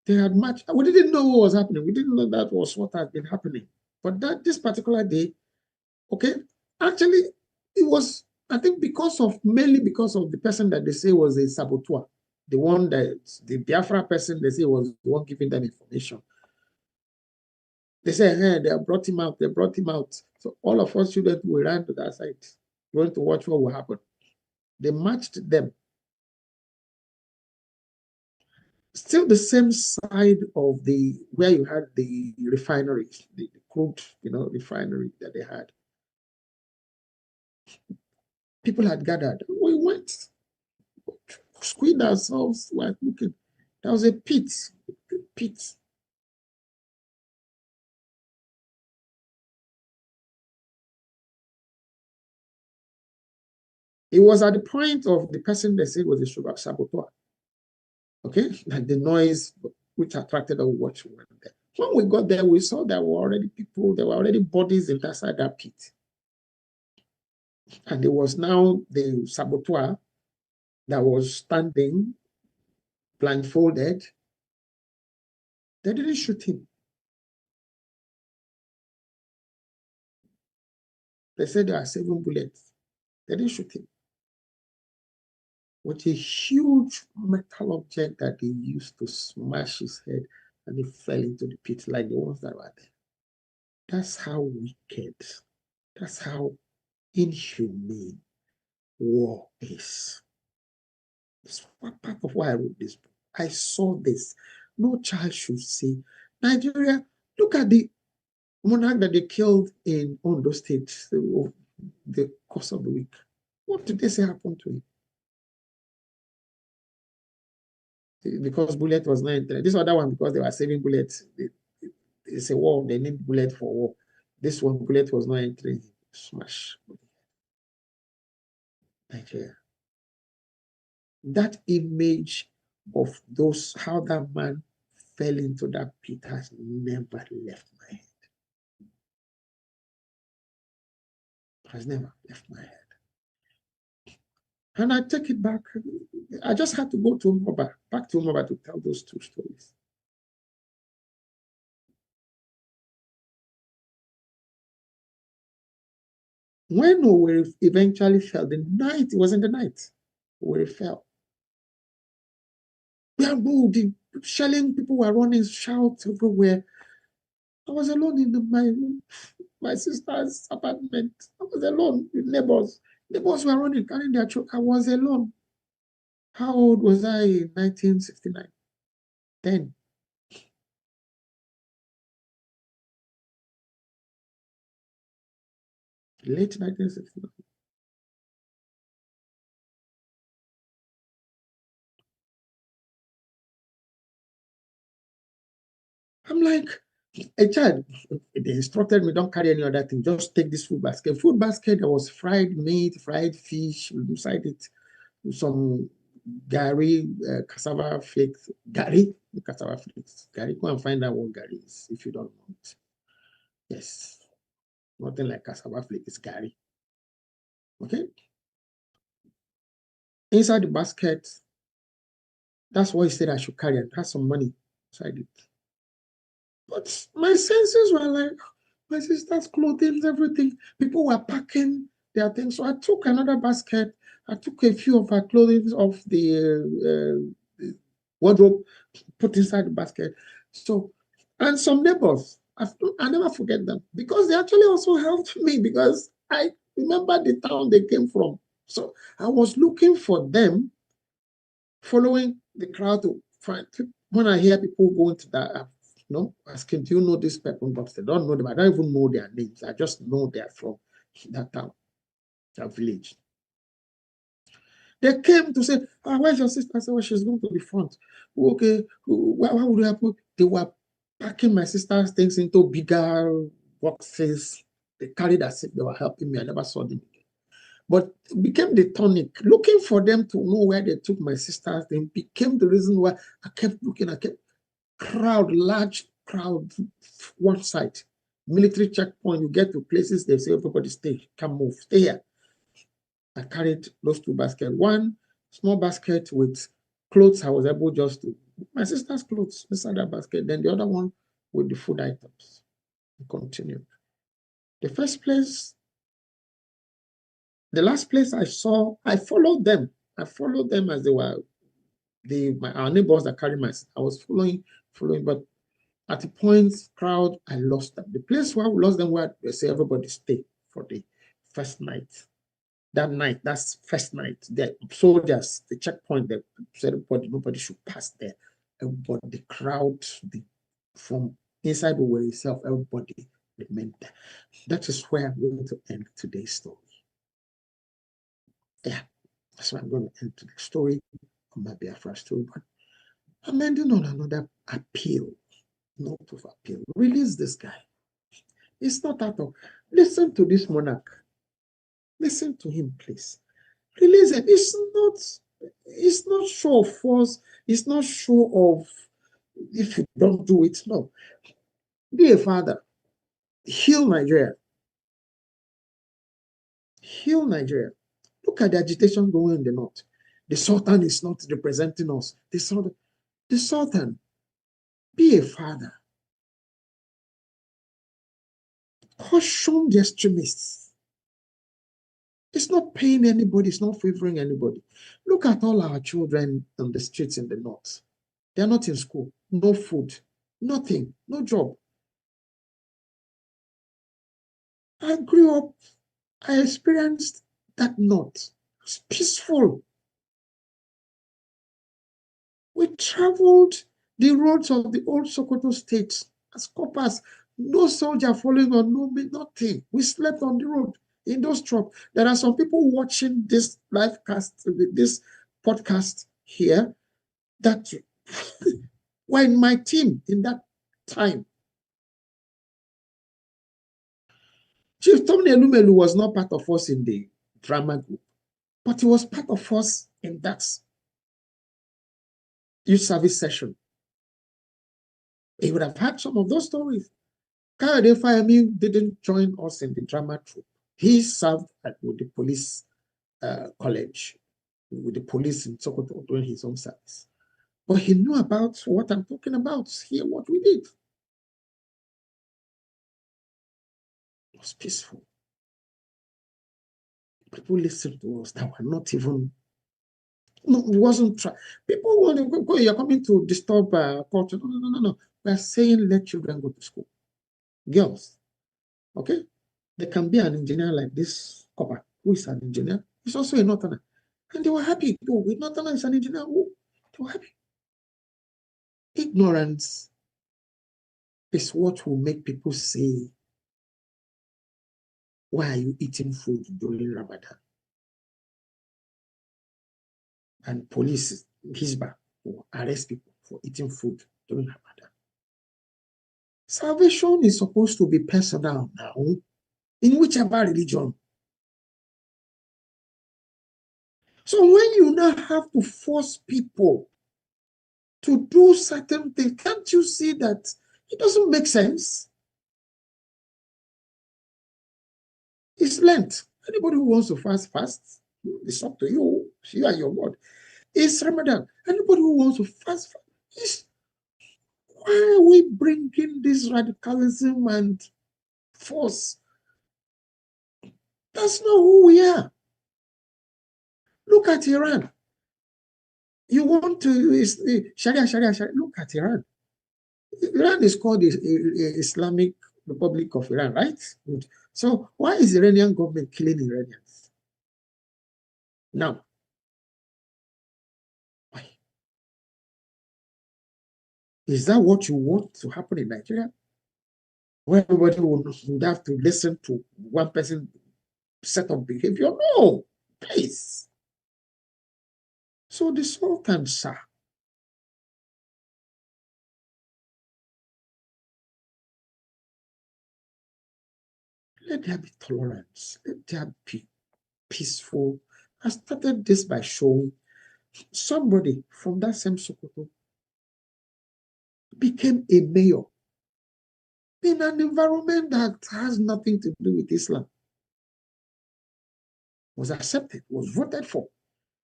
they had marched. We didn't know what was happening. We didn't know that was what had been happening. But this particular day, okay, actually, it was, I think, mainly because of the person that they say was a saboteur, the one that the Biafra person they say was the one giving them information. They said, hey, they brought him out. They brought him out. So all of us students, we ran to that side, going to watch what will happen. They matched them. Still the same side of where you had the refinery, the crude, refinery that they had. People had gathered. We went, squeezed ourselves, like looking. There was a pit. It was at the point of the person they said was a saboteur. Okay, like the noise which attracted our watch went there. When we got there, we saw there were already people, there were already bodies inside that pit. And it was now the saboteur that was standing blindfolded. They didn't shoot him. They said there are 7 bullets. They didn't shoot him. With a huge metal object that they used to smash his head, and he fell into the pit like the ones that were there. That's how wicked, that's how inhumane war is. It's part of why I wrote this book. I saw this. No child should say, Nigeria, look at the monarch that they killed in Ondo State over the course of the week. What did they say happened to him? Because bullet was not entering. This other one, because they were saving bullets. It's a war, they need bullet for war. This one, bullet was not entering. Smash. Nigeria. That image of how that man fell into that pit has never left my head. Has never left my head. And I take it back. I just had to go to Umaba, back to Umaba to tell those 2 stories. When we eventually fell, it wasn't the night, we fell. The shelling, people were running, shouts everywhere. I was alone in my sister's apartment. I was alone with neighbors. Neighbors were running, carrying their children. I was alone. How old was I in 1969? 10. Late 1969. I'm like, a child, they instructed me, don't carry any other thing, just take this food basket. Food basket, there was fried meat, fried fish, beside it, some gari, cassava flakes. Gari, cassava flakes. Gari, go and find out what gari is if you don't know it. Yes, nothing like cassava flake, it's gari. Okay? Inside the basket, that's what he said I should carry. It has some money inside it. But my senses were like, my sister's clothing, everything. People were packing their things. So I took another basket. I took a few of her clothing off the wardrobe, put inside the basket. So, and some neighbors, I never forget them, because they actually also helped me, because I remember the town they came from. So I was looking for them, following the crowd to find. When I hear people going to that, No, asking, do you know this person? But they don't know them. I don't even know their names. I just know they're from that town, that village. They came to say, where's your sister? I said, well, she's going to the front. Okay, what would happen? They were packing my sister's things into bigger boxes. They carried as if they were helping me. I never saw them again. But it became the tonic. Looking for them to know where they took my sister's thing became the reason why I kept looking. I kept large crowd, one side. Military checkpoint, you get to places, they say, everybody stay, can't move, stay here. I carried those two baskets. One small basket with clothes I was able just to, my sister's clothes inside that basket. Then the other one with the food items. I continued. The first place, the last place I saw, I followed them. I followed them as they were, our neighbors that carried my, I was following, but at the point, crowd, I lost them. The place where we lost them, where they say everybody stay for the first night. That night, that's first night. The soldiers, the checkpoint, they said nobody should pass there. But the crowd, from inside the way itself, everybody remained there. That is where I'm going to end today's story. Yeah, that's why I'm going to end the story of my Biafra story. But I'm ending on another appeal. Note of appeal. Release this guy. It's not at all. Listen to this monarch. Listen to him, please. Release him. It's not show of force. It's not show of if you don't do it. No. Be a father. Heal Nigeria. Heal Nigeria. Look at the agitation going in the north. The Sultan is not representing us. The Sultan. Be a father. Caution the extremists. It's not paying anybody. It's not favoring anybody. Look at all our children on the streets in the north. They're not in school. No food. Nothing. No job. I grew up. I experienced that north. It's peaceful. We traveled the roads of the old Sokoto state as coppers. No soldier following on, no nothing. We slept on the road in those trucks. There are some people watching this live cast, this podcast here, that were in my team in that time. Chief Tommy Elumelu was not part of us in the drama group, but he was part of us in that youth service session. He would have had some of those stories. Kayode Fayemi didn't join us in the drama troupe. He served with the police college, with the police in Sokoto doing his own service. But he knew about what I'm talking about, here what we did. It was peaceful. People listened to us that were not even, no, it wasn't, people want to go, you're coming to disturb culture. No. We're saying let children go to school. Girls, okay? There can be an engineer like this copper, who is an engineer. He's also a northerner. And they were happy. Oh, with northerner is an engineer. Oh, they were happy. Ignorance is what will make people say, why are you eating food during Ramadan? And police, Hizbah, will arrest people for eating food during Ramadan. Salvation is supposed to be personal now, in whichever religion. So when you now have to force people to do certain things, can't you see that it doesn't make sense? It's Lent. Anybody who wants to fast, it's up to you. You are your God. It's Ramadan. Anybody who wants to fast, why are we bringing this radicalism and force? That's not who we are. Look at Iran. You want to Sharia. Look at Iran. Iran is called the Islamic Republic of Iran, right? Good. So why is the Iranian government killing Iranians? Now, why? Is that what you want to happen in Nigeria? Where everybody would have to listen to one person set of behavior? No, please. So the Sultan, sir, let there be tolerance. Let there be peaceful. I started this by showing somebody from that same Sokoto became a mayor in an environment that has nothing to do with Islam. Was accepted, was voted for.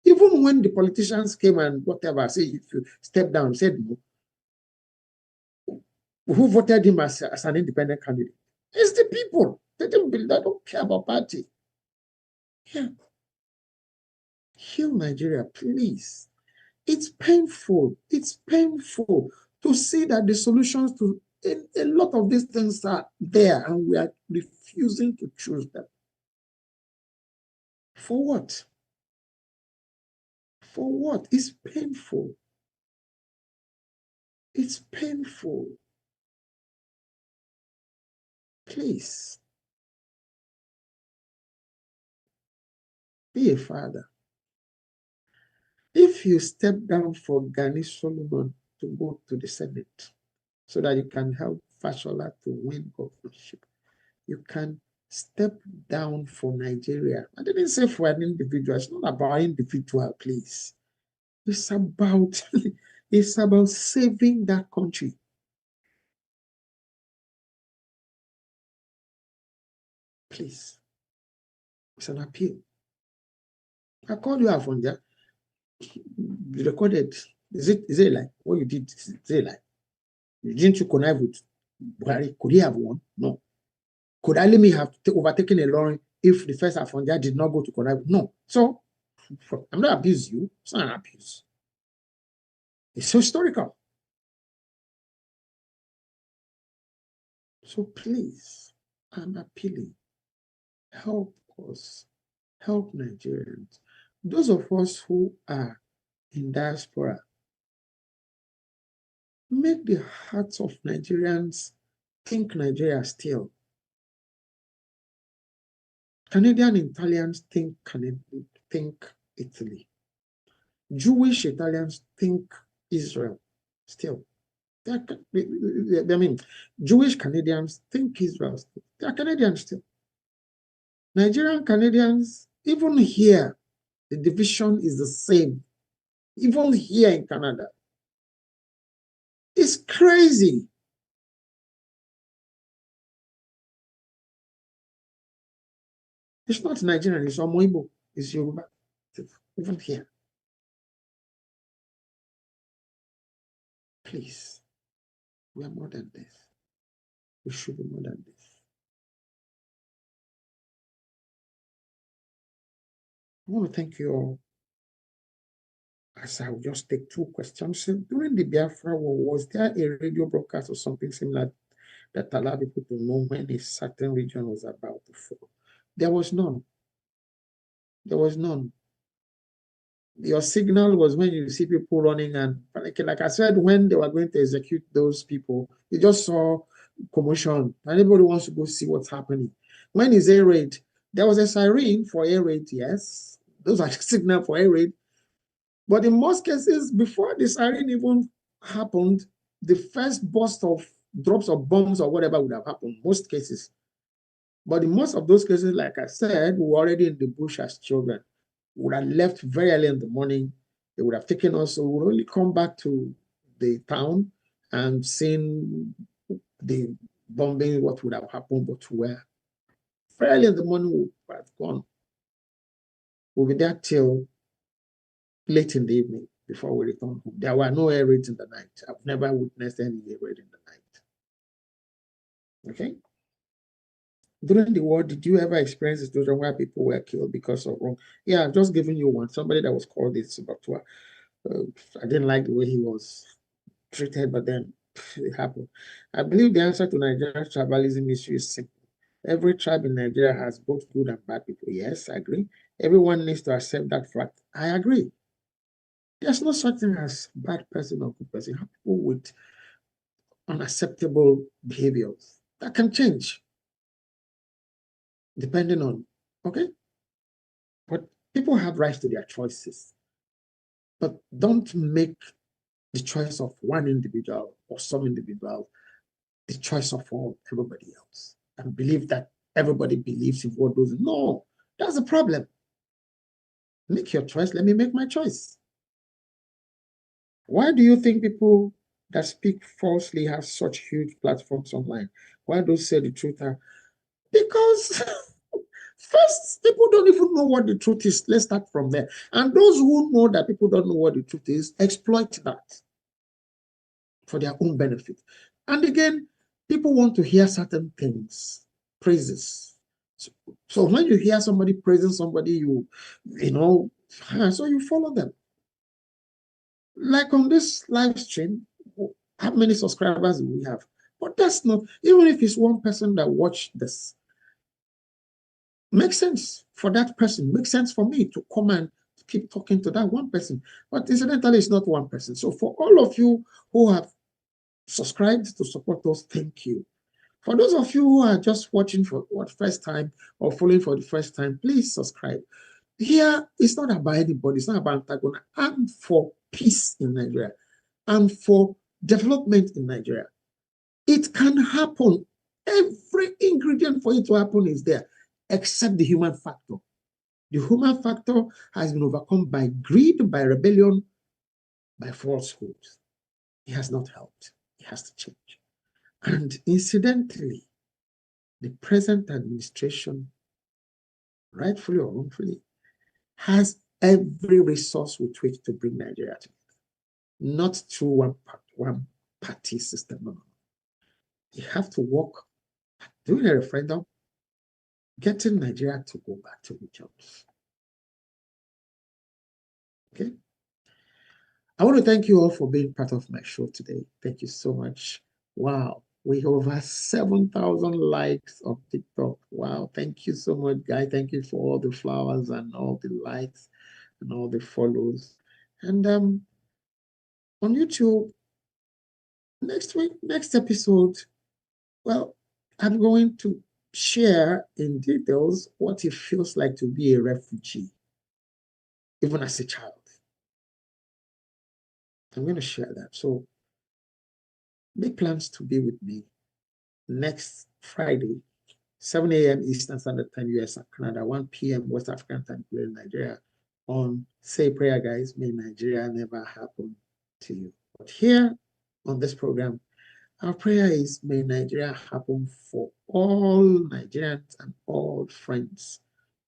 Even when the politicians came and whatever, say if you step down, said no, who voted him as an independent candidate? It's the people. They don't care about party. Yeah. Heal Nigeria, please. It's painful. It's painful to see that the solutions to a lot of these things are there and we are refusing to choose them. For what? For what? It's painful. It's painful. Please. Be a father. If you step down for Gani Solomon to go to the Senate so that you can help Fashola to win governorship, you can step down for Nigeria. I didn't say for an individual. It's not about individual, please. It's about saving that country. Please. It's an appeal. I called you Afonja. You recorded. Is it a lie? What you did is a lie. Didn't you connive with Buhari? Could he have won? No. Could Alimi have overtaken a lorry if the first Afonja did not go to connive? No. So, I'm not abusing you. It's not an abuse. It's historical. So please, I'm appealing. Help us. Help Nigerians. Those of us who are in diaspora, make the hearts of Nigerians think Nigeria still. Canadian Italians think Italy. Jewish Italians think Israel still. I mean, Jewish Canadians think Israel still. They are Canadians still. Nigerian Canadians, even here, the division is the same. Even here in Canada. It's crazy. It's not Nigerian, it's Omoibo, it's Yoruba, even here. Please, we are more than this. We should be more than this. I want to thank you all. As I will just take two questions. During the Biafra War, was there a radio broadcast or something similar that allowed people to know when a certain region was about to fall? There was none. There was none. Your signal was when you see people running and panicking. Like I said, when they were going to execute those people, you just saw commotion. Anybody wants to go see what's happening. When is air raid? There was a siren for air raid, yes. Those are signal for air raid. But in most cases, before the siren even happened, the first burst of drops of bombs or whatever would have happened, most cases. But in most of those cases, like I said, we were already in the bush as children. We would have left very early in the morning. They would have taken us, so we would only come back to the town and seen the bombing, what would have happened, but where. Very early in the morning, we would have gone. We'll be there till late in the evening before we return home. There were no air raids in the night. I've never witnessed any air raid in the night. Okay? During the war, did you ever experience a situation where people were killed because of wrong? Yeah, I've just given you one. Somebody that was called this Subatua. I didn't like the way he was treated, but then it happened. I believe the answer to Nigeria's tribalism issue is simple. Every tribe in Nigeria has both good and bad people. Yes, I agree. Everyone needs to accept that fact. I agree. There's no such thing as bad person or good person. People with unacceptable behaviors that can change depending on, okay? But people have rights to their choices. But don't make the choice of one individual or some individual the choice of all everybody else and believe that everybody believes in what those. No, that's the problem. Make your choice. Let me make my choice. Why do you think people that speak falsely have such huge platforms online? Why those say the truth are? Because first, people don't even know what the truth is. Let's start from there. And those who know that people don't know what the truth is, exploit that for their own benefit. And again, people want to hear certain things, praises. So when you hear somebody praising somebody, you know, so you follow them. Like on this live stream, how many subscribers do we have? But that's not, even if it's one person that watched this, makes sense for that person, makes sense for me to come and keep talking to that one person. But incidentally, it's not one person. So for all of you who have subscribed to support us, thank you. For those of you who are just watching for the first time or following for the first time, please subscribe. Here, it's not about anybody. It's not about antagonism. I'm for peace in Nigeria. I'm for development in Nigeria. It can happen. Every ingredient for it to happen is there, except the human factor. The human factor has been overcome by greed, by rebellion, by falsehood. It has not helped. It has to change. And incidentally, the present administration, rightfully or wrongfully, has every resource with which to bring Nigeria together. Not through one party system. No. You have to work doing a referendum, getting Nigeria to go back to regions. Okay. I want to thank you all for being part of my show today. Thank you so much. Wow. We have over 7,000 likes on TikTok. Wow. Thank you so much, guy. Thank you for all the flowers and all the likes and all the follows. And on YouTube, next week, next episode, well, I'm going to share in details what it feels like to be a refugee, even as a child. I'm going to share that. So make plans to be with me next Friday, 7 a.m. Eastern Standard Time, US and Canada, 1 p.m. West African Time here in Nigeria, on Say Prayer, guys. May Nigeria never happen to you. But here on this program, our prayer is, may Nigeria happen for all Nigerians and all friends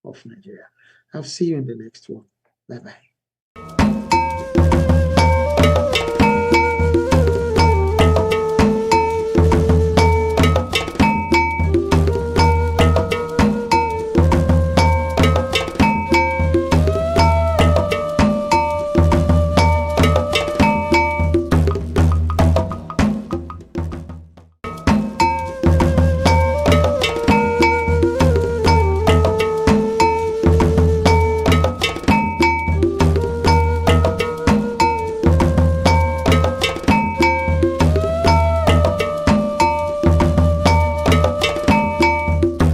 of Nigeria. I'll see you in the next one. Bye-bye.